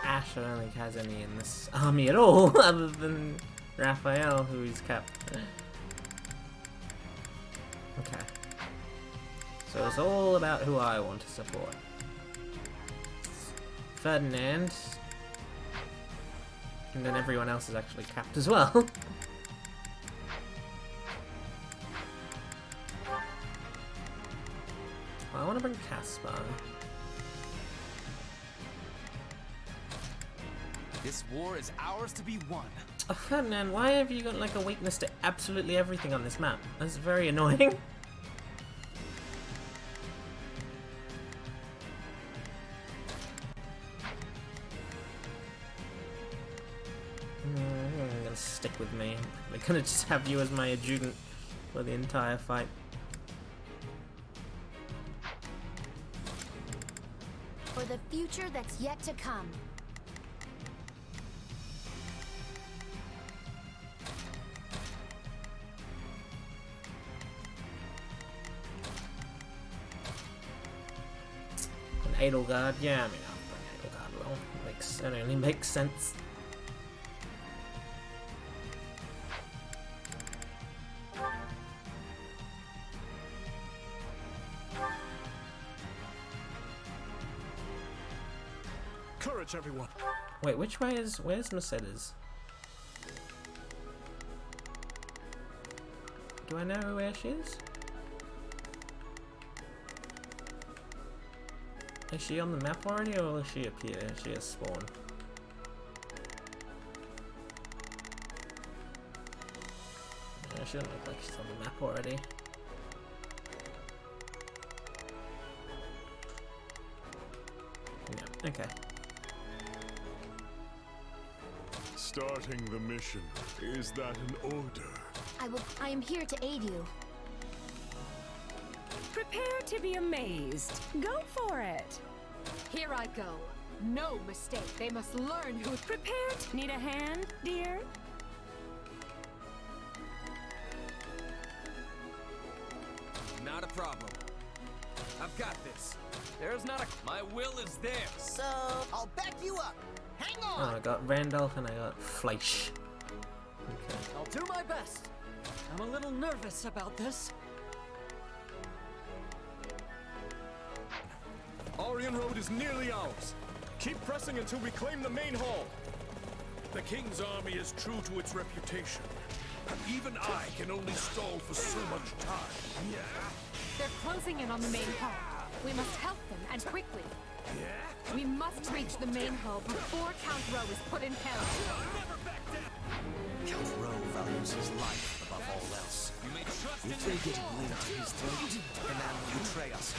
Ash, I don't think, has any in this army at all, other than Raphael, who he's capped. Okay. So it's all about who I want to support. Ferdinand. And then everyone else is actually capped as well. I want to bring Caspar.
This war is ours to be won.
Oh, Ferdinand, why have you got like a weakness to absolutely everything on this map? That's very annoying. You're gonna stick with me. I'm gonna just have you as my adjutant for the entire fight.
For the future that's yet to come.
An Edelgard, yeah, I mean, I'll bring Edelgard along. It only makes sense.
Courage, everyone.
Wait, which way is... where's Mercedes? Do I know where she is? Is she on the map already, or will she appear? Is she a spawn? No, she doesn't look like she's on the map already. Yeah, okay.
Starting the mission. Is that an order?
I am here to aid you.
Prepare to be amazed. Go for it. Here I go. No mistake. They must learn who's prepared. Need a hand, dear?
Not a problem. I've got this. There's not a... My will is there.
So, I'll back you up. Hang on!
Oh, I got Randolph and I got Fleisch. Okay.
I'll do my best. I'm a little nervous about this.
Orion Road is nearly ours. Keep pressing until we claim the main hall. The King's army is true to its reputation. Even I can only stall for so much time.
They're closing in on the main hall. We must help them, and quickly. We must reach the main hall before Count Rowe is put in peril.
Count Rowe values his life above all else.
You may trust
If they get a blade to his throat, the man will betray us.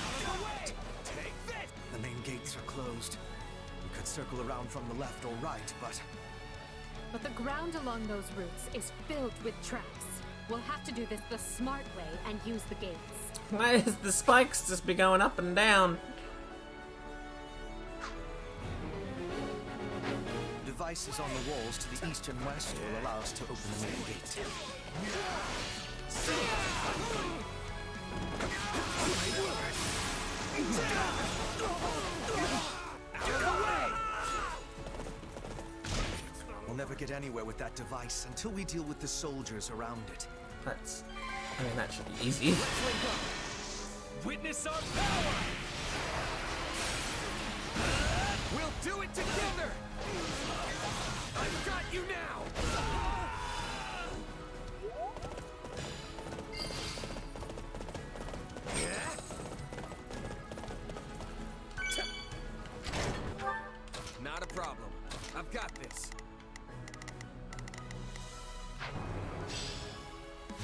The main gates are closed. We could circle around from the left or right, but
But the ground along those routes is filled with traps. We'll have to do this the smart way and use the gates.
Why is the spikes just be going up and down?
devices on the walls to the east and west will allow us to open the main gate. We'll never get anywhere with that device until we deal with the soldiers around it.
I mean, that should be easy.
Witness our power! We'll do it together! I've got you now! Not a problem. I've got this.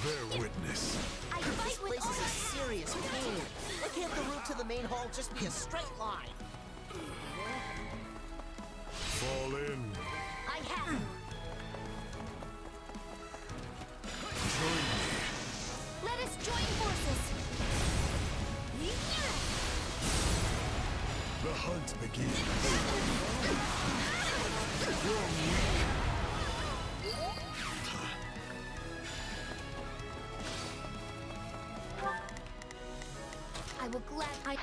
Bear witness.
This place is a serious pain. Why can't the route to the main hall just be a straight line?
Fall in.
I have you.
Join me.
Let us join forces.
The hunt begins. You're
I will glad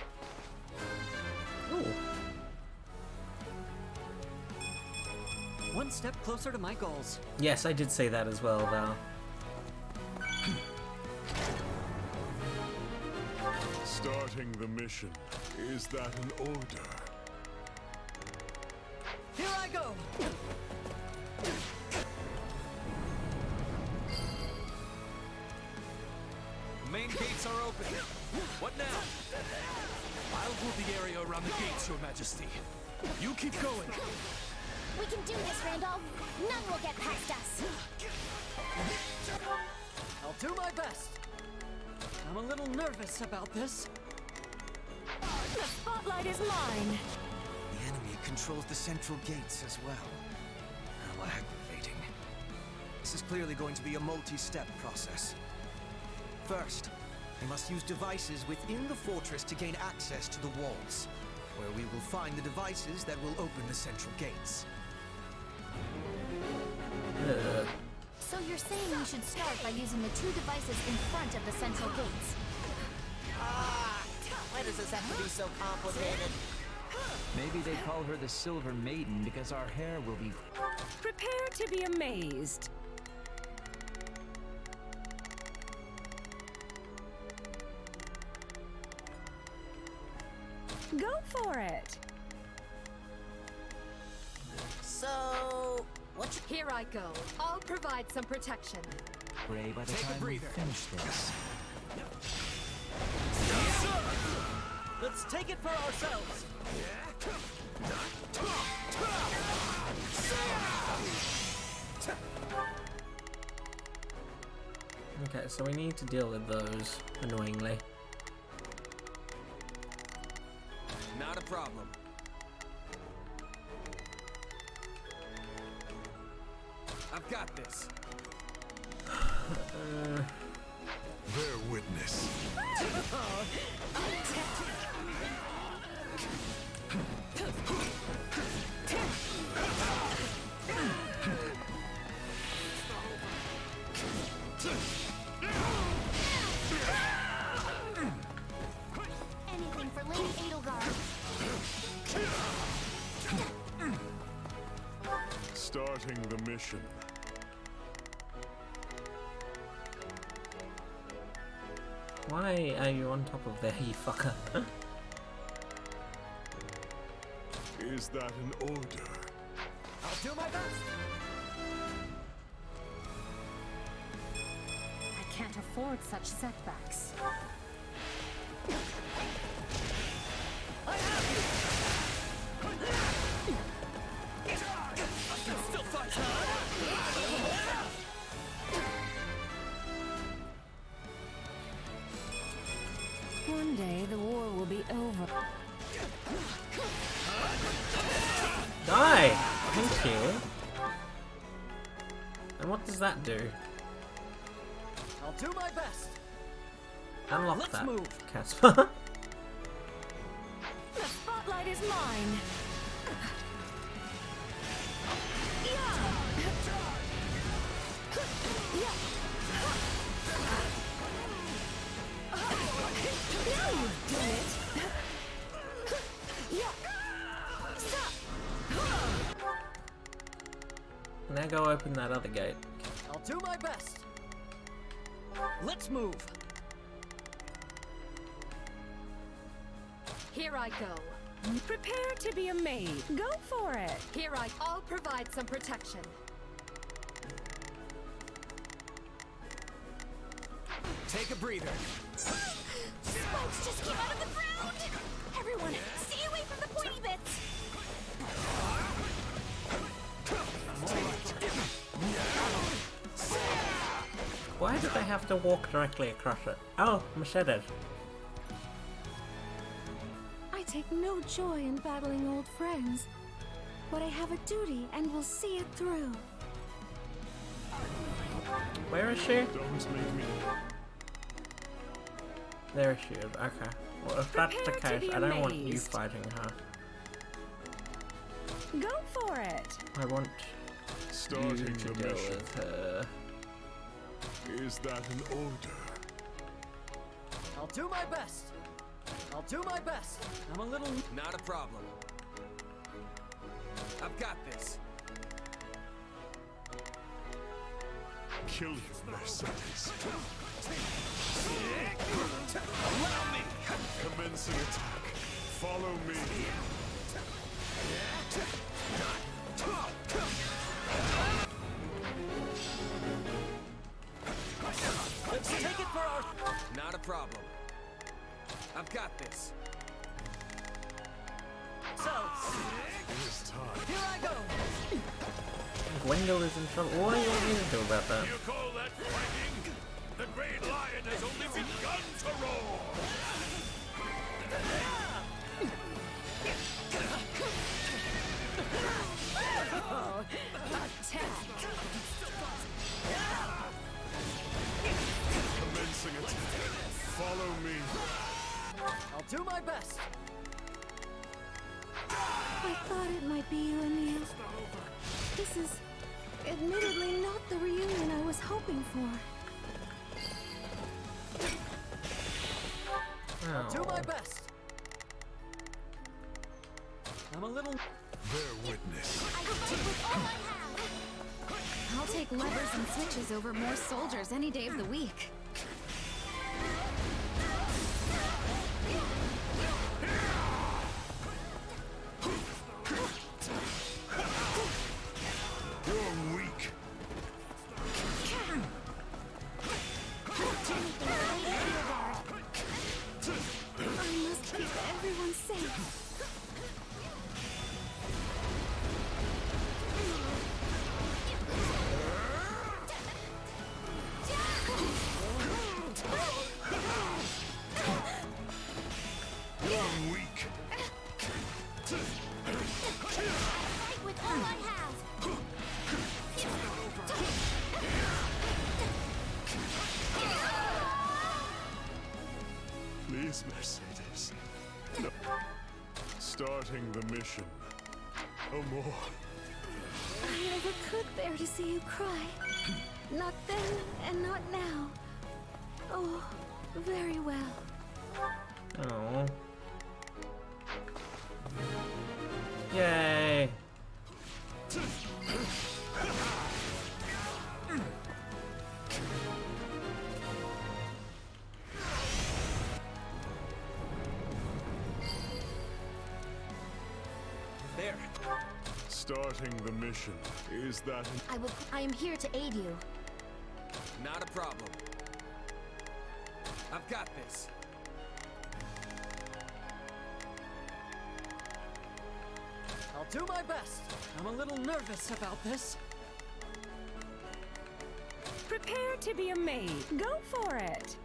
One step closer to my goals.
Yes, I did say that as well, though.
starting the mission. Is that an order?
Here I go!
Main gates are open. What now?
I'll hold the area around the gates, Your Majesty. You keep going.
We can do this, Randolph. None will get past us.
I'll do my best. I'm a little nervous about this.
The spotlight is mine.
The enemy controls the central gates as well. How aggravating. This is clearly going to be a multi-step process. First, we must use devices within the fortress to gain access to the walls, where we will find the devices that will open the central gates.
So you're saying we should start by using the two devices in front of the central gates?
Why does this have to be so complicated?
Maybe they call her the Silver Maiden because our hair will be...
Prepare to be amazed. Go for it.
So,
Here I go. I'll provide some protection.
Gray by the time we finish this.
Yes, sir! Let's take it for ourselves.
Okay, so we need to deal with those, annoyingly.
Not a problem. I've got this.
Bear witness.
Anything for Lady Edelgard.
Starting the mission.
Why are you on top of there, you fucker?
Is that an order?
I'll do my best.
I can't afford such setbacks.
I have you!
Die! Thank you. And what does that do?
I'll do my best.
Unlock
Let's
that,
move.
Casper.
The spotlight is mine. Now you've done it.
Now go open that other gate.
I'll do my best. Let's move.
Here I go. Prepare to be amazed. Go for it.
I'll provide some protection.
Take a breather.
Spikes just came out of the ground! Everyone, stay away from the pointy bits!
Why did they have to walk directly across it? Oh, machete.
I take no joy in battling old friends, but I have a duty and will see it through.
Where is she?
Don't make me.
There she is. Okay. Well, if that's the
Prepare to
case,
be
I don't want you
amazed.
fighting her.
Go for it.
I want
Starting
you to
the
deal
mission.
with her.
Is that an order?
I'll do my best. I'll do my best. I'm a little...
Not a problem. I've got this.
Kill you, Mercedes.
Allow me!
Commencing attack. Follow me.
Let's take it for our...
Not a problem. I've got this.
So,
It's time.
here I go.
Gwendol is in trouble. What do you want me to do about that?
You call that fighting? The Great Lion has only begun to roar!
Oh, attack.
Commencing attack. Follow me.
I'll do my best.
I thought it might be you, Emil. This is admittedly not the reunion I was hoping for.
I'll do
Oh.
my best. I'm a little...
Bear witness.
I'll take levers and switches over more soldiers any day of the week.
You're weak.
I must keep everyone safe.
You're weak.
Fight with all I have!
Please, Mercedes. No. Starting the mission. No more.
I never could bear to see you cry. Not then and not now. Oh, very well.
Oh. Yay.
There.
Starting the mission. Is that an...
I am here to aid you.
Not a problem. I've got this.
I'll do my best. I'm a little nervous about this.
Prepare to be amazed. Go for it.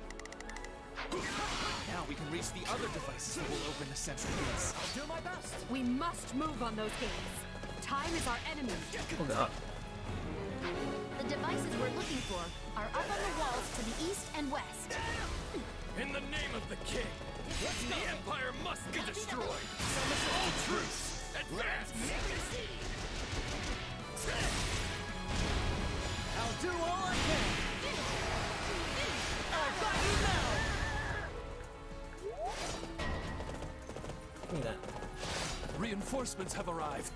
Now we can reach the other devices that will open the central gates.
I'll do my best.
We must move on those gates.
Time is our enemy.
Oh god.
The devices we're looking for are up on the walls to the east and west.
In the name of the king, the Empire must be destroyed. All troops, advance!
I'll do all I can. I've got you now.
Give me that.
Reinforcements have arrived.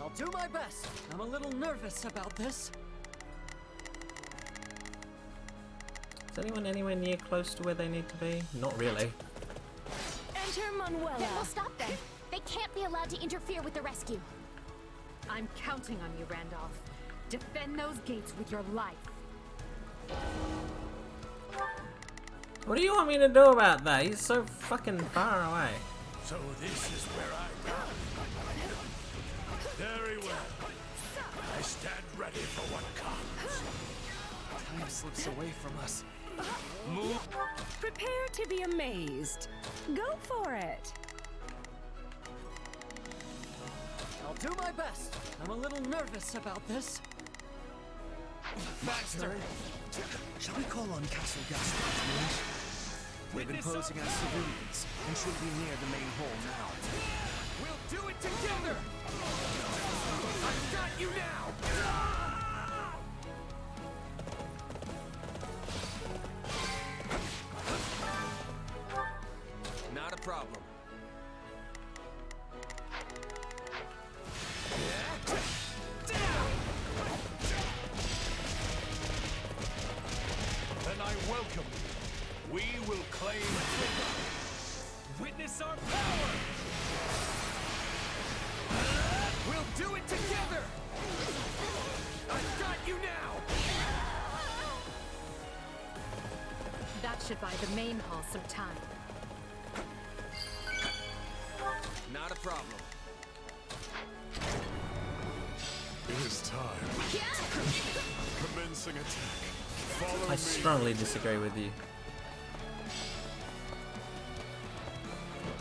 I'll do my best. I'm a little nervous about this.
Is anyone anywhere near close to where they need to be? Not really.
Enter Manuela.
Then we'll stop them. They can't be allowed to interfere with the rescue.
I'm counting on you, Randolph. Defend those gates with your life.
What do you want me to do about that? He's so fucking far away.
So this is where I go. Very well. I stand ready for what comes.
Time slips away from us. Move.
Prepare to be amazed. Go for it.
I'll do my best. I'm a little nervous about this.
Faster! Shall we call on Castle Gaston? They've been posing as civilians and should be near the main hall now.
We'll do it together! I've got you now!
Not a problem.
Then I welcome you. We will claim freedom.
Witness our power! We'll do it together! I've got you now!
That should buy the main hall some time.
Not a problem.
It is time. Commencing attack. Follow
I
me.
strongly disagree with you.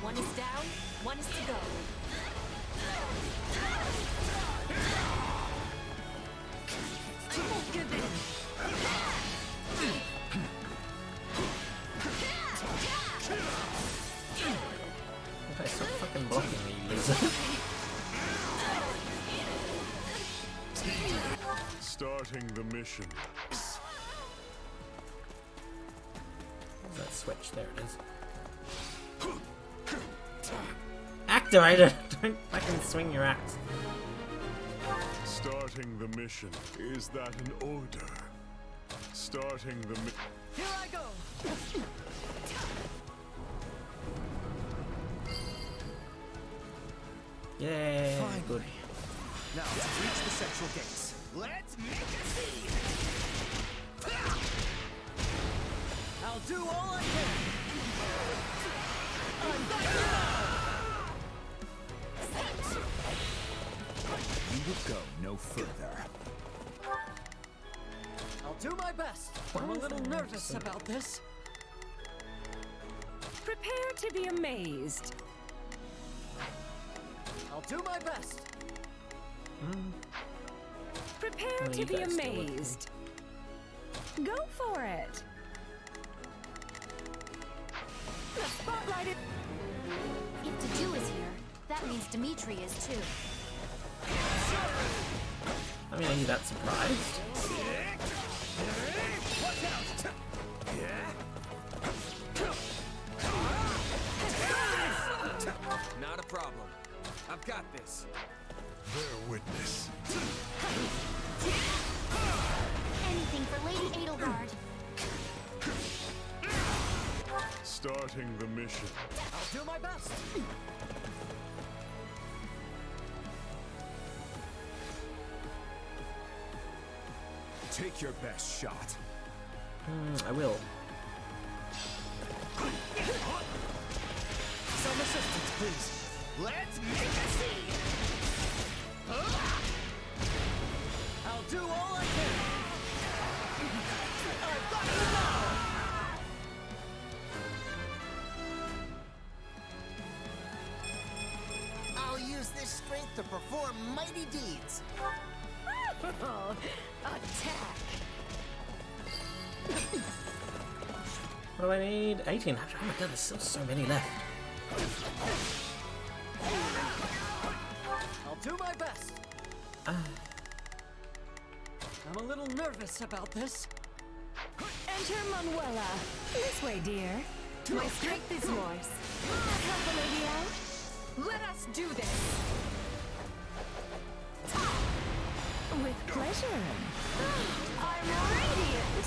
One is down, one is to go.
Give in.
Okay, stop fucking blocking me, you loser.
Starting the mission.
What's that switch? There it is. Activated! Don't fucking swing your axe.
Starting the mission. Is that an order? Starting the mission.
Here I go!
Yay!
Fine.
Good.
Now, to reach the central gates.
Let's make a scene! I'll do all I can! I've got you now!
You would go no further.
I'll do my best. I'm a little nervous about this.
Prepare to be amazed.
I'll do my best.
Prepare
Well,
to
you
be
guys still with me.
amazed. Go for it. The spotlight is...
If Taju is here, that means Dimitri is too.
I mean, are you that surprised?
Watch out!
Not a problem. I've got this.
Bear witness.
Anything for Lady Edelgard.
Starting the mission.
I'll do my best.
Take your best shot.
I will.
Some assistance, please. Let's make a scene! I'll do all I can! I've got you now!
I'll use strength to perform mighty deeds.
Oh, attack!
What do I need? 18. Oh my god, there's still so many left.
I'll do my best. I'm a little nervous about this.
Enter Manuela. This way, dear. My strength is yours. Help the lady out? Let us do this. With pleasure. I'm radiant.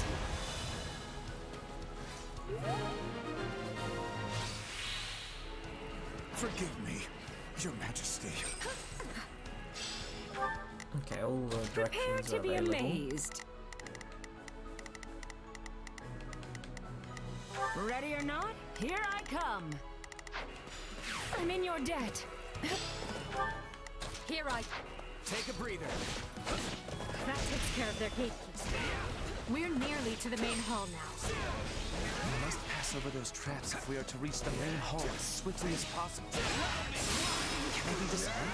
Forgive me, Your Majesty.
Okay, all the
Prepare
directions
to
are
be
available.
amazed. Ready or not, here I come. I'm in your debt.
Here I...
Take a breather.
That takes care of their gatekeeps. We're nearly to the main hall now.
We must pass over those traps if we are to reach the main hall as swiftly as possible. Can they be disarmed?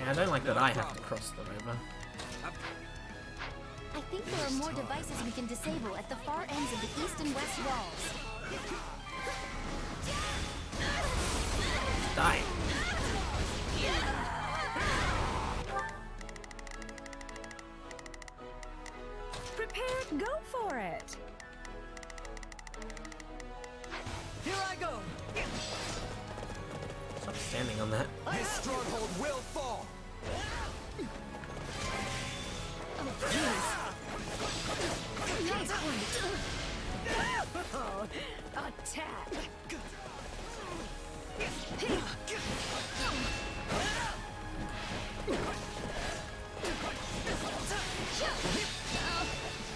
I don't like that I have to cross the river.
I think there are more devices we can disable at the far ends of the east and west walls.
Die.
Prepare, go for it.
Here I go.
Stop standing on that.
This stronghold will fall.
Nice point. Oh, attack.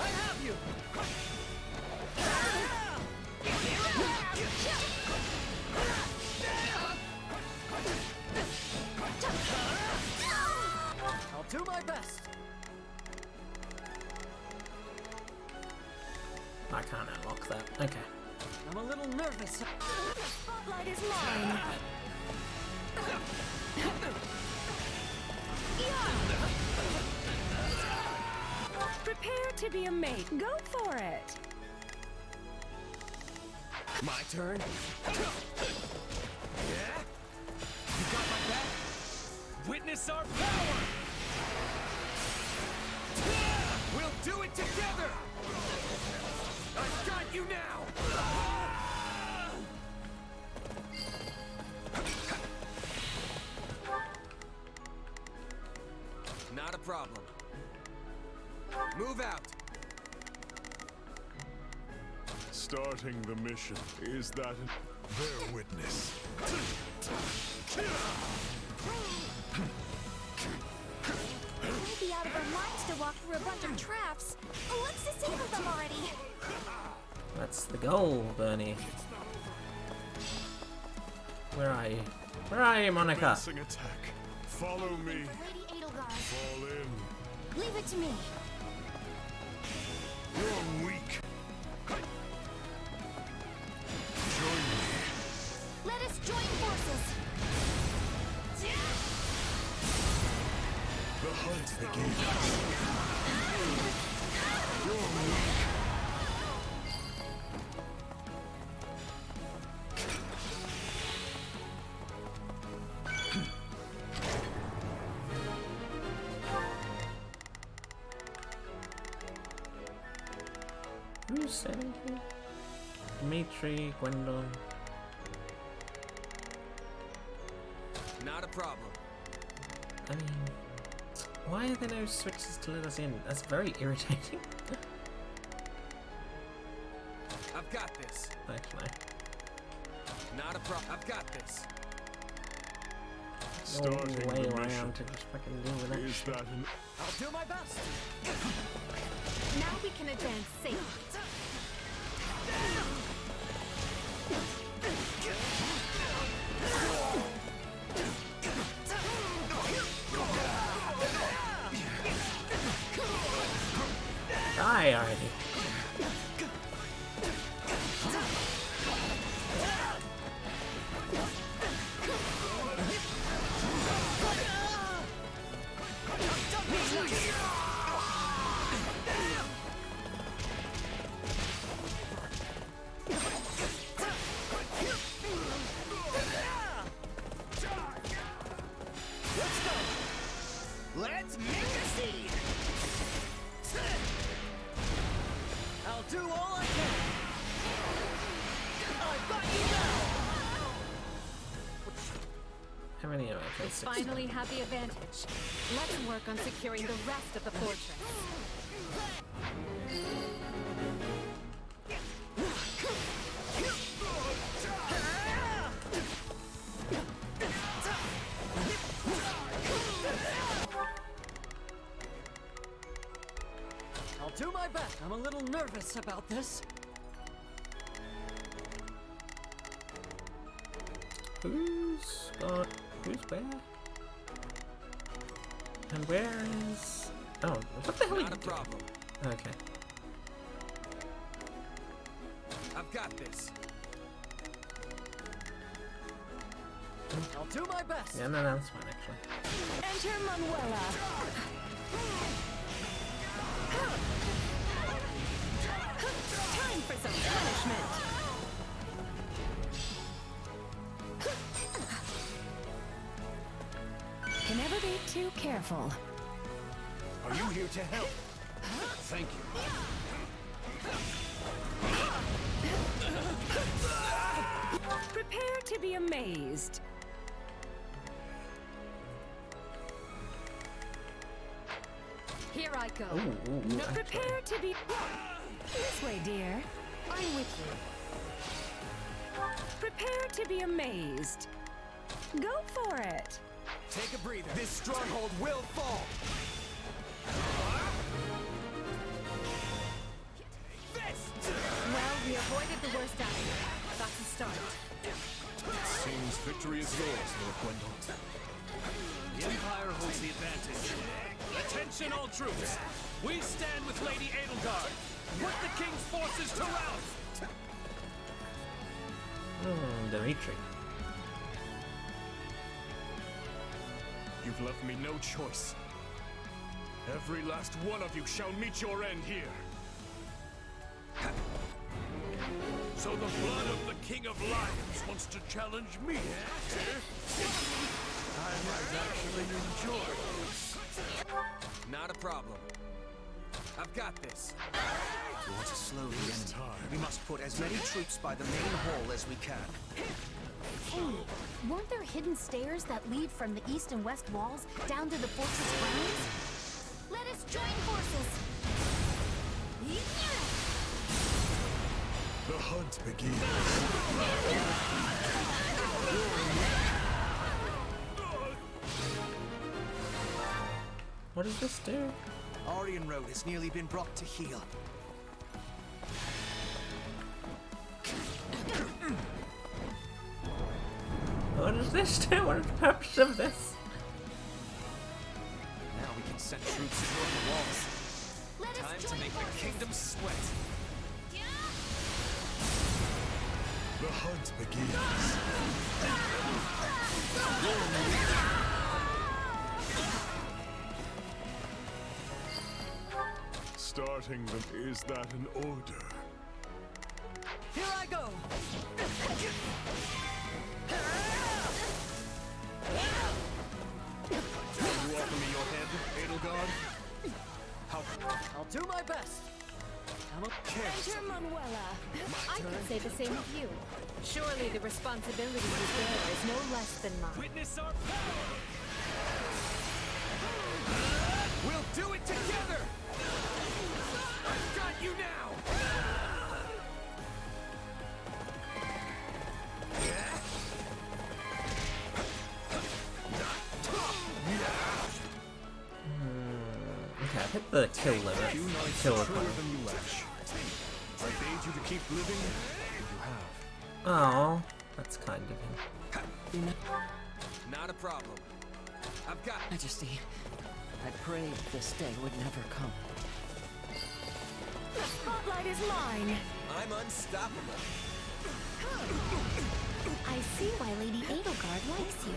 I have you. I'll do my best.
I can't unlock that. Okay.
I'm a little nervous.
The spotlight is mine. Prepare to be a mate. Go for it.
My turn. Yeah? You got my back? Witness our power! We'll do it together! I've got you now! Not a problem. Move out!
Starting the mission. Is that their witness?
They may be out of our minds to walk through a bunch of traps. Let's disable them already.
That's the goal, Bernie. Where are you? Where are you, Monica?
Commencing attack. Follow me.
Lady Edelgard.
Fall in.
Leave it to me.
You're weak. Join me.
Let us join forces.
The hunt begins. You're weak.
Who's sitting here? Dimitri, Gwendolyn.
Not a problem.
I mean, why are there no switches to let us in? That's very irritating.
I've got this.
Actually,
Not a problem. I've got this.
no
Starting
way
the
around
mission.
to just fucking deal with that.
Is that an...
I'll do my best.
Now we can advance safely.
Die already.
do all I can. I've got you now.
How many am I?
We finally have the advantage. Let's work on securing the rest of the fortress.
I'll do my best. I'm a little nervous about this.
Who's where? And where is... Oh, what the hell are you
Not a
doing?
problem.
Okay.
I've got this.
I'll do my best.
Yeah, no, that's fine, actually.
Enter Manuela. Time for some punishment. Can never be too careful.
Are you here to help? Thank you.
Prepare to be amazed. Here I go.
Ooh,
No, prepare to be... This way, dear. I'm with you. Prepare to be amazed. Go for it.
Take a breather. This stronghold will fall.
Well, we avoided the worst out of it. That's a start.
Seems victory is yours, Lord Gwendol.
The Empire holds the advantage. Attention, all troops! We stand with Lady Edelgard. Put the King's forces to rout!
Dimitri.
You've left me no choice. Every last one of you shall meet your end here. So the blood of the King of Lions wants to challenge me, eh? I might actually enjoy this.
Not a problem. I've got this.
We want to slow the enemy. We must put as many troops by the main hall as we can.
Hey, weren't there hidden stairs that lead from the east and west walls down to the fortress grounds? Let us join forces.
The hunt begins.
What does this do?
Aryan Road has nearly been brought to heel.
What does this do? What is the purpose of this?
Now we can send troops toward the walls. Time to make the kingdom sweat.
The hunt begins. Starting them, is that an order?
Here I go.
You offer me your head, Edelgard?
I'll do my best. I'm a
Enter Manuela.
I could say the same of you.
Surely the responsibility you bear is no less than mine.
Witness our power!
We'll do it together! I've got you now!
Okay, I've hit the kill limit.
Few knights
Kill
are truer
requirement.
than you, Ash. I bade you to keep living, and you have.
Oh, that's kind of him.
Not a problem. I've got
Majesty, I prayed this day would never come.
The spotlight is mine.
I'm unstoppable.
I see why Lady Edelgard likes you.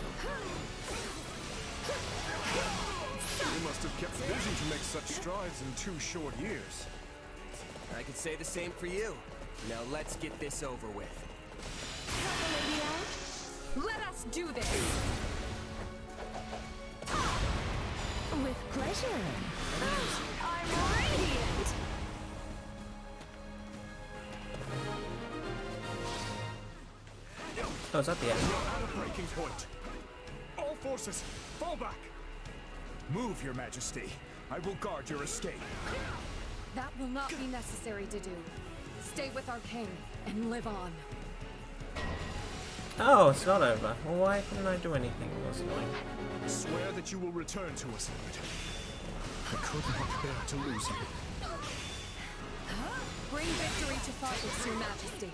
You must have kept busy to make such strides in 2 short years.
I could say the same for you. Now let's get this over with.
Help a lady out? Let us do this.
With pleasure.
I'm radiant.
Oh, is that the end?
You're at a breaking point. All forces, fall back.
Move, Your Majesty. I will guard your escape.
That will not be necessary to do. Stay with our king and live on.
Oh, it's not over. Well, why couldn't I do anything? It was annoying.
Swear that you will return to us, Lord. I could not bear to lose you.
Bring victory to Fargus, Your Majesty.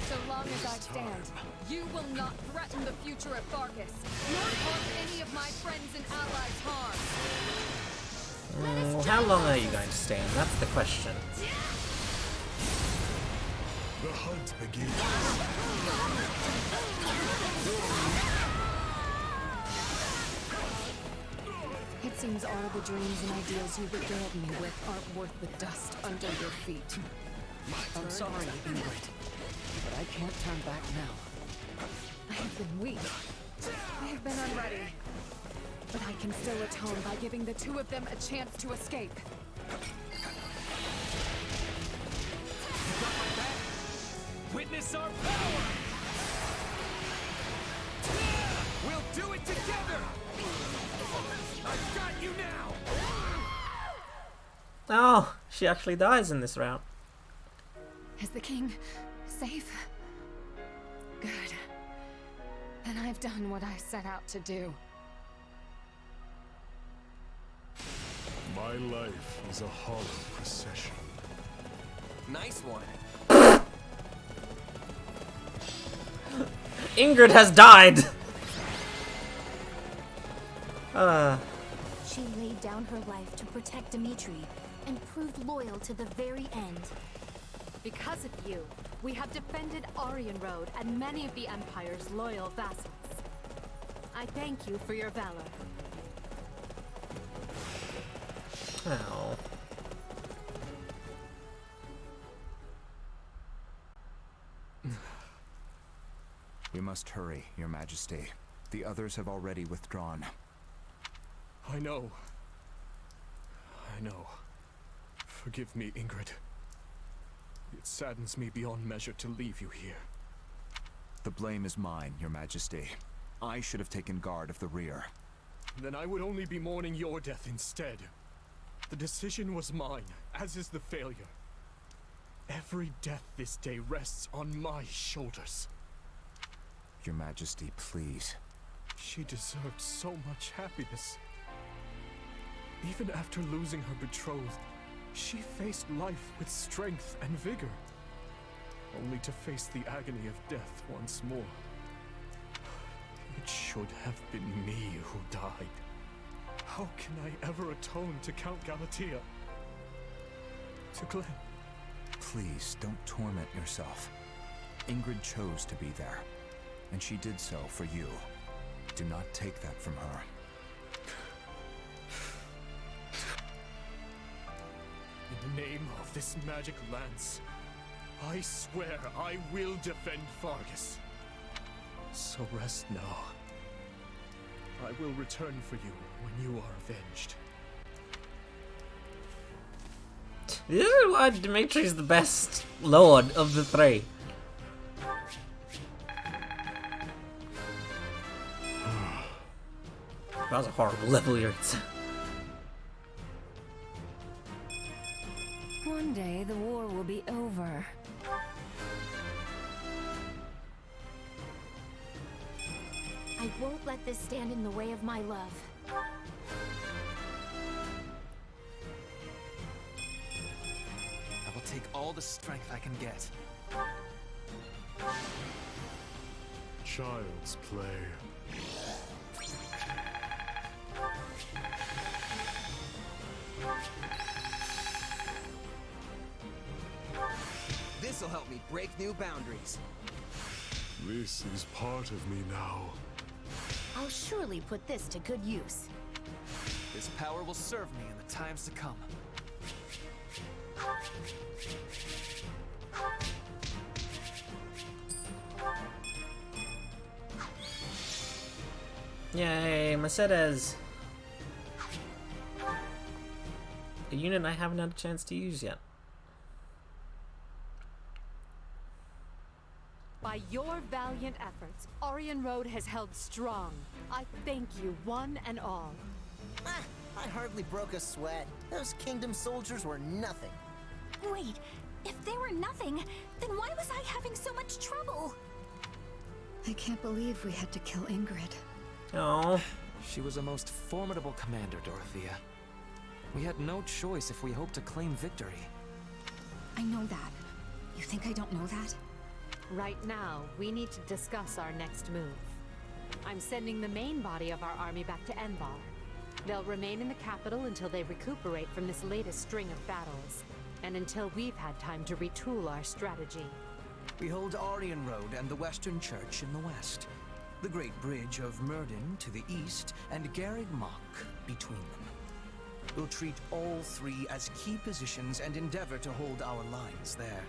So long as I stand, you will not threaten the future of Fargus, nor cause any of my friends and allies harm.
Well, how long are you going to stand? That's the question.
The hunt begins.
It seems all the dreams and ideals you regaled me with aren't worth the dust under your feet.
I'm sorry, Ingrid, but I can't turn back now.
I have been weak. I have been unready. But I can still atone by giving the two of them a chance to escape.
Witness our power!
We'll do it together! I've got you now!
Oh, she actually dies in this route.
Is the king safe? Good. Then I've done what I set out to do.
My life is a hollow procession.
Nice one.
Ingrid has died!
She laid down her life to protect Dimitri and proved loyal to the very end.
Because of you, we have defended Aryan Road and many of the Empire's loyal vassals. I thank you for your valor.
Oh.
We must hurry, Your Majesty. The others have already withdrawn.
I know. I know. Forgive me, Ingrid. It saddens me beyond measure to leave you here.
The blame is mine, Your Majesty. I should have taken guard of the rear.
Then I would only be mourning your death instead. The decision was mine, as is the failure. Every death this day rests on my shoulders.
Your Majesty, please.
She deserved so much happiness. Even after losing her betrothed, she faced life with strength and vigor, only to face the agony of death once more. It should have been me who died. How can I ever atone to Count Galatea? To Glenn?
Please, don't torment yourself. Ingrid chose to be there, and she did so for you. Do not take that from her.
In the name of this magic lance, I swear I will defend Fargus. So rest now. I will return for you when you are avenged.
This is why Dimitri's the best lord of the three. That was a horrible level you're at.
One day the war will be over.
I won't let this stand in the way of my love.
I will take all the strength I can get.
Child's play.
This'll help me break new boundaries.
This is part of me now.
I'll surely put this to good use.
This power will serve me in the times to come.
Yay, Mercedes. A unit I haven't had a chance to use yet.
By your valiant efforts, Aryan Road has held strong. I thank you, one and all.
Ah, I hardly broke a sweat. Those kingdom soldiers were nothing.
Wait, if they were nothing, then why was I having so much trouble?
I can't believe we had to kill Ingrid.
Oh.
She was a most formidable commander, Dorothea. We had no choice if we hoped to claim victory.
I know that. You think I don't know that?
Right now, we need to discuss our next move. I'm sending the main body of our army back to Enbar. They'll remain in the capital until they recuperate from this latest string of battles, and until we've had time to retool our strategy.
We hold Aryan Road and the Western Church in the west, the Great Bridge of Myrden to the east, and Garreg Mach between them. We'll treat all three as key positions and endeavor to hold our lines there.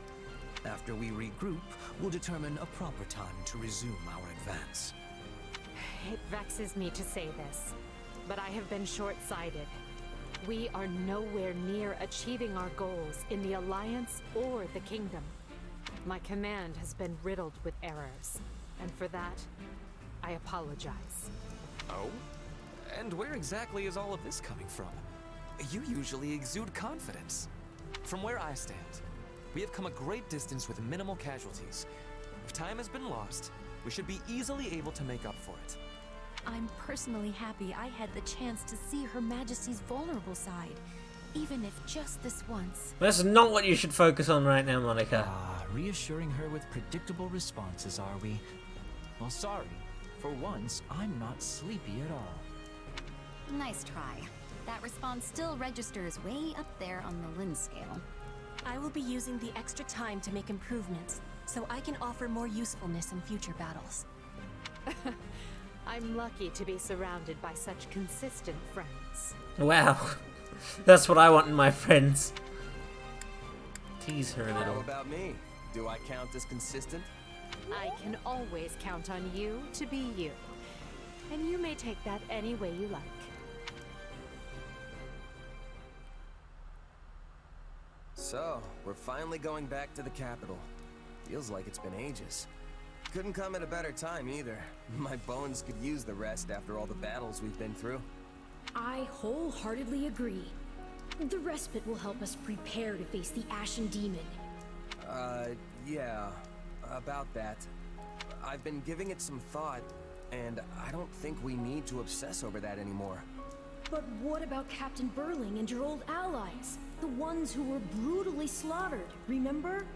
After we regroup, we'll determine a proper time to resume our advance.
It vexes me to say this, but I have been short-sighted. We are nowhere near achieving our goals in the Alliance or the Kingdom. My command has been riddled with errors, and for that, I apologize.
Oh? And where exactly is all of this coming from? You usually exude confidence. From where I stand, we have come a great distance with minimal casualties. If time has been lost, we should be easily able to make up for it.
I'm personally happy I had the chance to see Her Majesty's vulnerable side, even if just this once.
That's not what you should focus on right now, Monica.
Reassuring her with predictable responses, are we? Well, sorry. For once, I'm not sleepy at all.
Nice try. That response still registers way up there on the Lin scale.
I will be using the extra time to make improvements, so I can offer more usefulness in future battles.
I'm lucky to be surrounded by such consistent friends.
Wow. That's what I want in my friends. Tease her a little.
How about me? Do I count as consistent?
I can always count on you to be you. And you may take that any way you like.
So, we're finally going back to the capital. Feels like it's been ages. Couldn't come at a better time either. My bones could use the rest after all the battles we've been through.
I wholeheartedly agree. The respite will help us prepare to face the Ashen Demon.
Yeah, about that. I've been giving it some thought, and I don't think we need to obsess over that anymore.
But what about Captain Burling and your old allies? The ones who were brutally slaughtered, remember?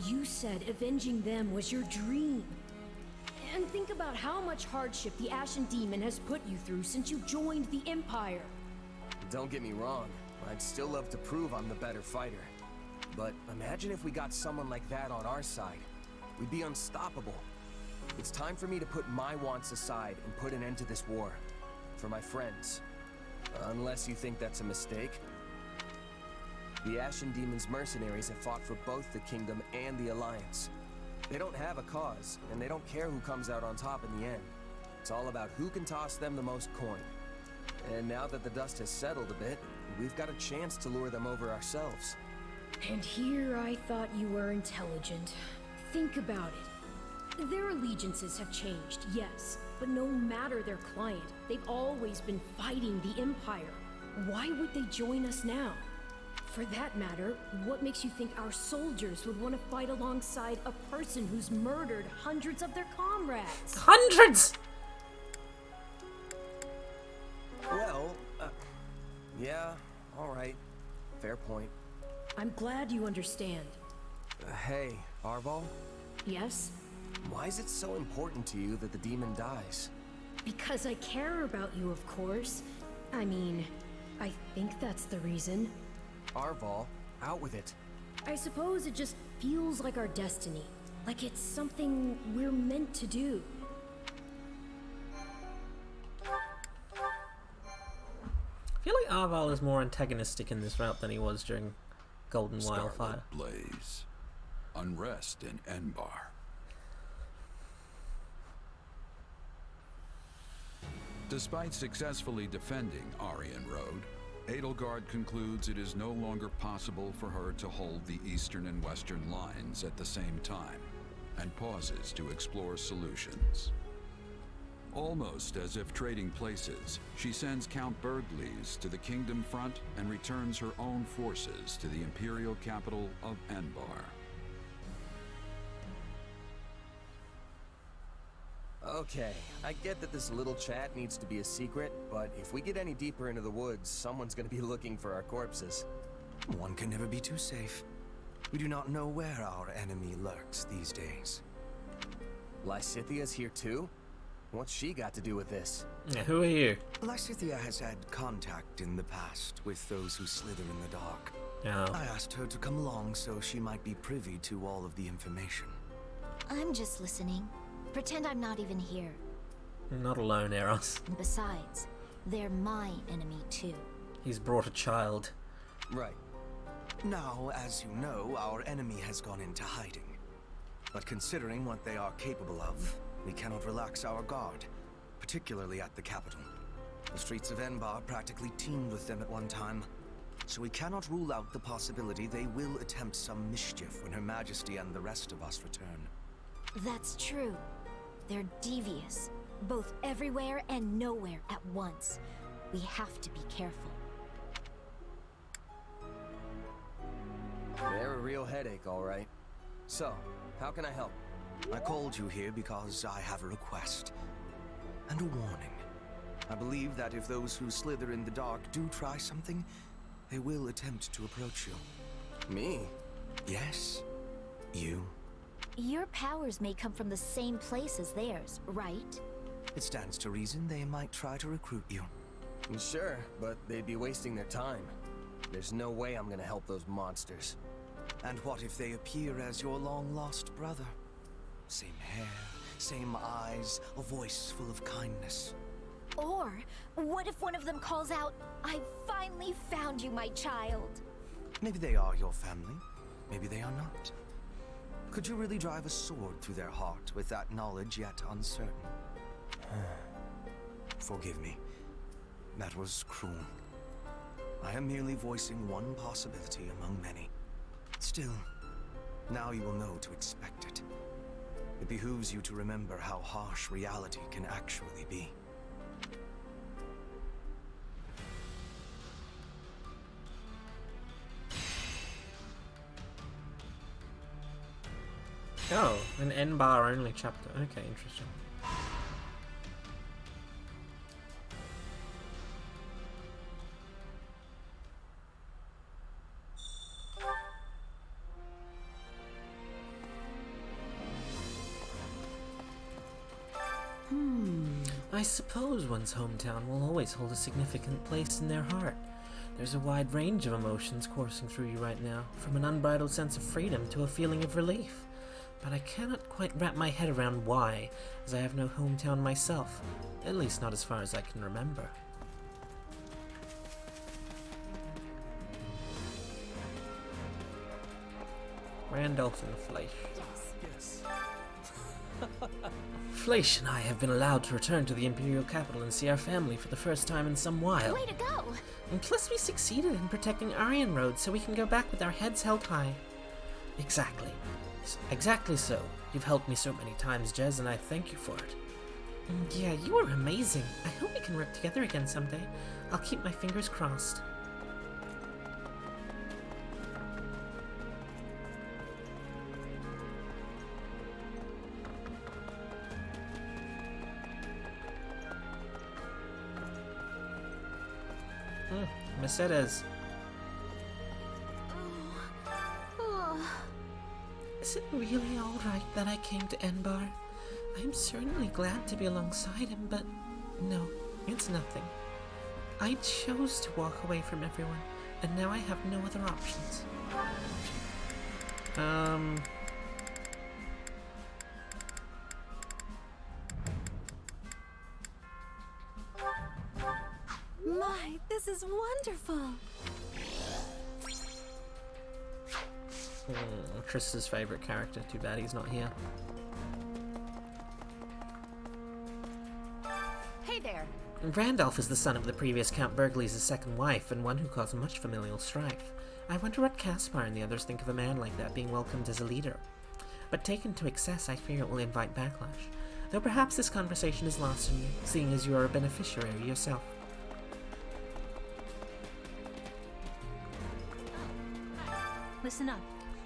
You said avenging them was your dream. And think about how much hardship the Ashen Demon has put you through since you joined the Empire.
Don't get me wrong, I'd still love to prove I'm the better fighter. But imagine if we got someone like that on our side. We'd be unstoppable. It's time for me to put my wants aside and put an end to this war. For my friends. Unless you think that's a mistake. The Ashen Demon's mercenaries have fought for both the Kingdom and the Alliance. They don't have a cause, and they don't care who comes out on top in the end. It's all about who can toss them the most coin. And now that the dust has settled a bit, we've got a chance to lure them over ourselves.
And here I thought you were intelligent. Think about it. Their allegiances have changed, yes, but no matter their client, they've always been fighting the Empire. Why would they join us now? For that matter, what makes you think our soldiers would want to fight alongside a person who's murdered hundreds of their comrades?
Hundreds?!
Well, yeah, alright. Fair point.
I'm glad you understand.
Hey, Arval?
Yes?
Why is it so important to you that the demon dies?
Because I care about you, of course. I mean, I think that's the reason.
Arval, out with it.
I suppose it just feels like our destiny. Like it's something we're meant to do.
I feel like Arval is more antagonistic in this route than he was during Golden Wildfire.
Scarlet Blaze. Unrest in Enbar. Despite successfully defending Aryan Road, Edelgard concludes it is no longer possible for her to hold the eastern and western lines at the same time. and pauses to explore solutions. Almost as if trading places, she sends Count Bergliez to the Kingdom front and returns her own forces to the Imperial capital of Enbar.
Okay, I get that this little chat needs to be a secret, but if we get any deeper into the woods, someone's gonna be looking for our corpses.
One can never be too safe. We do not know where our enemy lurks these days.
Lysithia's here too? What's she got to do with this?
Yeah, who are you?
Lysithia has had contact in the past with those who slither in the dark.
Oh.
I asked her to come along so she might be privy to all of the information.
I'm just listening. Pretend I'm not even here.
Not alone, Eros.
And besides, they're my enemy too.
He's brought a child.
Right.
Now, as you know, our enemy has gone into hiding. But considering what they are capable of, we cannot relax our guard, particularly at the capital. The streets of Enbar practically teemed with them at one time, so we cannot rule out the possibility they will attempt some mischief when Her Majesty and the rest of us return.
That's true. They're devious, both everywhere and nowhere at once. We have to be careful.
They're a real headache, all right. So, how can I help?
I called you here because I have a request and a warning. I believe that if those who slither in the dark do try something, they will attempt to approach you.
Me?
Yes, you.
Your powers may come from the same place as theirs, right?
It stands to reason they might try to recruit you.
Sure, but they'd be wasting their time. There's no way I'm gonna help those monsters.
And what if they appear as your long-lost brother? Same hair, same eyes, a voice full of kindness.
Or, what if one of them calls out, "I finally found you, my child"?
Maybe they are your family, maybe they are not. Could you really drive a sword through their heart with that knowledge yet uncertain? Forgive me. That was cruel. I am merely voicing one possibility among many. Still, now you will know to expect it. It behooves you to remember how harsh reality can actually be.
Oh, an Enbar only chapter. Okay, interesting. I suppose one's hometown will always hold a significant place in their heart. There's a wide range of emotions coursing through you right now, from an unbridled sense of freedom to a feeling of relief. But I cannot quite wrap my head around why, as I have no hometown myself, at least not as far as I can remember. Randolph and Fleisch.
Yes.
Fleisch and I have been allowed to return to the Imperial capital and see our family for the first time in some while.
Way to go!
And plus we succeeded in protecting Aryan Road so we can go back with our heads held high. Exactly. Exactly so. You've helped me so many times, Jez, and I thank you for it. And yeah, you were amazing. I hope we can work together again someday. I'll keep my fingers crossed. Mercedes. Is it really alright that I came to Enbar? I'm certainly glad to be alongside him, but no, it's nothing. I chose to walk away from everyone, and now I have no other options.
My, this is wonderful.
Chris's favorite character. Too bad he's not here.
Hey there.
Randolph is the son of the previous Count Bergliez' second wife, and one who caused much familial strife. I wonder what Caspar and the others think of a man like that being welcomed as a leader. but taken to excess I fear it will invite backlash. Though perhaps this conversation is lost on you, seeing as you are a beneficiary yourself.
Listen up.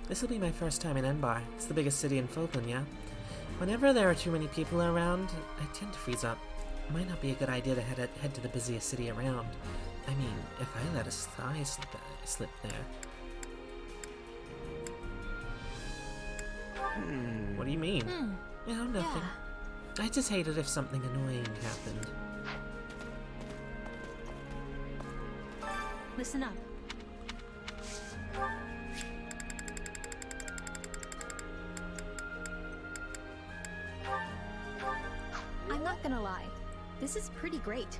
This will be my first time in Enbar. It's the biggest city in Fulton, yeah? Whenever there are too many people around, I tend to freeze up. Might not be a good idea to head to the busiest city around. I mean, if I let a sigh slip there. What do you mean? No, nothing. Yeah. I just hate it if something annoying happened.
Listen up. I'm not gonna lie. This is pretty great.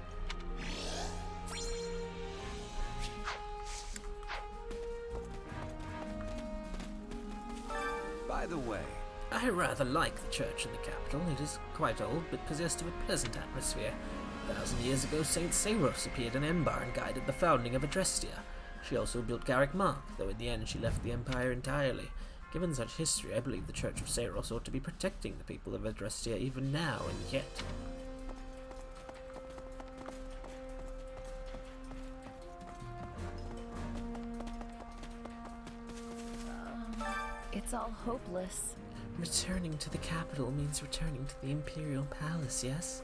By the way,
I rather like the church in the capital. It is quite old, but possessed of a pleasant atmosphere. 1,000 years ago, Saint Seiros appeared in Enbar and guided the founding of Adrestia. She also built Garrick Mark, though in the end she left the Empire entirely. Given such history, I believe the Church of Seiros ought to be protecting the people of Adrestia even now, and yet...
It's all hopeless.
Returning to the capital means returning to the Imperial Palace, yes?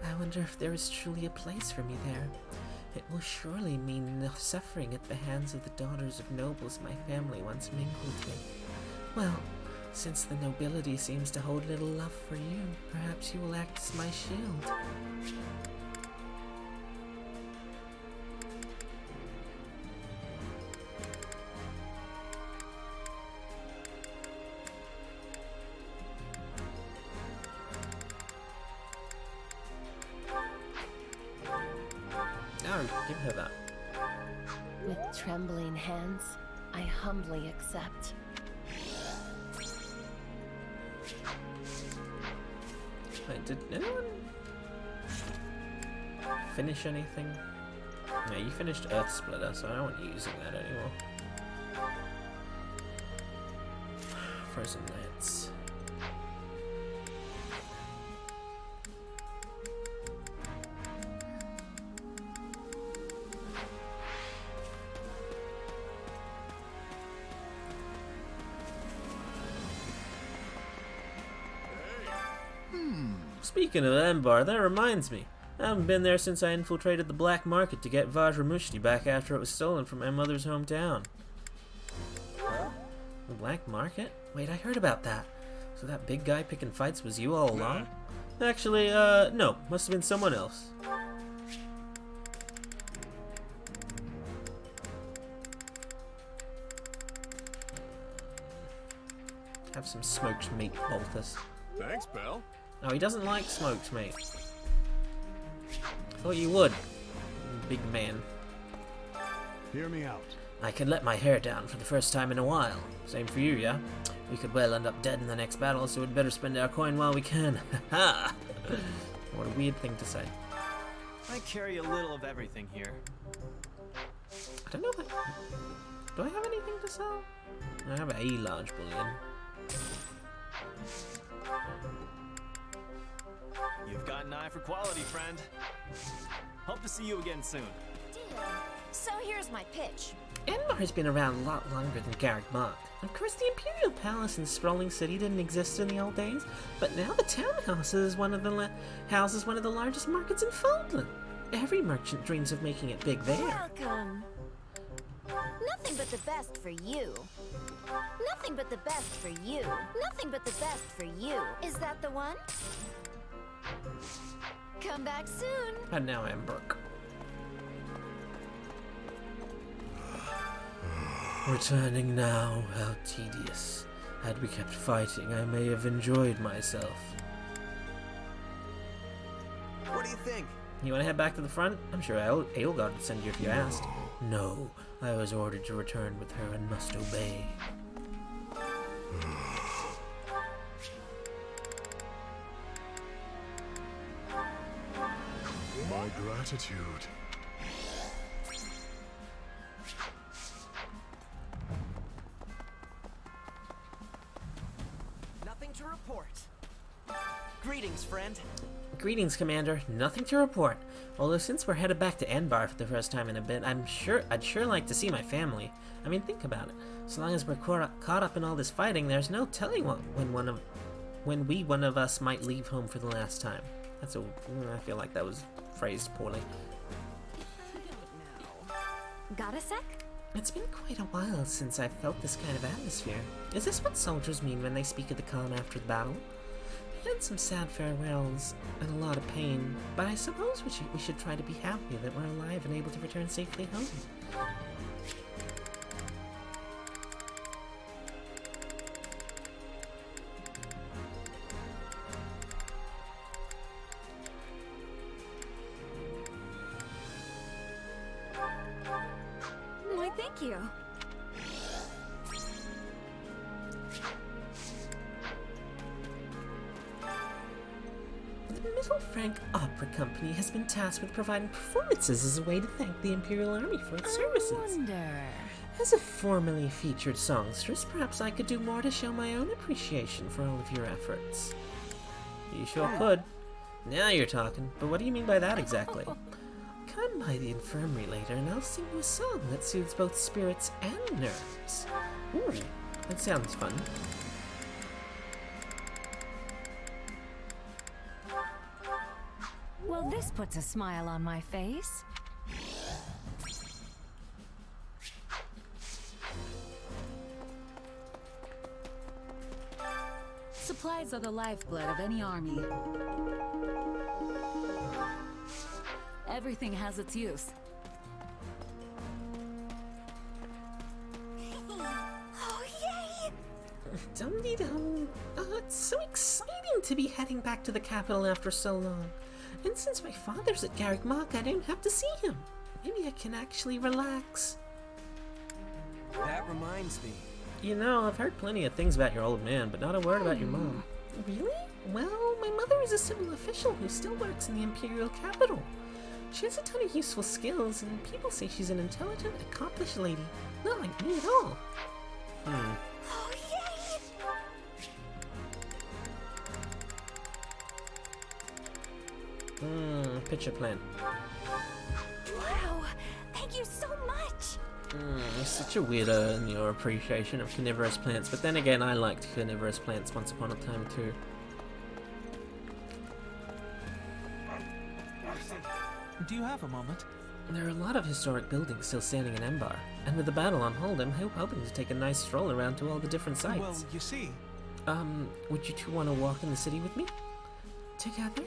I wonder if there is truly a place for me there. It will surely mean enough suffering at the hands of the daughters of nobles my family once mingled with. Well, since the nobility seems to hold little love for you, perhaps you will act as my shield. Give her that.
With trembling hands, I humbly accept.
Wait, did anyone finish anything? No, you finished Earth Splitter, so I don't want you using that anymore. Frozen Lance. Speaking of Enbar, that reminds me. I haven't been there since I infiltrated the black market to get Vajramushti back after it was stolen from my mother's hometown. The black market? Wait, I heard about that. So that big guy picking fights was you all along? Actually, no. Must have been someone else. Have some smoked meat, Balthus.
Thanks, Belle.
No, he doesn't like smoked meat. Thought you would, big man.
Hear me out.
I can let my hair down for the first time in a while. Same for you, yeah? We could well end up dead in the next battle, so we'd better spend our coin while we can. Ha! What a weird thing to say.
I carry a little of everything here.
I don't know if do I have anything to sell? I have a large bullion.
You've got an eye for quality, friend. Hope to see you again soon.
Deal. So here's my pitch.
Enbar has been around a lot longer than Garrick Mark. Of course, the Imperial Palace in Sprawling City didn't exist in the old days, but now the townhouse is houses one of the largest markets in Fulton. Every merchant dreams of making it big there.
Welcome. Nothing but the best for you. Nothing but the best for you. Nothing but the best for you. Is that the one? Come back soon.
And now I'm broke. Returning now, how tedious. Had we kept fighting, I may have enjoyed myself.
What do you think?
You want to head back to the front? I'm sure Aelgard would send you if you asked. No, I was ordered to return with her and must obey.
My gratitude.
report. Greetings, friend.
Greetings, Commander. Nothing to report. Although since we're headed back to Enbar for the first time in a bit, I'd sure like to see my family. I mean, think about it. So long as we're caught up in all this fighting, there's no telling when one of us might leave home for the last time. I feel like that was phrased poorly.
Got a sec?
It's been quite a while since I've felt this kind of atmosphere. Is this what soldiers mean when they speak of the calm after the battle? We had some sad farewells and a lot of pain, but I suppose we should try to be happy that we're alive and able to return safely home.
Why, thank you.
The Middle Frank Opera Company has been tasked with providing performances as a way to thank the Imperial Army for its services.
I wonder...
As a formerly featured songstress, perhaps I could do more to show my own appreciation for all of your efforts. You sure could. Now you're talking, but what do you mean by that exactly? Come by the infirmary later and I'll sing you a song that soothes both spirits and nerves. Ooh, that sounds fun.
Well, this puts a smile on my face.
Supplies are the lifeblood of any army. Everything has its use.
Oh, yay!
Dum-dee-dum. It's so exciting to be heading back to the capital after so long. And since my father's at Garrick Mach, I don't have to see him. Maybe I can actually relax.
That reminds me.
You know, I've heard plenty of things about your old man, but not a word about your mom. Really? Well, my mother is a civil official who still works in the Imperial capital. She has a ton of useful skills, and people say she's an intelligent, accomplished lady. Not like me at all.
Oh, yay!
Picture plan.
Wow! Thank you so much!
You're such a weirdo in your appreciation of carnivorous plants, but then again, I liked carnivorous plants once upon a time too.
Do you have a moment?
There are a lot of historic buildings still standing in Embar, and with the battle on hold, I'm hoping to take a nice stroll around to all the different sites.
Well, you see...
Would you two want to walk in the city with me? Together?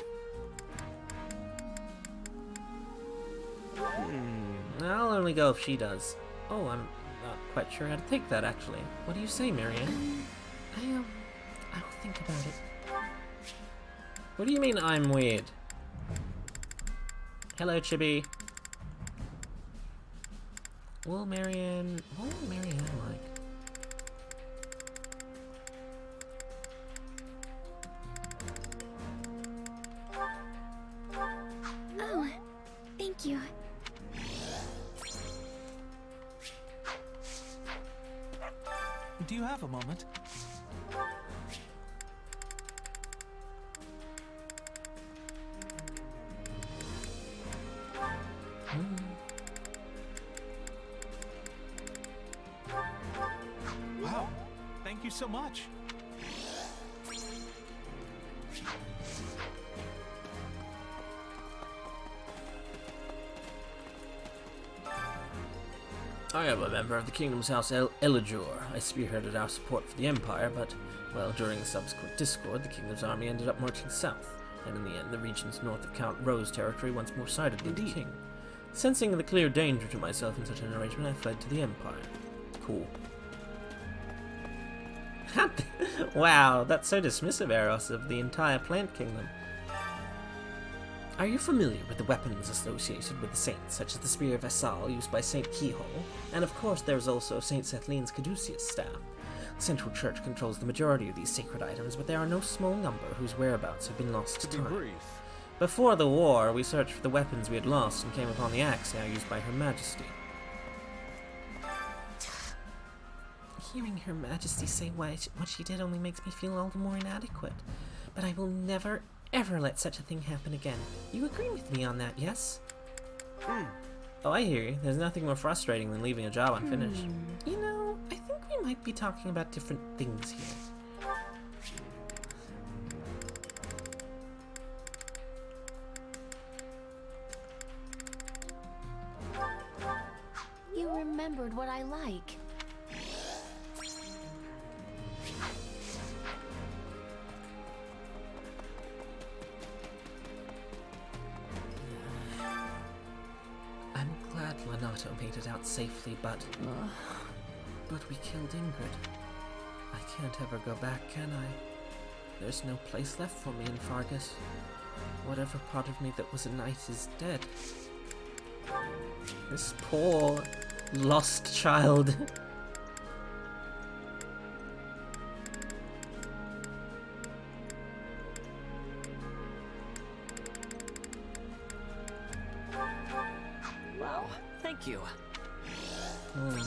I'll only go if she does. Oh, I'm not quite sure how to take that, actually. What do you say, Marianne? I'll think about it. What do you mean I'm weird? Hello, Chibi. What would Marianne like?
Oh, thank you.
Do you have a moment? Wow, thank you so much.
I am a member of the Kingdom's House Eligor. I spearheaded our support for the Empire, but, well, during the subsequent discord, the Kingdom's army ended up marching south, and in the end, the regions north of Count Ro's territory once more sided with the King. Sensing the clear danger to myself in such an arrangement, I fled to the Empire. Cool. Wow, that's so dismissive, Eros, of the entire plant kingdom. Are you familiar with the weapons associated with the saints, such as the Spear of Vassal used by Saint Keyhole? And of course there's also Saint Sethleen's caduceus staff. The Central Church controls the majority of these sacred items, but there are no small number whose whereabouts have been lost to time. Before the war, we searched for the weapons we had lost and came upon the axe now used by Her Majesty. Hearing Her Majesty say what she did only makes me feel all the more inadequate. But I will never, ever let such a thing happen again. You agree with me on that, yes? Oh, I hear you. There's nothing more frustrating than leaving a job unfinished. You know, I think we might be talking about different things here.
You remembered what I like.
I'm glad Lenato made it out safely, but we killed Ingrid. I can't ever go back, can I? There's no place left for me in Fargus. Whatever part of me that was a knight is dead. This poor, lost child.
Wow, thank you.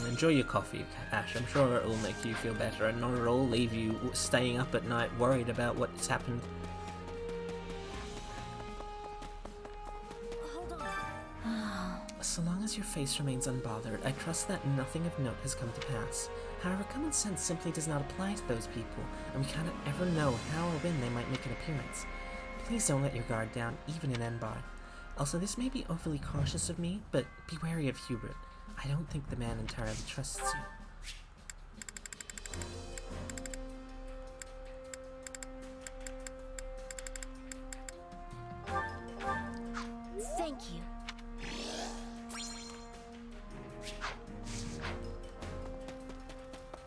Enjoy your coffee, Ash. I'm sure it will make you feel better and not at all leave you staying up at night worried about what's happened. So long as your face remains unbothered, I trust that nothing of note has come to pass. However, common sense simply does not apply to those people, and we cannot ever know how or when they might make an appearance. Please don't let your guard down, even in Enbar. Also, this may be overly cautious of me, but be wary of Hubert. I don't think the man entirely trusts you.
Thank you.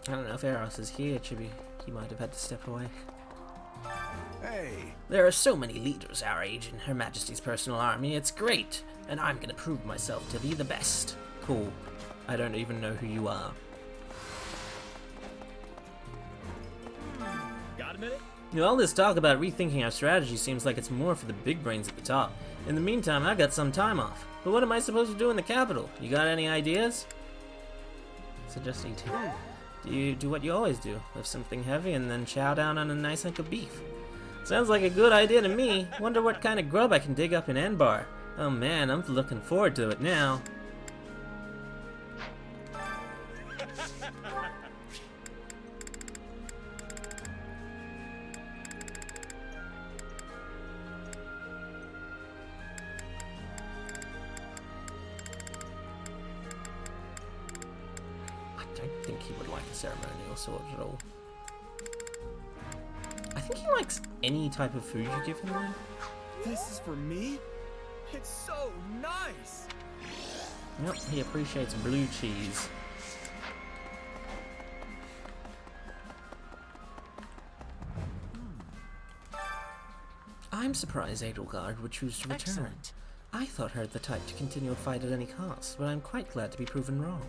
I don't know if Eros is here, Chibi. He might have had to step away.
Hey!
There are so many leaders our age in Her Majesty's personal army, it's great! And I'm gonna prove myself to be the best. Cool. I don't even know who you are.
Got a minute?
All this talk about rethinking our strategy seems like it's more for the big brains at the top. In the meantime, I got some time off. But what am I supposed to do in the capital? You got any ideas? Suggest eating. Do you do what you always do? Lift something heavy and then chow down on a nice hunk of beef. Sounds like a good idea to me. Wonder what kind of grub I can dig up in Enbar. Oh man, I'm looking forward to it now. I don't think he would like a ceremonial sword at all. I think he likes any type of food you give him though.
This is for me? It's so nice!
Yep, he appreciates blue cheese. I'm surprised Edelgard would choose to return.
Excellent.
I thought her the type to continue a fight at any cost, but I'm quite glad to be proven wrong.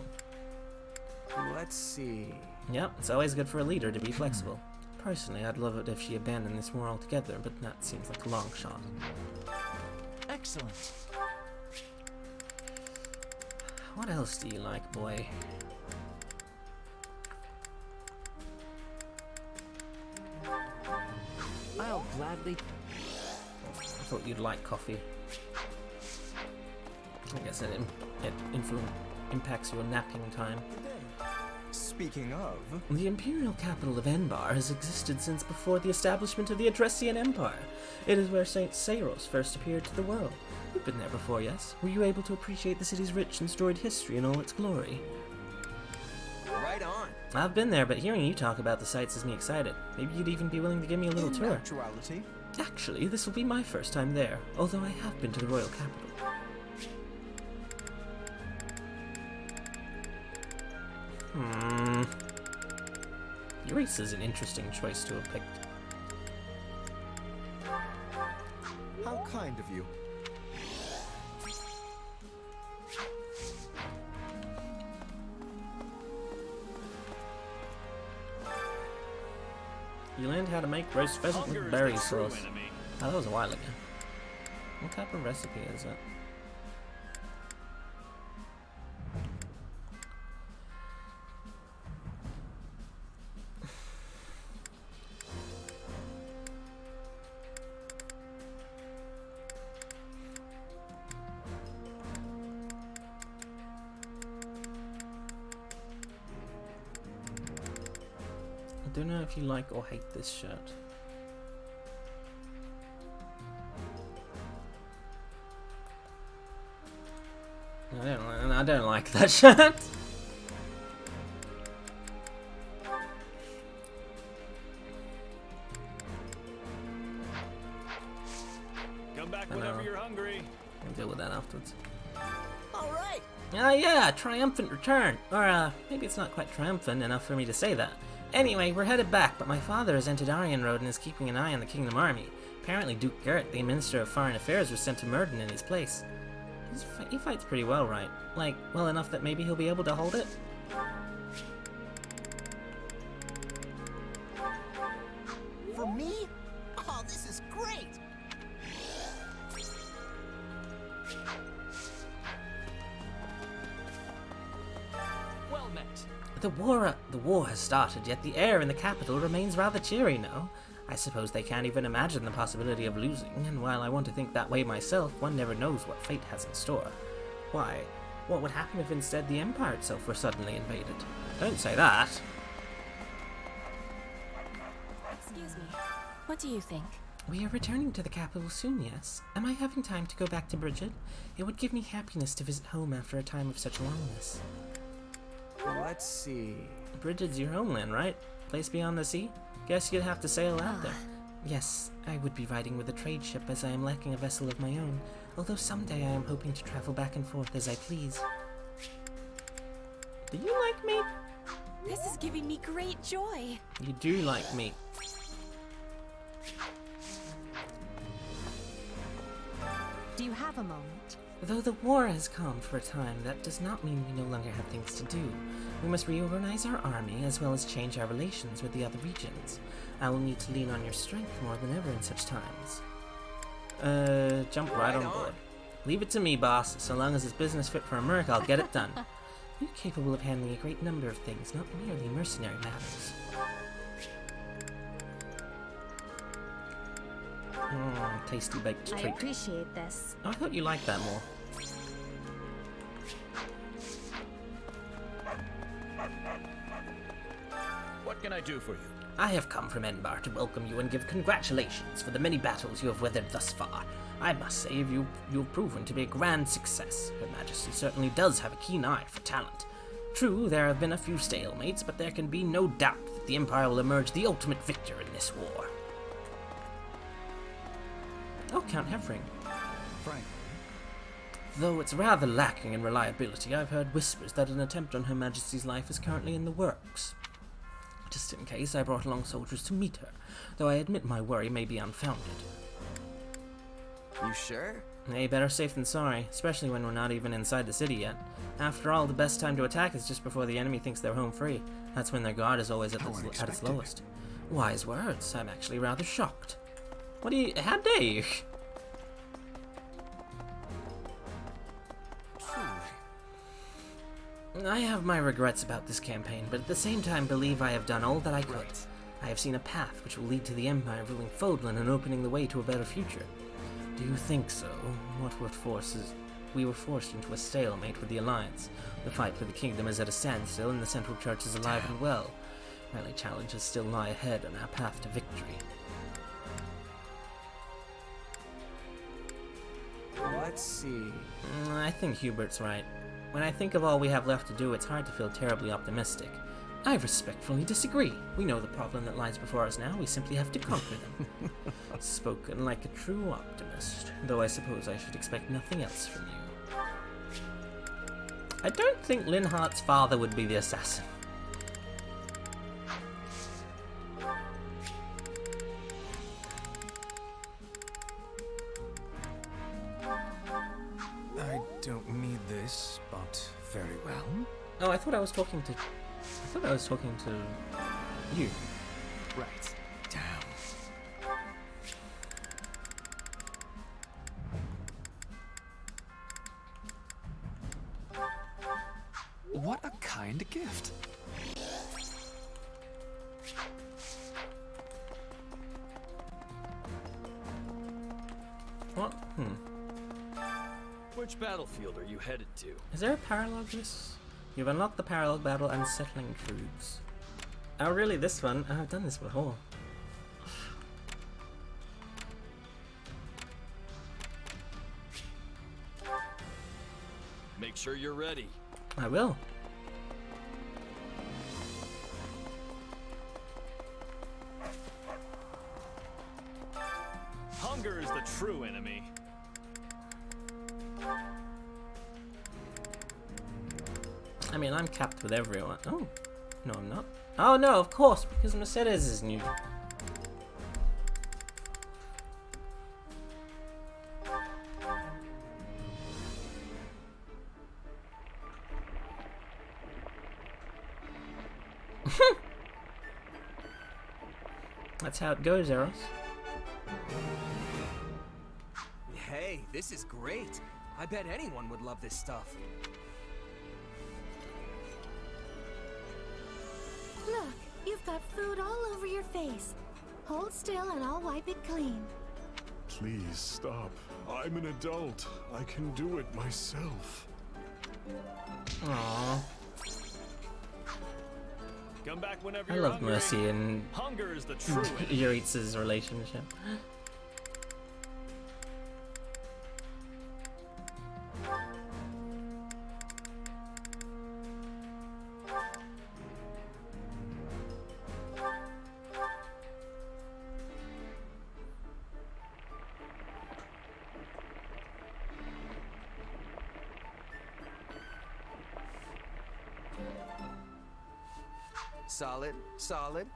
Let's see.
Yep, it's always good for a leader to be flexible. Personally, I'd love it if she abandoned this war altogether, but that seems like a long shot.
Excellent.
What else do you like, boy?
I'll gladly...
I thought you'd like coffee. I guess it impacts your napping time.
Speaking of...
The imperial capital of Enbar has existed since before the establishment of the Adressian Empire. It is where Saint Seiros first appeared to the world. You've been there before, yes? Were you able to appreciate the city's rich and storied history in all its glory?
Right on.
I've been there, but hearing you talk about the sights has me excited. Maybe you'd even be willing to give me a little tour.
Actuality.
Actually, this will be my first time there, although I have been to the royal capital. Eurex is an interesting choice to have picked.
How kind of you.
You learned how to make roast pheasant with berry sauce. Oh, that was a while ago. What type of recipe is it? don't know if you like or hate this shirt. I don't like that shirt.
Come back whenever you're hungry.
We'll deal with that afterwards.
All right.
Yeah, triumphant return. Or, maybe it's not quite triumphant enough for me to say that. Anyway, we're headed back, but my father has entered Aryan Road and is keeping an eye on the Kingdom Army. Apparently Duke Garrett, the Minister of Foreign Affairs, was sent to Murden in his place. He fights pretty well, right? Like, well enough that maybe he'll be able to hold it?
For me? Oh, this is great!
Well met.
The war has started, yet the air in the capital remains rather cheery now. I suppose they can't even imagine the possibility of losing, and while I want to think that way myself, one never knows what fate has in store. Why? What would happen if instead the Empire itself were suddenly invaded? Don't say that.
Excuse me. What do you think?
We are returning to the capital soon, yes. Am I having time to go back to Bridget? It would give me happiness to visit home after a time of such loneliness.
Let's see.
Bridget's your homeland, right? Place beyond the sea? Guess you'd have to sail out there. Yes, I would be riding with a trade ship as I am lacking a vessel of my own, although someday I am hoping to travel back and forth as I please. Do you like me?
This is giving me great joy.
You do like me.
Do you have a moment?
Though the war has calmed for a time, that does not mean we no longer have things to do. We must reorganize our army, as well as change our relations with the other regions. I will need to lean on your strength more than ever in such times. Jump right on board. Leave it to me, boss. So long as it's business fit for America, I'll get it done. You're capable of handling a great number of things, not merely mercenary matters. Tasty baked treat.
I appreciate this.
Oh, I thought you liked that more.
What can I do for you?
I have come from Enbar to welcome you and give congratulations for the many battles you have weathered thus far. I must say you've proven to be a grand success. Her Majesty certainly does have a keen eye for talent. True, there have been a few stalemates, but there can be no doubt that the Empire will emerge the ultimate victor in this war. Oh, Count Hevring.
Frank.
Though it's rather lacking in reliability, I've heard whispers that an attempt on Her Majesty's life is currently in the works. Just in case, I brought along soldiers to meet her, though I admit my worry may be unfounded.
You sure?
Hey, better safe than sorry, especially when we're not even inside the city yet. After all, the best time to attack is just before the enemy thinks they're home free. That's when their guard is always at its lowest. Wise words. I'm actually rather shocked. How dare you? I have my regrets about this campaign, but at the same time believe I have done all that I could. I have seen a path which will lead to the Empire ruling Fodlan and opening the way to a better future. Do you think so? We were forced into a stalemate with the Alliance. The fight for the kingdom is at a standstill and the Central Church is alive and well. Many challenges still lie ahead on our path to victory.
Let's see.
I think Hubert's right. When I think of all we have left to do, it's hard to feel terribly optimistic. I respectfully disagree. We know the problem that lies before us now, we simply have to conquer them. Spoken like a true optimist, though I suppose I should expect nothing else from you. I don't think Linhart's father would be the assassin.
I don't need this, but very well.
Oh, I thought I was talking to you.
Right. Damn.
What a kind gift.
What?
Which battlefield are you headed to?
Is there a paralog to this? You've unlocked the paralog battle and settling truths. Oh, really? This one? Oh, I've done this before.
Make sure you're ready.
I will.
Hunger is the true enemy.
I mean, I'm capped with everyone. Oh, no, I'm not. Oh, no, of course, because Mercedes is new. That's how it goes, Eros.
Hey, this is great. I bet anyone would love this stuff.
Look, you've got food all over your face. Hold still and I'll wipe it clean.
Please stop. I'm an adult. I can do it myself.
Aww.
Come back whenever
I
you're
love
hungry.
Mercy and
Hunger is the true enemy.
Yuritz's relationship.
Solid, solid.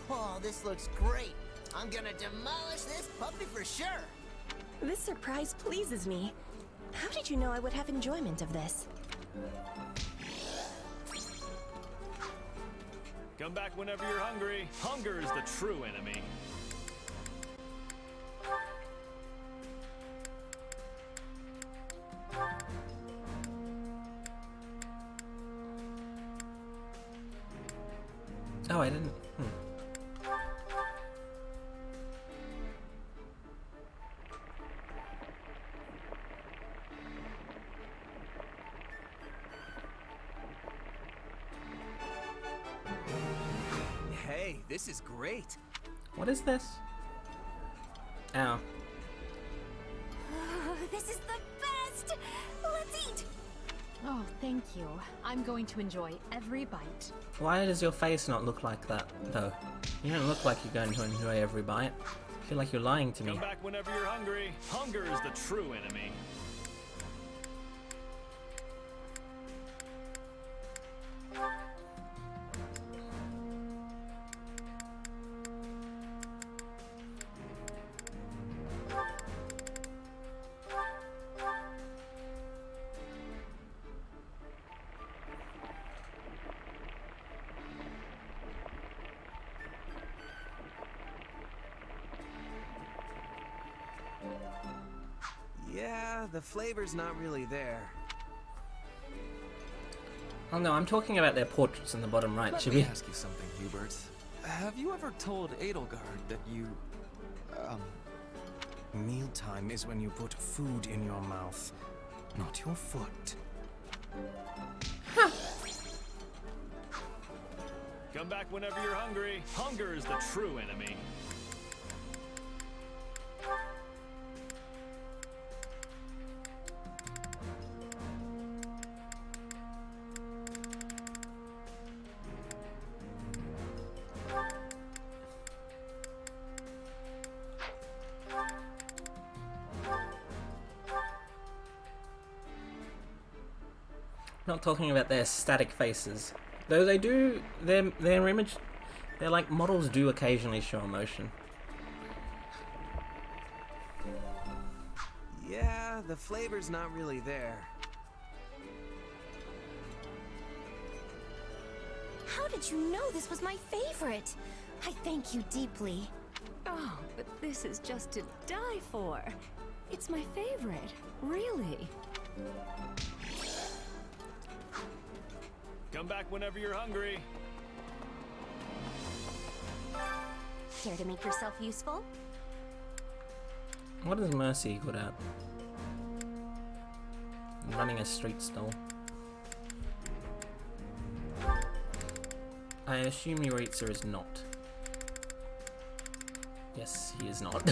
Oh, this looks great. I'm gonna demolish this puppy for sure.
This surprise pleases me. How did you know I would have enjoyment of this?
Come back whenever you're hungry. Hunger is the true enemy.
Oh, I didn't.
Hey, this is great.
What is this? Ow.
Oh, this is the best! Let's eat!
Oh, thank you. I'm going to enjoy every bite.
Why does your face not look like that, though? You don't look like you're going to enjoy every bite. I feel like you're lying to me.
Come back whenever you're hungry. Hunger is the true enemy.
Yeah, the flavor's not really there.
Oh no, I'm talking about their portraits in the bottom right.
Let
Should
me
we?
ask you something, Hubert. Have you ever told Edelgard that you,
Mealtime is when you put food in your mouth, not your foot.
Come back whenever you're hungry. Hunger is the true enemy.
Not talking about their static faces. Though they do, their image, their like models do occasionally show emotion.
Yeah, the flavor's not really there.
How did you know this was my favorite? I thank you deeply.
Oh, but this is just to die for. It's my favorite, really.
Come back whenever you're hungry.
Care to make yourself useful?
What is Mercy good at? Running a street stall. I assume Yuritsa is not. Yes, he is not.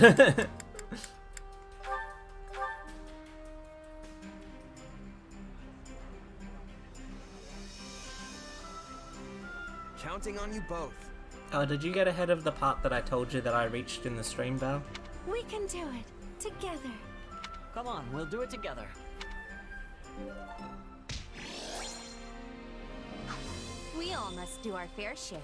Counting on you both.
Oh, did you get ahead of the part that I told you that I reached in the stream, Val?
We can do it. Together.
Come on, we'll do it together.
We all must do our fair share.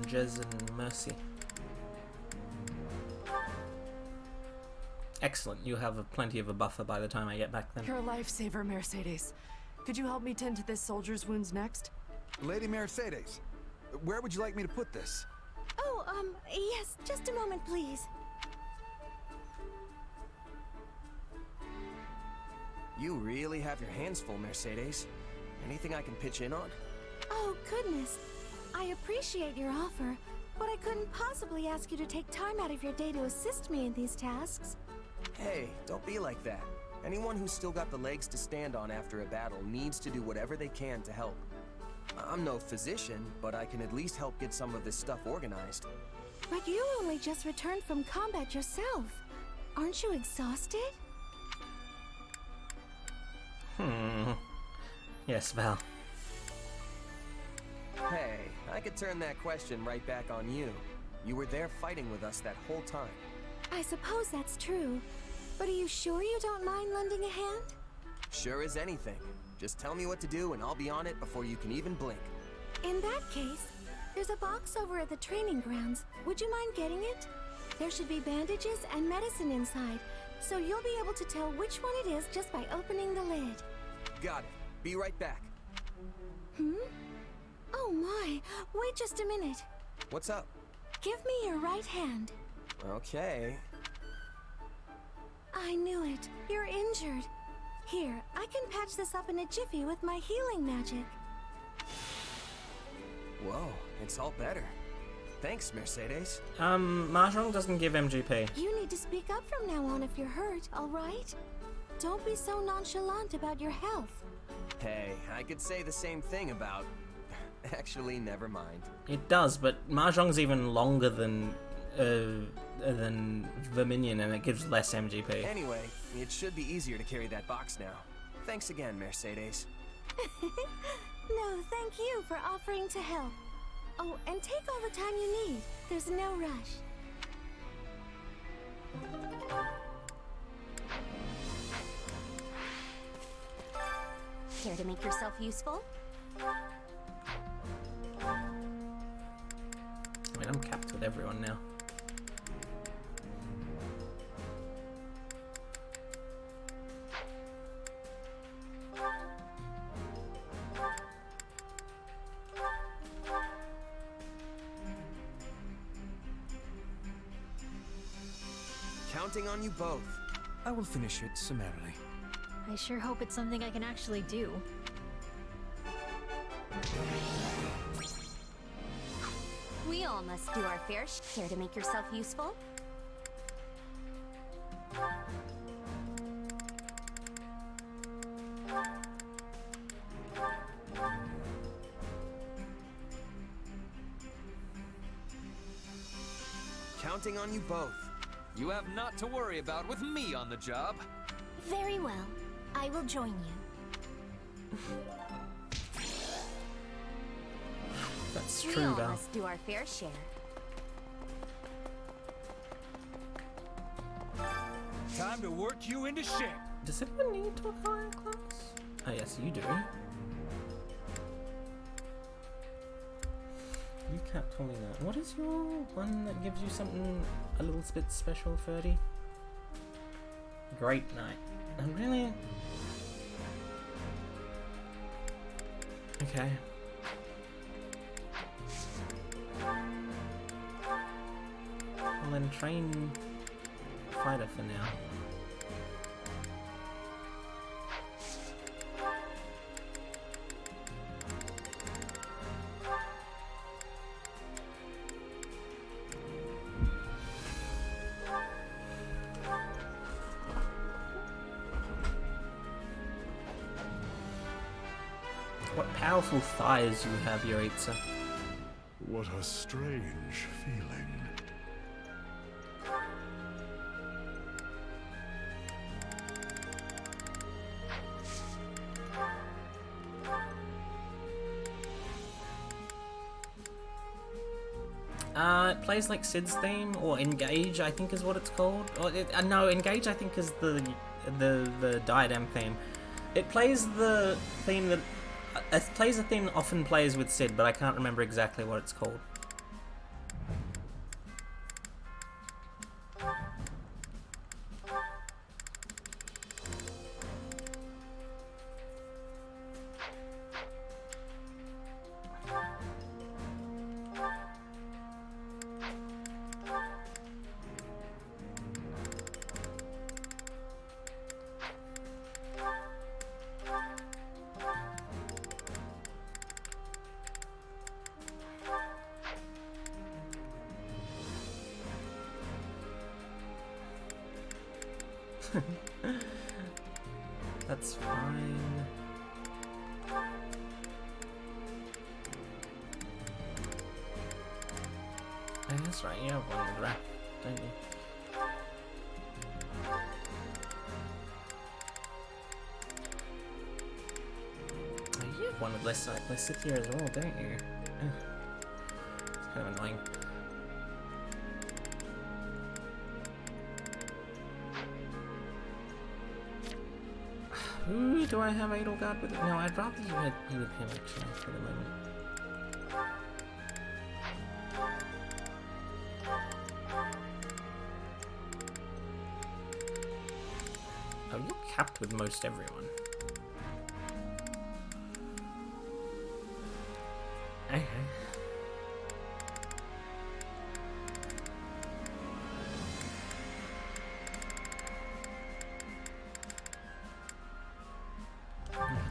Jez and Mercy. Excellent, you have plenty of a buffer by the time I get back then.
You're a lifesaver, Mercedes. Could you help me tend to this soldier's wounds next?
Lady Mercedes, where would you like me to put this?
Oh, yes, just a moment, please.
You really have your hands full, Mercedes. Anything I can pitch in on?
Oh, goodness. I appreciate your offer, but I couldn't possibly ask you to take time out of your day to assist me in these tasks.
Hey, don't be like that. Anyone who's still got the legs to stand on after a battle needs to do whatever they can to help. I'm no physician, but I can at least help get some of this stuff organized.
But you only just returned from combat yourself. Aren't you exhausted?
Yes, Val.
Hey, I could turn that question right back on you. You were there fighting with us that whole time.
I suppose that's true. But are you sure you don't mind lending a hand?
Sure as anything. Just tell me what to do and I'll be on it before you can even blink.
In that case, there's a box over at the training grounds. Would you mind getting it? There should be bandages and medicine inside, so you'll be able to tell which one it is just by opening the lid.
Got it. Be right back.
Oh my, wait just a minute.
What's up?
Give me your right hand.
Okay.
I knew it. You're injured. Here, I can patch this up in a jiffy with my healing magic.
Whoa, it's all better. Thanks, Mercedes.
Mahjong doesn't give MGP.
You need to speak up from now on if you're hurt, alright? Don't be so nonchalant about your health.
Hey, I could say the same thing about... Actually, never mind.
It does, but Mahjong's even longer than Verminion, and it gives less MGP.
Anyway, it should be easier to carry that box now. Thanks again, Mercedes.
No, thank you for offering to help. Oh, and take all the time you need. There's no rush.
Care to make yourself useful?
I mean, I'm capped with everyone now.
Counting on you both.
I will finish it summarily.
I sure hope it's something I can actually do. We all must do our fair share. To make yourself useful?
Counting on you both.
You have not to worry about with me on the job.
Very well. I will join you.
That's
We
true,
all
Val.
must do our fair share.
Time to work you into shape.
Does anyone need to acquire a class? Oh yes, you do. You kept holding that. What is your one that gives you something a little bit special, Ferdy? Great night. Oh, really? Okay. Well then train fighter for now. powerful thighs you have, Yuritsa.
What a strange feeling.
It plays like Sid's theme, or Engage, I think is what it's called. Or no, Engage I think is the Diadem theme. It plays the theme that it plays a theme that often plays with Sid, but I can't remember exactly what it's called. That's fine. Oh, that's right, you have one with Raph, don't you? Oh, you have one with less here as well, don't you? It's kind of annoying. Ooh, do I have Edelgard with it? No, I'd rather you had me with him actually for the moment. Oh, you're capped with most everyone. Okay.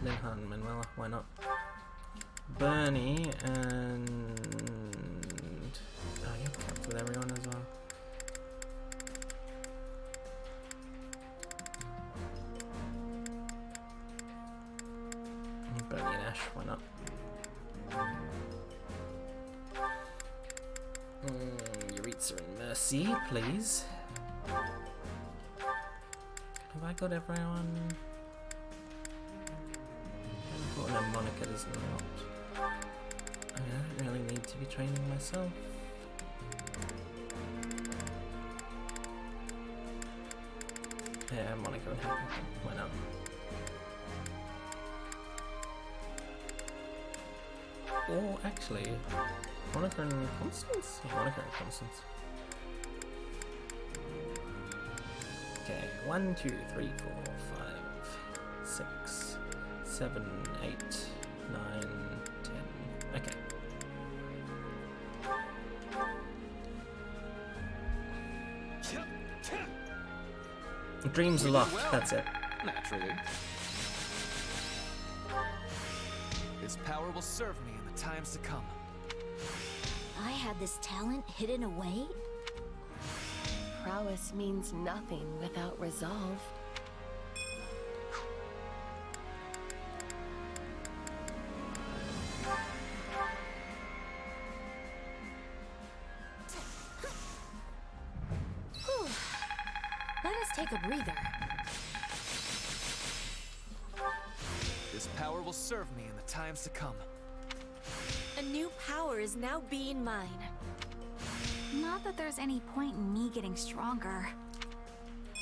Linhan, Manuela, why not? Bernie and oh, you're capped with everyone as well. Bernie and Ash, why not? Yuritsa and Mercy, please. Have I got everyone? Oh no, Monica does not. I don't really need to be training myself. Yeah, Monica and Happy. Why not? Or actually, Monica and Constance? Yeah, Monica and Constance. Okay, 1, 2, 3, 4, 5, 6, 7, 8, 9, 10. Okay. Dreams aloft, that's it.
Naturally. This power will serve me in the times to come.
I had this talent hidden away?
Prowess means nothing without resolve.
Let us take a breather.
This power will serve me in the times to come.
A new power is now being mine.
Not that there's any point in me getting stronger.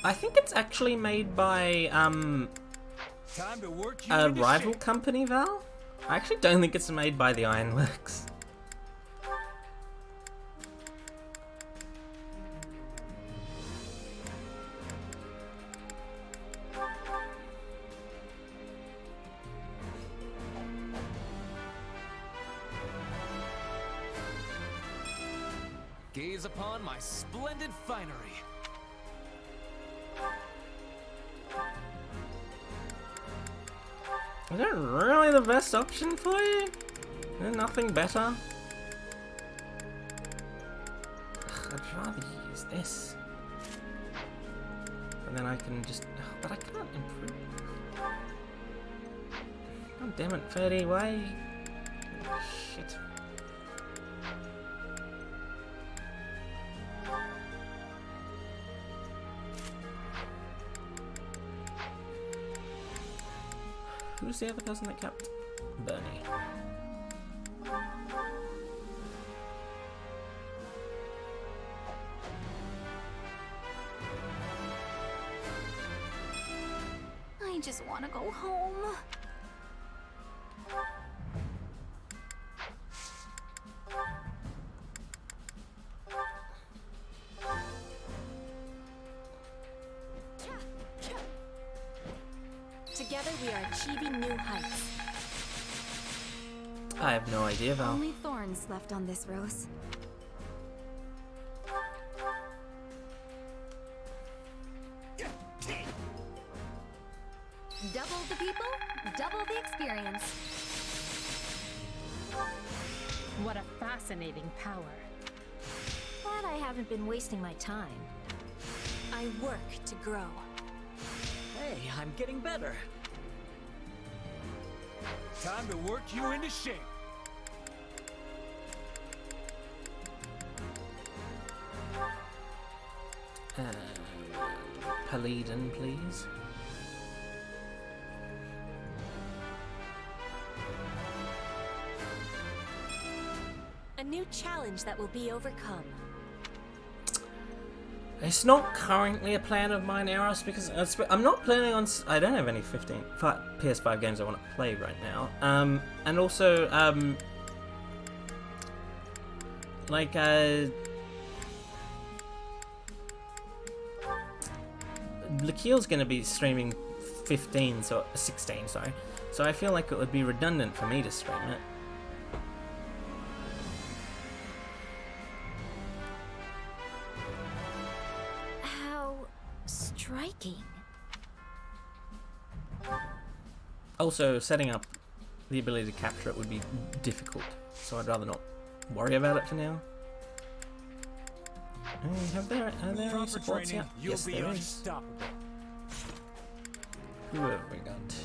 I think it's actually made by
Time to work you
a
into
rival
shape.
company, Val. I actually don't think it's made by the Ironworks.
Gaze upon my splendid finery.
Is that really the best option for you? Is there nothing better? I'd rather use this. And then I can just... but I can't improve. God damn it, Ferdy, why? Shit. Who's the other person that kept Bernie?
I just want to go home.
Together we are achieving new heights.
I have no idea, Val.
Only thorns left on this rose. Double the people, double the experience.
What a fascinating power.
Glad I haven't been wasting my time.
I work to grow.
Hey, I'm getting better.
Time to work you into shape.
Paladin, please.
A new challenge that will be overcome.
It's not currently a plan of mine, Eros, because I'm not planning on. I don't have any PS5 games I want to play right now. And also, Lakiel's going to be streaming 16, sorry. So I feel like it would be redundant for me to stream it.
Striking.
Also, setting up the ability to capture it would be difficult, so I'd rather not worry about it for now. Are there any supports yet? Yes, there is.
Unstoppable.
Who have we got?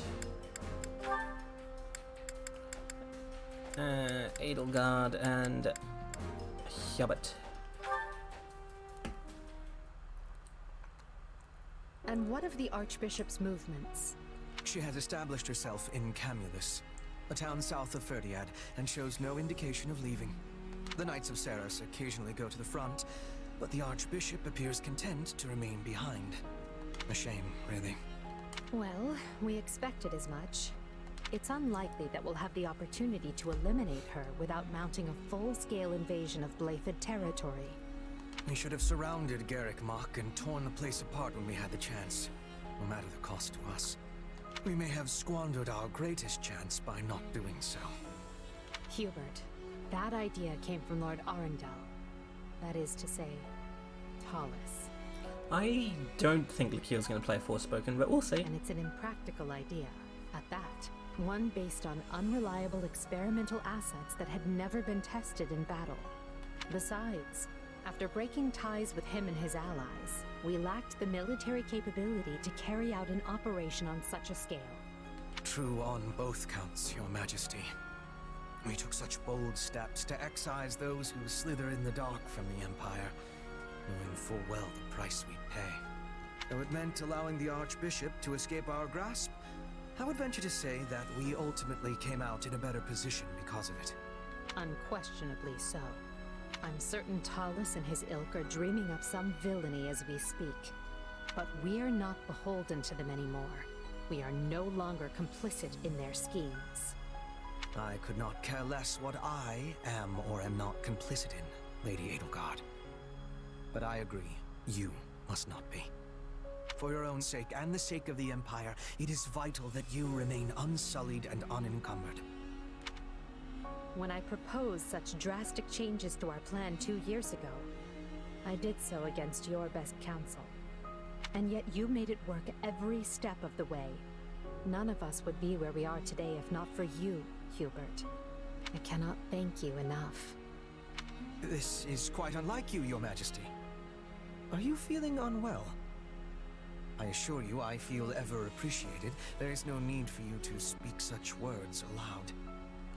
Edelgard and Hubert.
And what of the Archbishop's movements?
She has established herself in Camulus, a town south of Ferdiad, and shows no indication of leaving. The Knights of Saros occasionally go to the front, but the Archbishop appears content to remain behind. A shame, really.
Well, we expected as much. It's unlikely that we'll have the opportunity to eliminate her without mounting a full-scale invasion of Blaidd territory.
We should have surrounded Garrick Mach and torn the place apart when we had the chance, no matter the cost to us. We may have squandered our greatest chance by not doing so.
Hubert, that idea came from Lord Arundel. That is to say, Tallis.
I don't think Lakiel's going to play Forspoken, but we'll see.
And it's an impractical idea, at that. One based on unreliable experimental assets that had never been tested in battle. Besides, after breaking ties with him and his allies, we lacked the military capability to carry out an operation on such a scale.
True on both counts, Your Majesty. We took such bold steps to excise those who slither in the dark from the Empire, knowing full well the price we'd pay. Though it meant allowing the Archbishop to escape our grasp, I would venture to say that we ultimately came out in a better position because of it.
Unquestionably so. I'm certain Tallis and his ilk are dreaming up some villainy as we speak. But we're not beholden to them anymore. We are no longer complicit in their schemes.
I could not care less what I am or am not complicit in, Lady Edelgard. But I agree, you must not be. For your own sake and the sake of the Empire, it is vital that you remain unsullied and unencumbered.
When I proposed such drastic changes to our plan 2 years ago, I did so against your best counsel. And yet you made it work every step of the way. None of us would be where we are today if not for you, Hubert. I cannot thank you enough.
This is quite unlike you, Your Majesty. Are you feeling unwell? I assure you I feel ever appreciated. There is no need for you to speak such words aloud.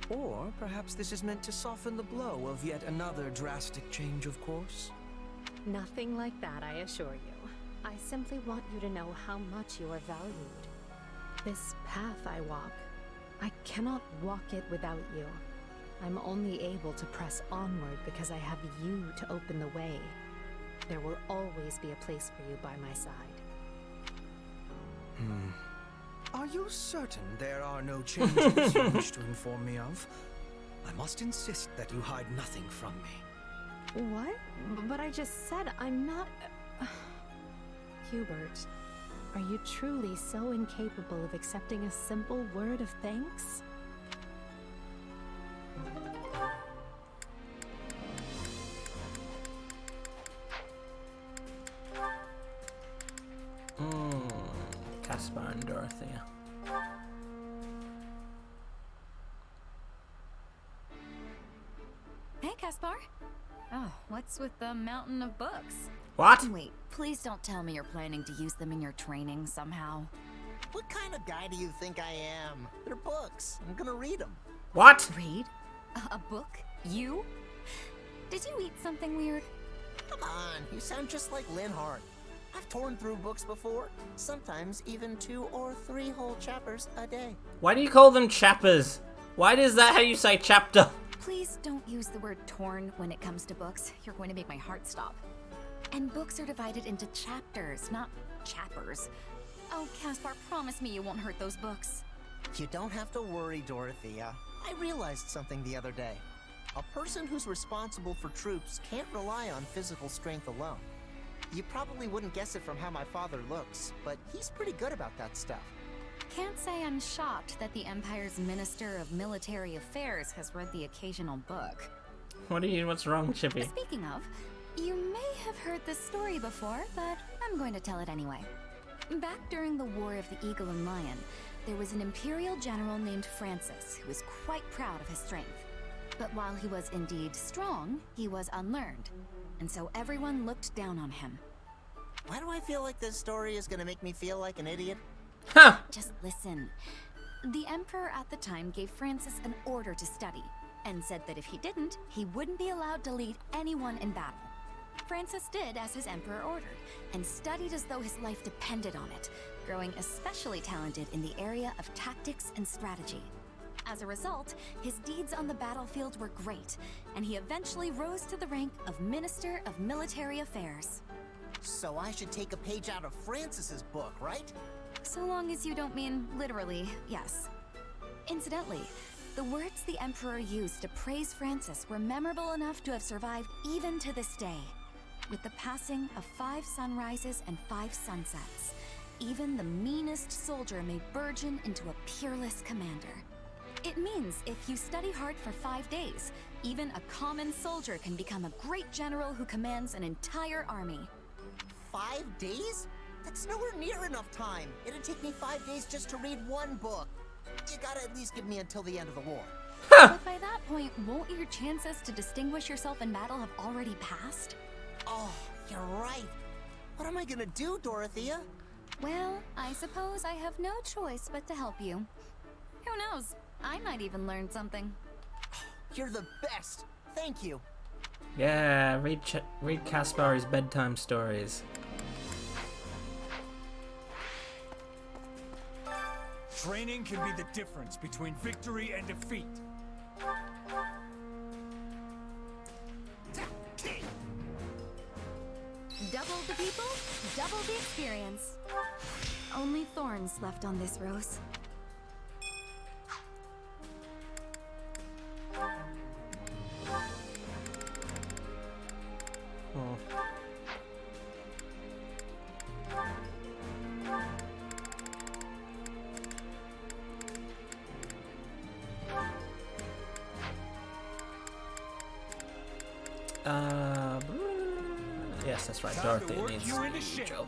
Or perhaps this is meant to soften the blow of yet another drastic change of course?
Nothing like that, I assure you. I simply want you to know how much you are valued. This path I walk, I cannot walk it without you. I'm only able to press onward because I have you to open the way. There will always be a place for you by my side.
Are you certain there are no changes you wish to inform me of? I must insist that you hide nothing from me.
What? But I just said I'm not... Hubert, are you truly so incapable of accepting a simple word of thanks?
Caspar and Dorothea.
Hey, Caspar. Oh, what's with the mountain of books?
What?
Wait, please don't tell me you're planning to use them in your training somehow.
What kind of guy do you think I am? They're books. I'm gonna read them.
What?
Read? A book? You? Did you eat something weird?
Come on, you sound just like Linhardt. I've torn through books before. Sometimes even 2 or 3 whole chapters a day.
Why do you call them chappers? Why is that how you say chapter?
Please don't use the word torn when it comes to books. You're going to make my heart stop. And books are divided into chapters, not chappers. Oh, Caspar, promise me you won't hurt those books.
You don't have to worry, Dorothea. I realized something the other day. A person who's responsible for troops can't rely on physical strength alone. You probably wouldn't guess it from how my father looks, but he's pretty good about that stuff.
Can't say I'm shocked that the Empire's Minister of Military Affairs has read the occasional book.
What's wrong, Chippy?
Speaking of, you may have heard this story before, but I'm going to tell it anyway. Back during the War of the Eagle and Lion, there was an Imperial general named Francis who was quite proud of his strength. But while he was indeed strong, he was unlearned, and so everyone looked down on him.
Why do I feel like this story is gonna make me feel like an idiot?
Huh!
Just listen. The Emperor at the time gave Francis an order to study, and said that if he didn't, he wouldn't be allowed to lead anyone in battle. Francis did as his Emperor ordered, and studied as though his life depended on it, growing especially talented in the area of tactics and strategy. As a result, his deeds on the battlefield were great, and he eventually rose to the rank of Minister of Military Affairs.
So I should take a page out of Francis's book, right?
So long as you don't mean literally, yes. Incidentally, the words the Emperor used to praise Francis were memorable enough to have survived even to this day. With the passing of 5 sunrises and 5 sunsets, even the meanest soldier may burgeon into a peerless commander. It means if you study hard for 5 days, even a common soldier can become a great general who commands an entire army.
5 days? That's nowhere near enough time. It'd take me 5 days just to read one book. You gotta at least give me until the end of the war.
But by that point, won't your chances to distinguish yourself in battle have already passed?
Oh, you're right. What am I gonna do, Dorothea?
Well, I suppose I have no choice but to help you. Who knows? I might even learn something.
You're the best. Thank you.
Yeah, read Caspar's bedtime stories.
Training can be the difference between victory and defeat.
Double the people, double the experience. Only thorns left on this rose.
Yes, that's right. Dorothy needs a new job.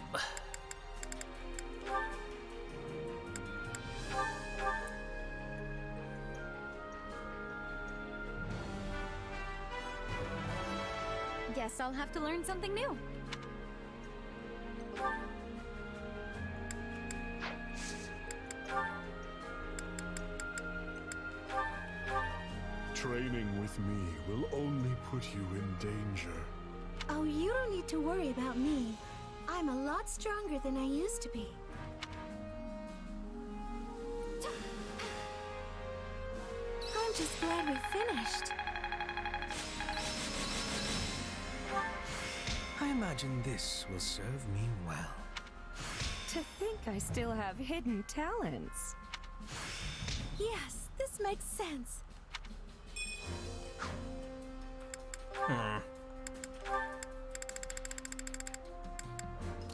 Guess I'll have to learn something new.
with me will only put you in danger.
Oh, you don't need to worry about me. I'm a lot stronger than I used to be. I'm just glad we finished.
I imagine this will serve me well.
To think I still have hidden talents.
Yes, this makes sense.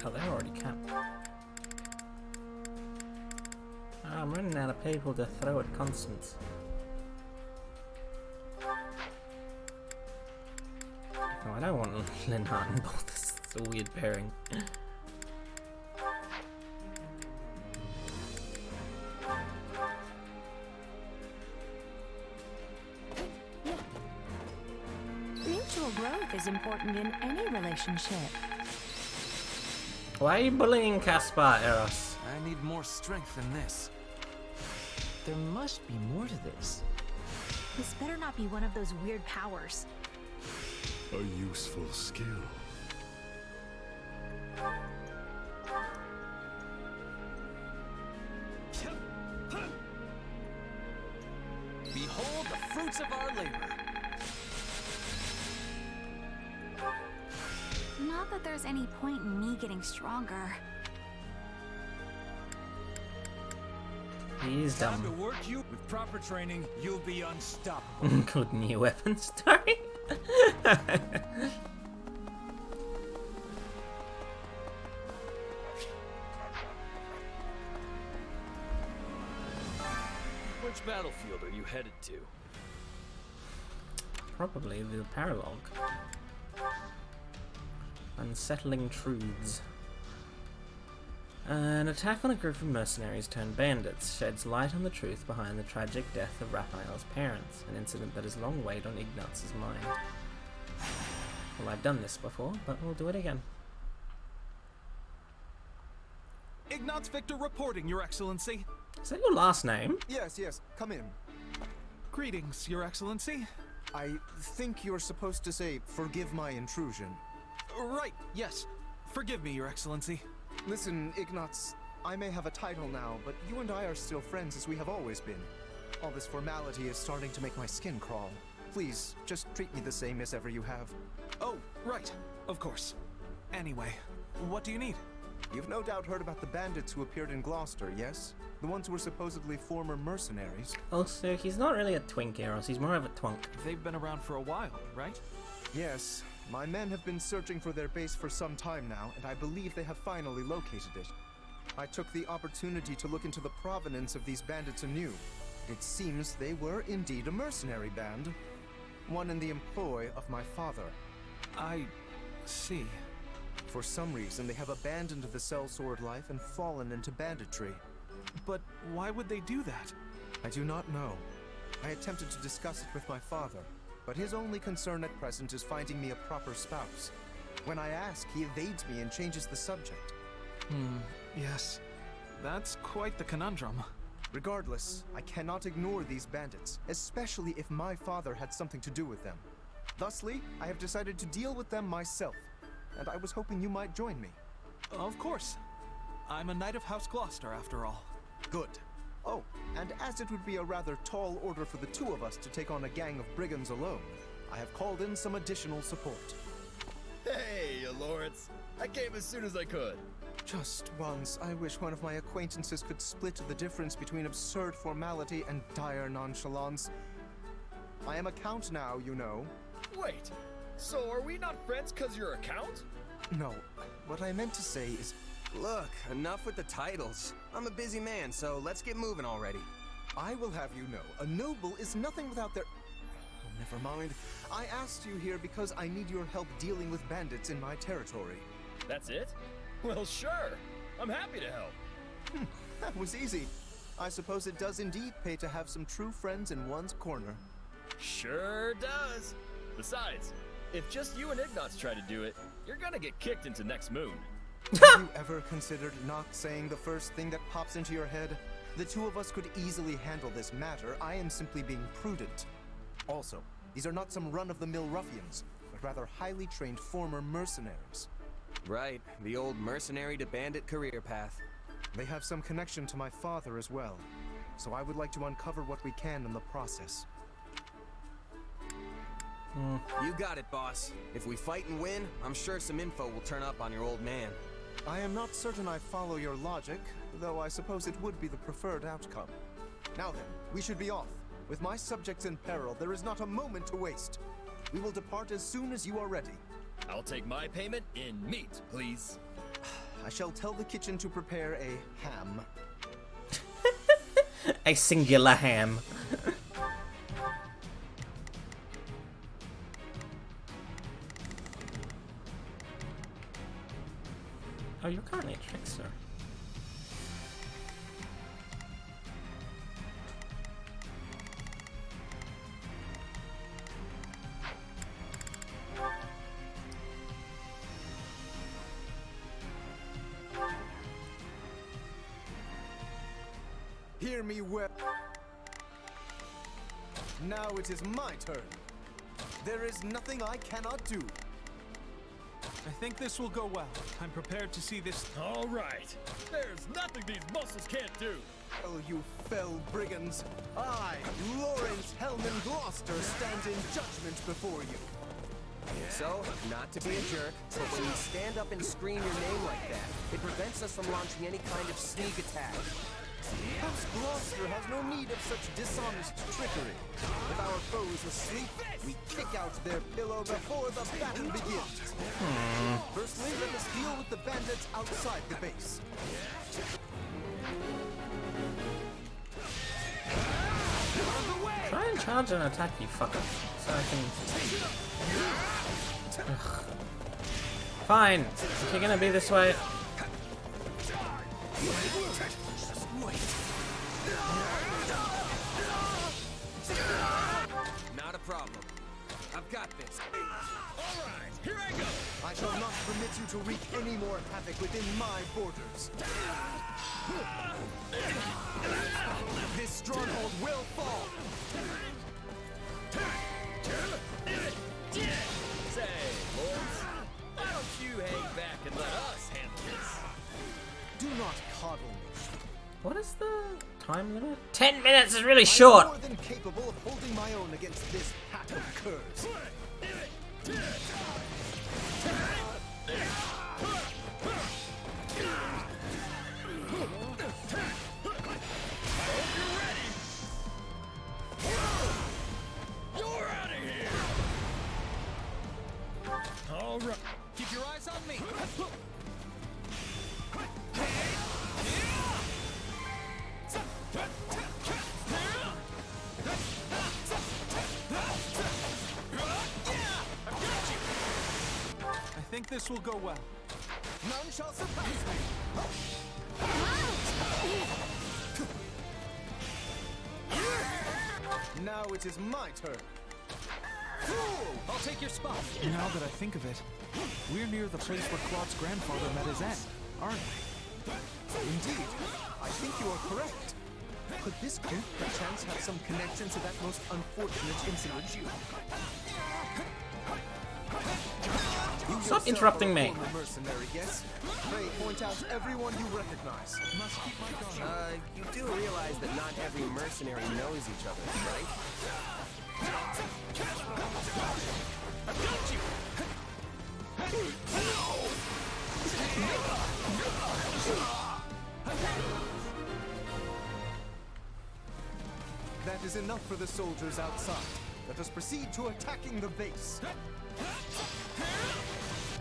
Oh, they're already capped. Oh, I'm running out of people to throw at Constance. Oh, I don't want Linhardt and both. This is a weird pairing.
Mutual growth is important in any relationship.
Why are you bullying Caspar, Eros?
I need more strength than this.
There must be more to this.
This better not be one of those weird powers.
A useful skill.
Behold the fruits of our labor.
Not that there's any point in me getting stronger.
He's
Time to
dumb.
work you. With proper training, you'll be unstoppable.
Good new weapon story.
Which battlefield are you headed to?
Probably the paralogue. Unsettling truths. An attack on a group of mercenaries turned bandits sheds light on the truth behind the tragic death of Raphael's parents, an incident that has long weighed on Ignaz's mind. Well, I've done this before, but we'll do it again.
Ignaz Victor reporting, Your Excellency.
Is that your last name?
Yes, come in.
Greetings, Your Excellency.
I think you're supposed to say, forgive my intrusion.
Right, yes. Forgive me, Your Excellency.
Listen, Ignaz, I may have a title now, but you and I are still friends as we have always been. All this formality is starting to make my skin crawl. Please, just treat me the same as ever you have.
Oh, right. Of course. Anyway, what do you need?
You've no doubt heard about the bandits who appeared in Gloucester, yes? The ones who were supposedly former mercenaries.
Also, he's not really a twink, Eros. He's more of a twunk.
They've been around for a while, right?
Yes. My men have been searching for their base for some time now, and I believe they have finally located it. I took the opportunity to look into the provenance of these bandits anew. It seems they were indeed a mercenary band. One in the employ of my father.
I see.
For some reason, they have abandoned the sellsword life and fallen into banditry.
But why would they do that?
I do not know. I attempted to discuss it with my father, but his only concern at present is finding me a proper spouse. When I ask, he evades me and changes the subject.
Yes. That's quite the conundrum.
Regardless, I cannot ignore these bandits, especially if my father had something to do with them. Thusly, I have decided to deal with them myself, and I was hoping you might join me.
Of course. I'm a knight of House Gloucester, after all.
Good. Oh, and as it would be a rather tall order for the two of us to take on a gang of brigands alone, I have called in some additional support.
Hey, Lawrence. I came as soon as I could.
Just once, I wish one of my acquaintances could split the difference between absurd formality and dire nonchalance. I am a count now, you know.
Wait, so are we not friends because you're a count?
No, what I meant to say is...
Look, enough with the titles. I'm a busy man, so let's get moving already.
I will have you know, a noble is nothing without their... Oh, never mind. I asked you here because I need your help dealing with bandits in my territory.
That's it? Well, sure. I'm happy to help.
That was easy. I suppose it does indeed pay to have some true friends in one's corner.
Sure does. Besides, if just you and Ignaz try to do it, you're gonna get kicked into next moon.
Have you ever considered not saying the first thing that pops into your head? The two of us could easily handle this matter. I am simply being prudent. Also, These are not some run-of-the-mill ruffians, but rather highly trained former mercenaries.
Right, the old mercenary to bandit career path.
They have some connection to my father as well, so I would like to uncover what we can in the process.
You got it, boss. If we fight and win, I'm sure some info will turn up on your old man.
I am not certain I follow your logic, though I suppose it would be the preferred outcome. Now then, we should be off. With my subjects in peril, there is not a moment to waste. We will depart as soon as you are ready.
I'll take my payment in meat, please.
I shall tell the kitchen to prepare a ham.
A singular ham. Oh, you're currently a trickster.
Hear me well. Now it is my turn. There is nothing I cannot do.
I think this will go well. I'm prepared to see this.
All right. There's nothing these muscles can't do.
Oh, you fell brigands. I, Lawrence Hellman Gloucester, stand in judgment before you.
So, not to be a jerk, but when you stand up and scream your name like that, it prevents us from launching any kind of sneak attack.
House Gloucester has no need of such dishonest trickery. If our foe is asleep, we kick out their pillow before the battle begins. Firstly, let us deal with the bandits outside the base.
Try and charge and attack, you fucker. So I can... Ugh. Fine. If you're gonna be this way...
Not a problem. I've got this.
All right, here I go.
I shall not permit you to wreak any more havoc within my borders. This stronghold will fall.
Say, boys, why don't you hang back and let us handle this?
Do not coddle me.
What is the time limit? 10 minutes is really short!
I'm more than capable of holding my own against this pack of curs.
You're out of here! All right.
Keep your eyes on me. I think this will go well.
None shall surpass me. Now it is my turn.
I'll take your spot. Now that I think of it, we're near the place where Claude's grandfather met his end, aren't we?
Indeed, I think you are correct. Could this group perchance have some connection to that most unfortunate incident?
Stop interrupting me.
Mercenary, yes? Pray point out everyone you recognize.
Must keep my guard.
You do realize that not every mercenary knows each other, right?
That is enough for the soldiers outside. Let us proceed to attacking the base.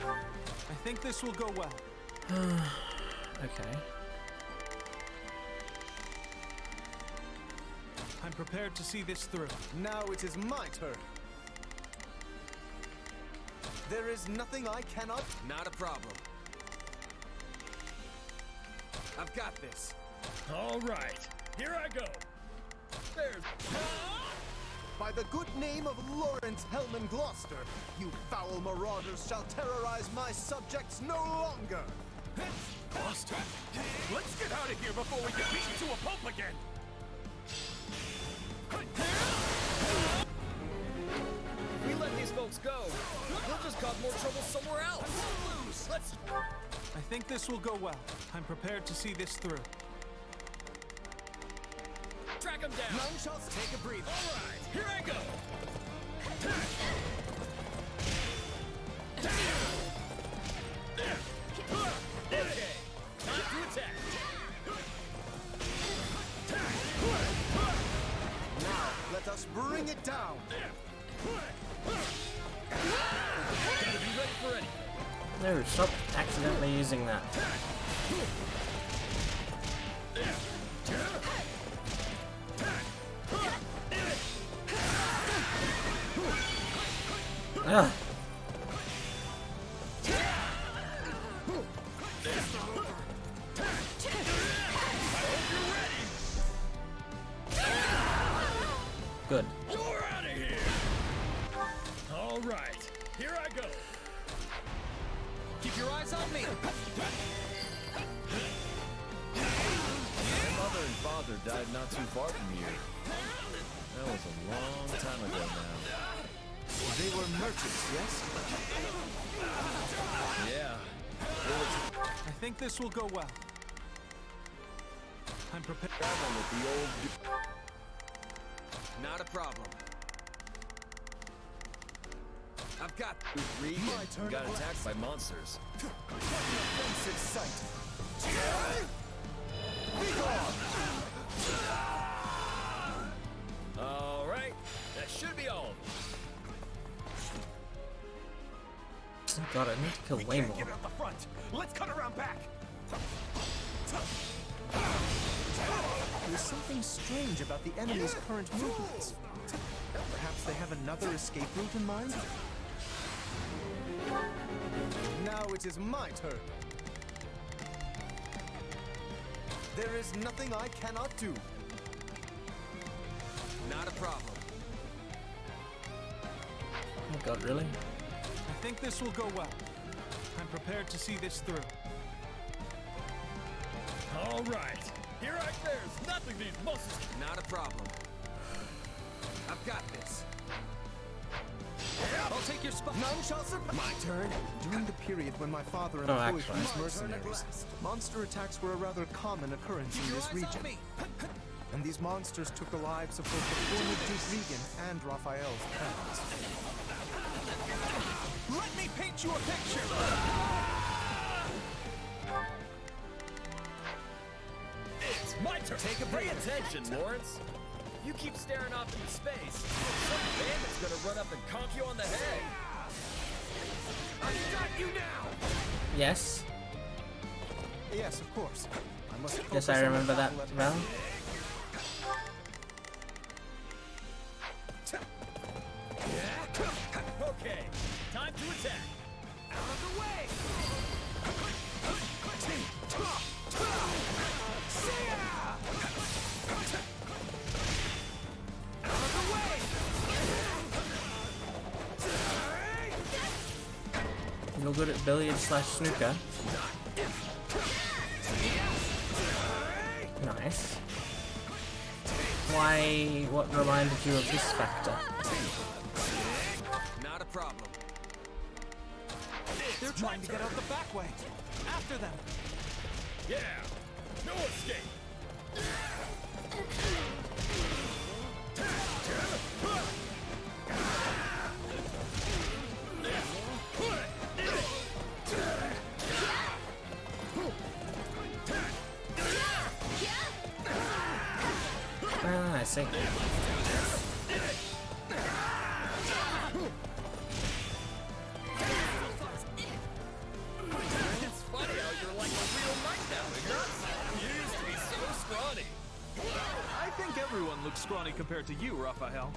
I think this will go well.
Okay.
I'm prepared to see this through.
Now it is my turn. There is nothing I cannot...
Not a problem. I've got this.
All right, here I go. There's...
By the good name of Lawrence Hellman Gloucester, you foul marauders shall terrorize my subjects no longer!
Gloucester, let's get out of here before we get beaten to a pulp again!
things go, we'll just cause more trouble somewhere else. Let's...
I think this will go well. I'm prepared to see this through.
Track him down.
None shall take a breather.
All right, here I go. Okay, time to attack.
Now, let us bring it down.
Gotta be ready for anything.
No, stop accidentally using that. Ugh. Good.
You're out of here. All right, here I go.
Keep your eyes on me.
My mother and father died not too far from here. That was a long time ago now.
They were merchants, yes?
Yeah.
I think this will go well. I'm prepared.
Traveling with the old...
Not a problem. I've got
Regan got attacked by monsters.
Offensive sight.
All right, that should be all of them.
Oh god, I need to kill way more.
Get out the front. Let's cut around back.
There's something strange about the enemy's current movements. Perhaps they have another escape route in mind?
Now it is my turn. There is nothing I cannot do.
Not a problem.
Oh god, really?
I think this will go well. I'm prepared to see this through.
All right, here I... There's nothing these monsters...
Not a problem. I've got this.
I'll take your spot.
None shall surpass. My turn.
During the period when my father employed these mercenaries, monster attacks were a rather common occurrence in this region. And these monsters took the lives of both the former Duke Regan and Raphael's parents.
Let me paint you a picture.
It's my turn.
Take a
Pay
break.
attention, Lawrence. You keep staring off into space, some bandit's gonna run up and conk you on the head.
I've got you now.
Yes.
Yes, of course. I must
Yes, I remember that well.
Okay, time to attack.
Out of the way.
You're good at billiards / snooker. Nice. Why? What reminded you of this factor?
Not a problem.
They're trying to get out the back way. After them.
Yeah, no escape.
Ah, I see.
It's funny how you're like a real knight now, Ignace. You used to be so scrawny.
I think everyone looks scrawny compared to you, Raphael.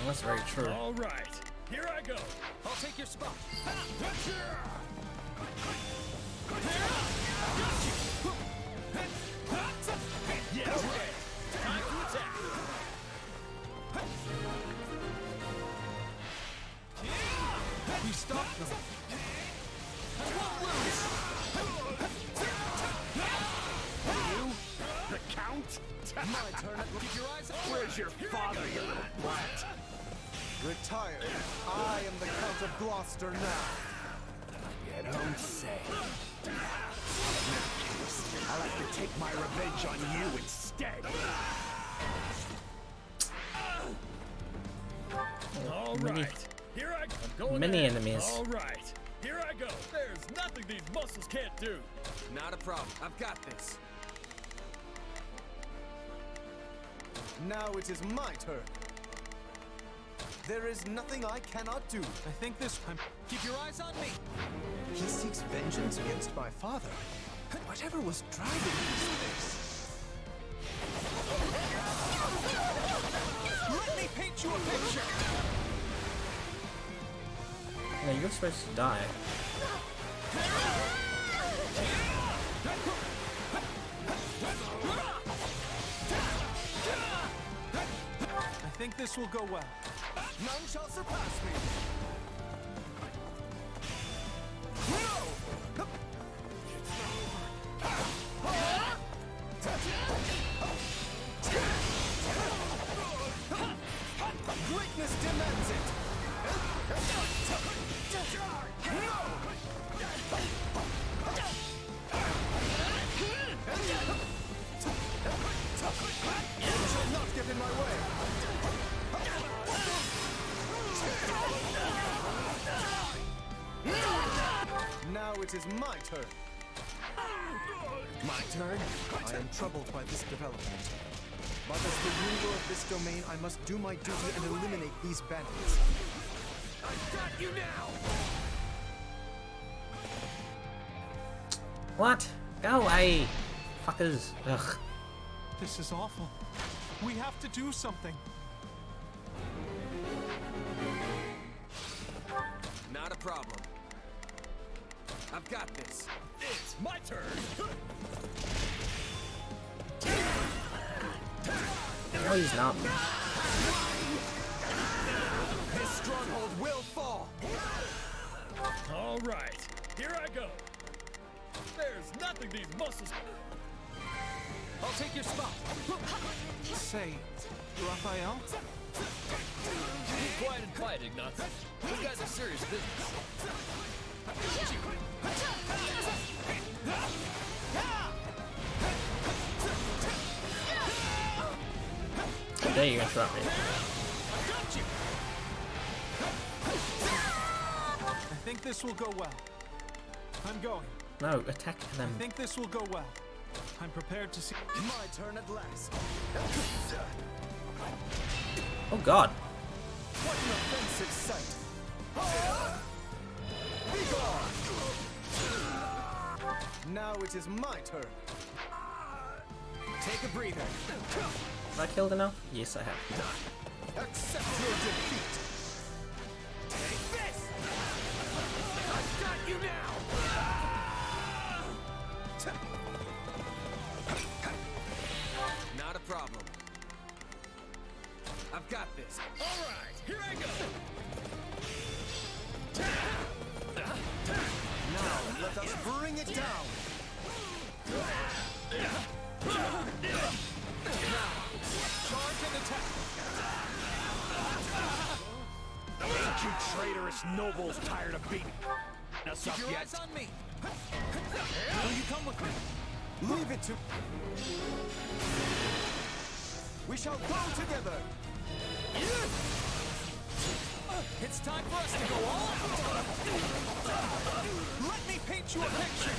That's very true.
All right, here I go.
I'll take your spot.
Yeah, right. Time to attack.
You stopped them.
You? The Count?
My turn.
Keep your eyes up. Where's your father, you little brat?
Retire. I am the Count of Gloucester now.
You don't say. In that case, I'll have to take my revenge on you instead.
All
Many-
right. Here I go.
many enemies.
All right. Here I go. There's nothing these muscles can't do.
Not a problem. I've got this.
Now it is my turn. There is nothing I cannot do.
I think this time. Keep your eyes on me.
He seeks vengeance against my father. Whatever was driving him to this?
Let me paint you a picture.
Yeah, you're supposed to die.
I think this will go well.
None shall surpass me. Greatness demands it. You shall not get in my way. Now it is my turn.
My turn?
I am troubled by this development. But as the ruler of this domain, I must do my duty and eliminate these bandits.
I've got you now!
What? Go away, fuckers. Ugh.
This is awful. We have to do something.
Not a problem. I've got this.
It's my turn.
No, he's not.
This stronghold will fall.
All right. Here I go. There's nothing these muscles.
I'll take your spot. Say, Raphael?
Be quiet and fight, Ignatius. You guys are serious business.
How dare you interrupt me?
I think this will go well. I'm going.
No, attack them.
I think this will go well. I'm prepared to see.
My turn at last.
Oh God.
What an offensive sight. Be gone. Now it is my turn.
Take a breather.
Have I killed enough? Yes, I have.
Accept your defeat.
Take this! I've got you now!
Not a problem. I've got this.
All right, here I go.
Now let us bring it down.
Charge and attack.
Ain't you traitorous nobles tired of beating us up
Keep your
yet?
eyes on me. Will you come with me?
Leave it to... We shall go together.
It's time for us to go all out. Let me paint you a picture.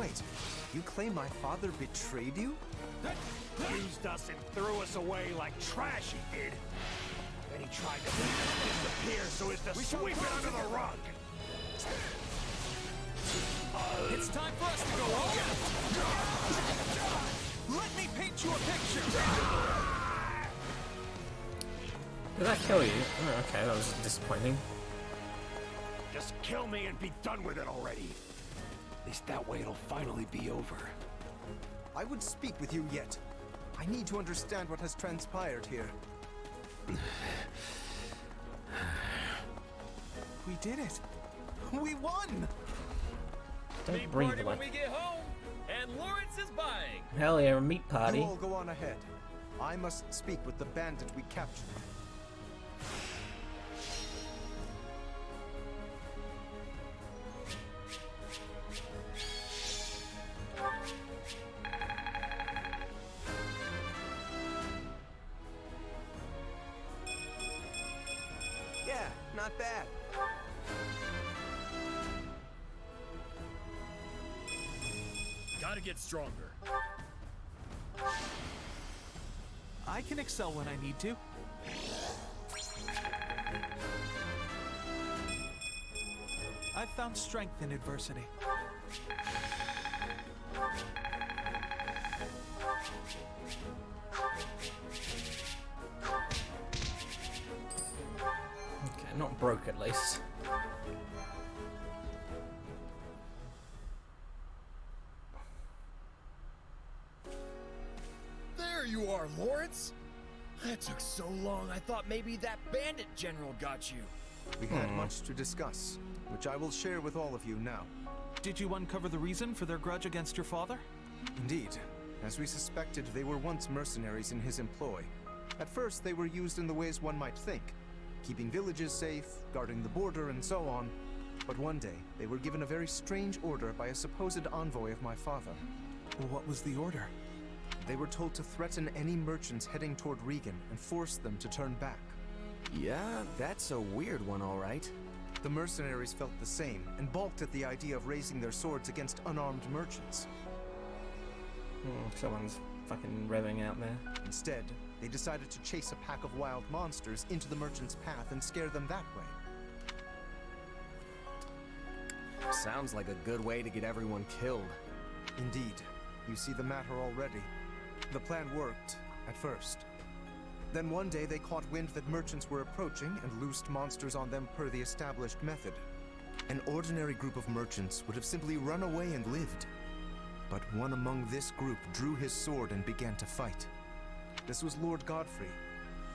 Wait, you claim my father betrayed you?
Used us and threw us away like trash he did. Then he tried to make us disappear so as to sweep it under the rug.
It's time for us to go all out. Let me paint you a picture.
Did that kill you? Oh, okay, that was disappointing.
Just kill me and be done with it already. At least that way it'll finally be over.
I would speak with you yet. I need to understand what has transpired here.
We did it. We won.
Don't
Meat
breathe
party when
like.
we get home, and Lawrence is buying.
Hell yeah, a meat party.
You all go on ahead. I must speak with the bandit we captured.
Yeah, not bad.
Gotta get stronger.
I can excel when I need to. I've found strength in adversity.
Okay, not broke at least.
There you are, Lawrence! That took so long, I thought maybe that bandit general got you.
We had much to discuss, which I will share with all of you now.
Did you uncover the reason for their grudge against your father?
Indeed. As we suspected, they were once mercenaries in his employ. At first, they were used in the ways one might think, keeping villages safe, guarding the border, and so on. But one day, they were given a very strange order by a supposed envoy of my father.
What was the order?
They were told to threaten any merchants heading toward Regan and force them to turn back.
Yeah, that's a weird one, all right.
The mercenaries felt the same and balked at the idea of raising their swords against unarmed merchants.
Someone's fucking revving out there.
Instead, they decided to chase a pack of wild monsters into the merchant's path and scare them that way.
Sounds like a good way to get everyone killed.
Indeed. You see the matter already. The plan worked, at first. Then one day they caught wind that merchants were approaching and loosed monsters on them per the established method. An ordinary group of merchants would have simply run away and lived. But one among this group drew his sword and began to fight. This was Lord Godfrey,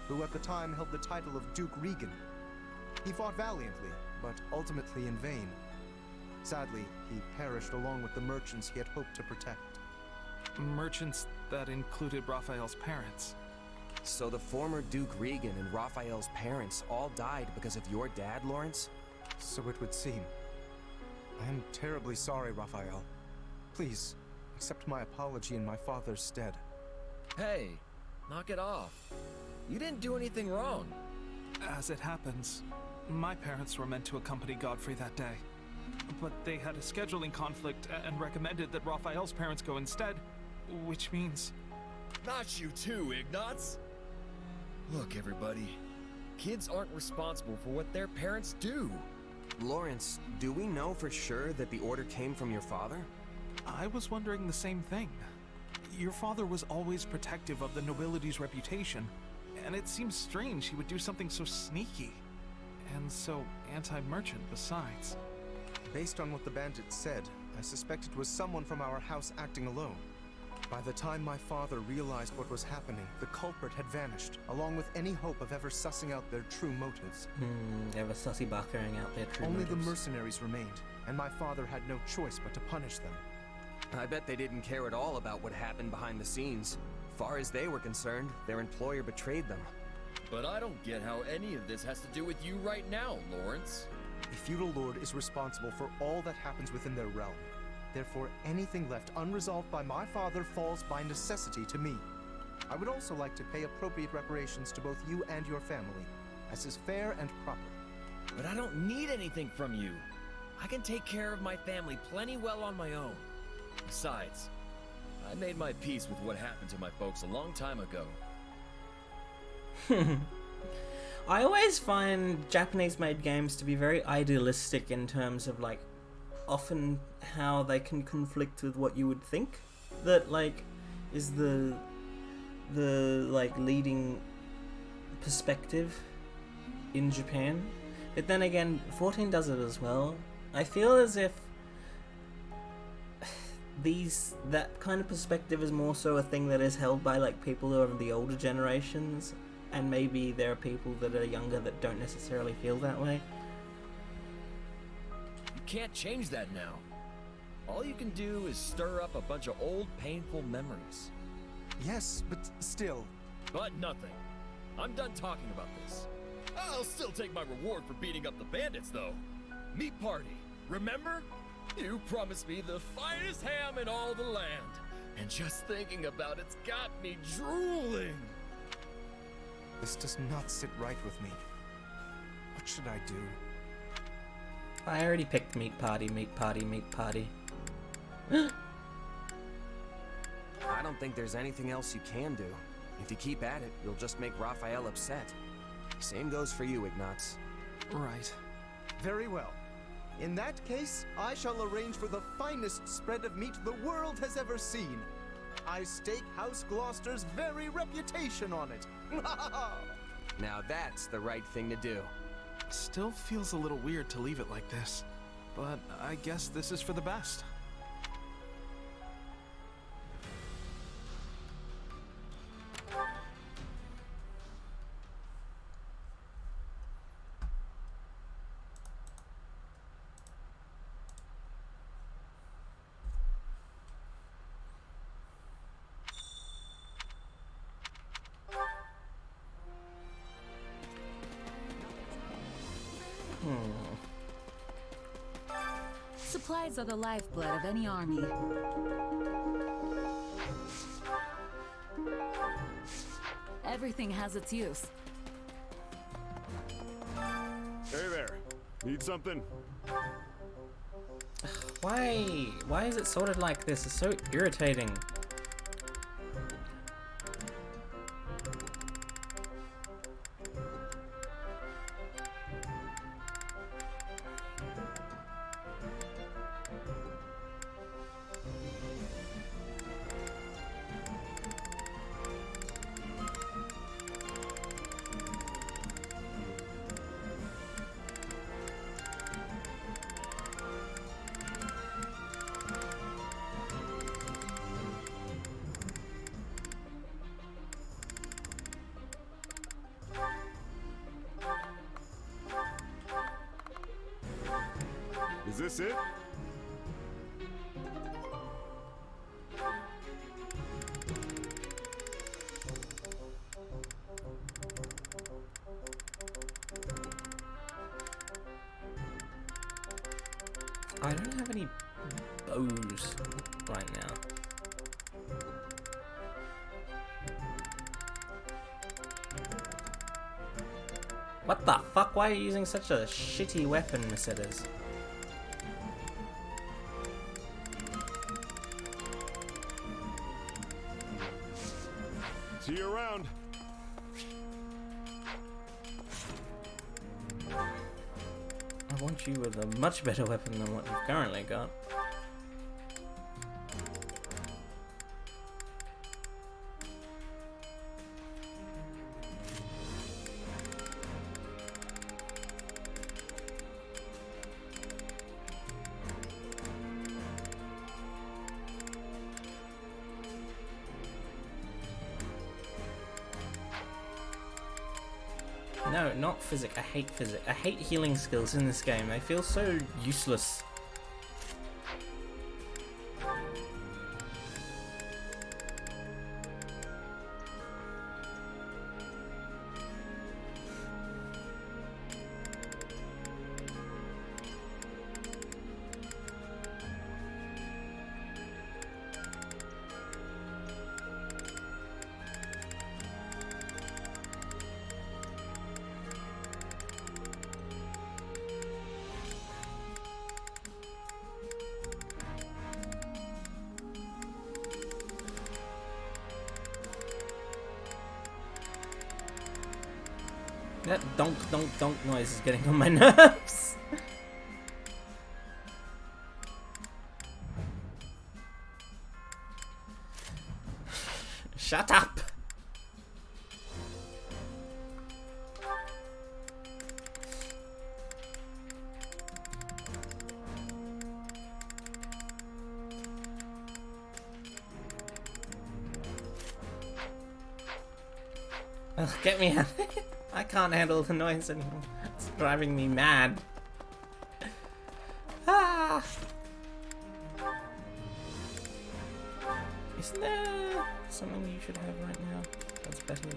who at the time held the title of Duke Regan. He fought valiantly, but ultimately in vain. Sadly, he perished along with the merchants he had hoped to protect.
Merchants that included Raphael's parents.
So the former Duke Regan and Raphael's parents all died because of your dad, Lawrence?
So it would seem. I am terribly sorry, Raphael. Please, accept my apology in my father's stead.
Hey, knock it off. You didn't do anything wrong.
As it happens, my parents were meant to accompany Godfrey that day. But they had a scheduling conflict and recommended that Raphael's parents go instead, which means...
Not you too, Ignatz! Look, everybody. Kids aren't responsible for what their parents do.
Lawrence, do we know for sure that the order came from your father?
I was wondering the same thing. Your father was always protective of the nobility's reputation, and it seems strange he would do something so sneaky. And so anti-merchant besides.
Based on what the bandits said, I suspect it was someone from our house acting alone. By the time my father realized what was happening, the culprit had vanished, along with any hope of ever sussing out their true motives.
Ever sussy buckering out their true
Only
motives.
the mercenaries remained, and my father had no choice but to punish them.
I bet they didn't care at all about what happened behind the scenes. Far as they were concerned, their employer betrayed them.
But I don't get how any of this has to do with you right now, Lawrence.
A feudal lord is responsible for all that happens within their realm. Therefore, anything left unresolved by my father falls by necessity to me. I would also like to pay appropriate reparations to both you and your family, as is fair and proper.
But I don't need anything from you. I can take care of my family plenty well on my own. Besides, I made my peace with what happened to my folks a long time ago.
I always find Japanese-made games to be very idealistic in terms of, like, often how they can conflict with what you would think that, like, is the like leading perspective in Japan. But then again, 14 does it as well. I feel as if that kind of perspective is more so a thing that is held by, like, people who are of the older generations, and maybe there are people that are younger that don't necessarily feel that way.
You can't change that now. All you can do is stir up a bunch of old, painful memories.
Yes, but still,
But nothing. I'm done talking about this. I'll still take my reward for beating up the bandits, though. Meat party, remember? You promised me the finest ham in all the land. And just thinking about it's got me drooling.
This does not sit right with me. What should I do?
I already picked meat party, meat party, meat party.
I don't think there's anything else you can do. If you keep at it, you'll just make Raphael upset. Same goes for you, Ignatz.
Right.
Very well. In that case, I shall arrange for the finest spread of meat the world has ever seen. I stake House Gloucester's very reputation on it.
Now that's the right thing to do.
Still feels a little weird to leave it like this, but I guess this is for the best.
Supplies are the lifeblood of any army. Everything has its use.
Hey there. Need something?
Why is it sorted like this? It's so irritating.
Is this it?
I don't have any bows right now. What the fuck? Why are you using such a shitty weapon, Mercedes?
See you around.
I want you with a much better weapon than what you've currently got. No, not physic. I hate physic. I hate healing skills in this game. They feel so useless. That donk donk donk noise is getting on my nerves. Shut up. Ugh, get me out. I can't handle the noise anymore. It's driving me mad. Ah! Isn't there something you should have right now? that's better.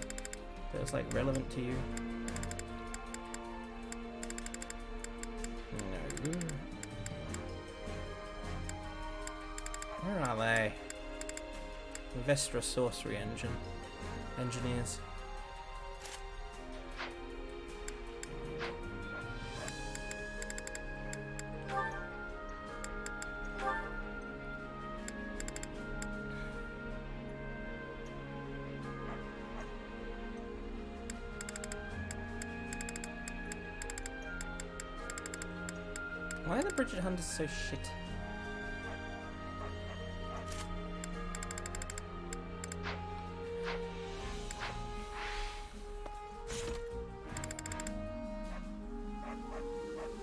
Feels like relevant to you. No. Where are they? Vestra Sorcery Engineers. Why are the Bridget Hunters so shit?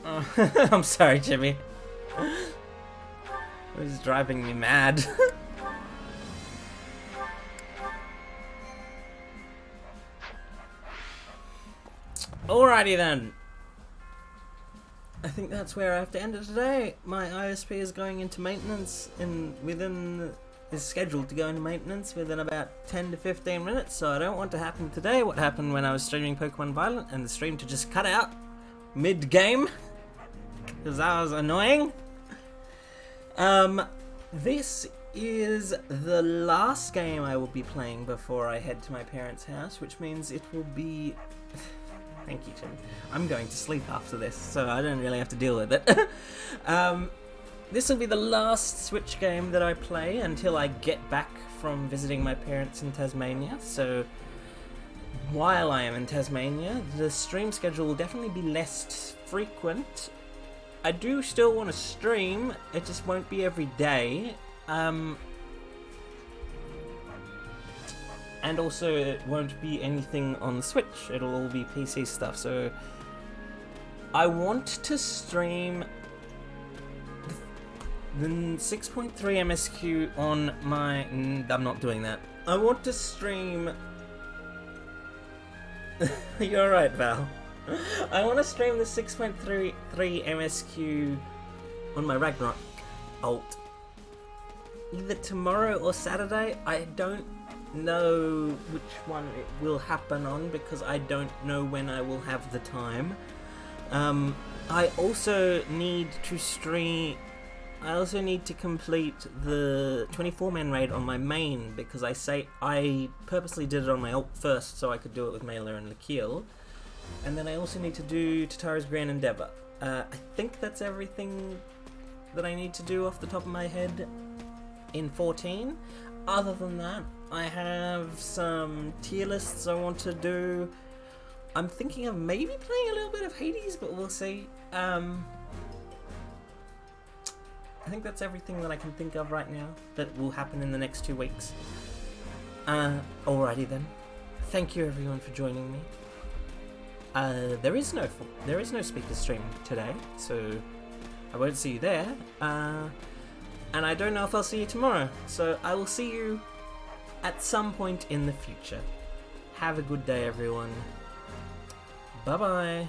Oh, I'm sorry, Jimmy. It was driving me mad. Alrighty then. I think that's where I have to end it today. My ISP is going into maintenance is scheduled to go into maintenance within about 10 to 15 minutes, so I don't want to happen today what happened when I was streaming Pokemon Violet and the stream to just cut out mid-game because that was annoying. This is the last game I will be playing before I head to my parents' house, which means it will be... Thank you, Tim. I'm going to sleep after this, so I don't really have to deal with it. This will be the last Switch game that I play until I get back from visiting my parents in Tasmania, so while I am in Tasmania, the stream schedule will definitely be less frequent. I do still want to stream, it just won't be every day. And also, it won't be anything on the Switch, it'll all be PC stuff, so I want to stream the 6.3 MSQ on my... I'm not doing that. I want to stream... You're right, Val. I want to stream the 6.3 MSQ on my Ragnarok alt. Either tomorrow or Saturday. I don't know which one it will happen on because I don't know when I will have the time. I also need to stream... I also need to complete the 24-man raid on my main because I purposely did it on my alt first so I could do it with Mailer and Lakiel. And then I also need to do Tatara's Grand Endeavor. I think that's everything that I need to do off the top of my head in 14. Other than that, I have some tier lists I want to do. I'm thinking of maybe playing a little bit of Hades, but we'll see. I think that's everything that I can think of right now that will happen in the next 2 weeks. Alrighty then. Thank you everyone for joining me. There is no speaker stream today, so I won't see you there. And I don't know if I'll see you tomorrow, so I will see you at some point in the future. Have a good day, everyone. Bye-bye.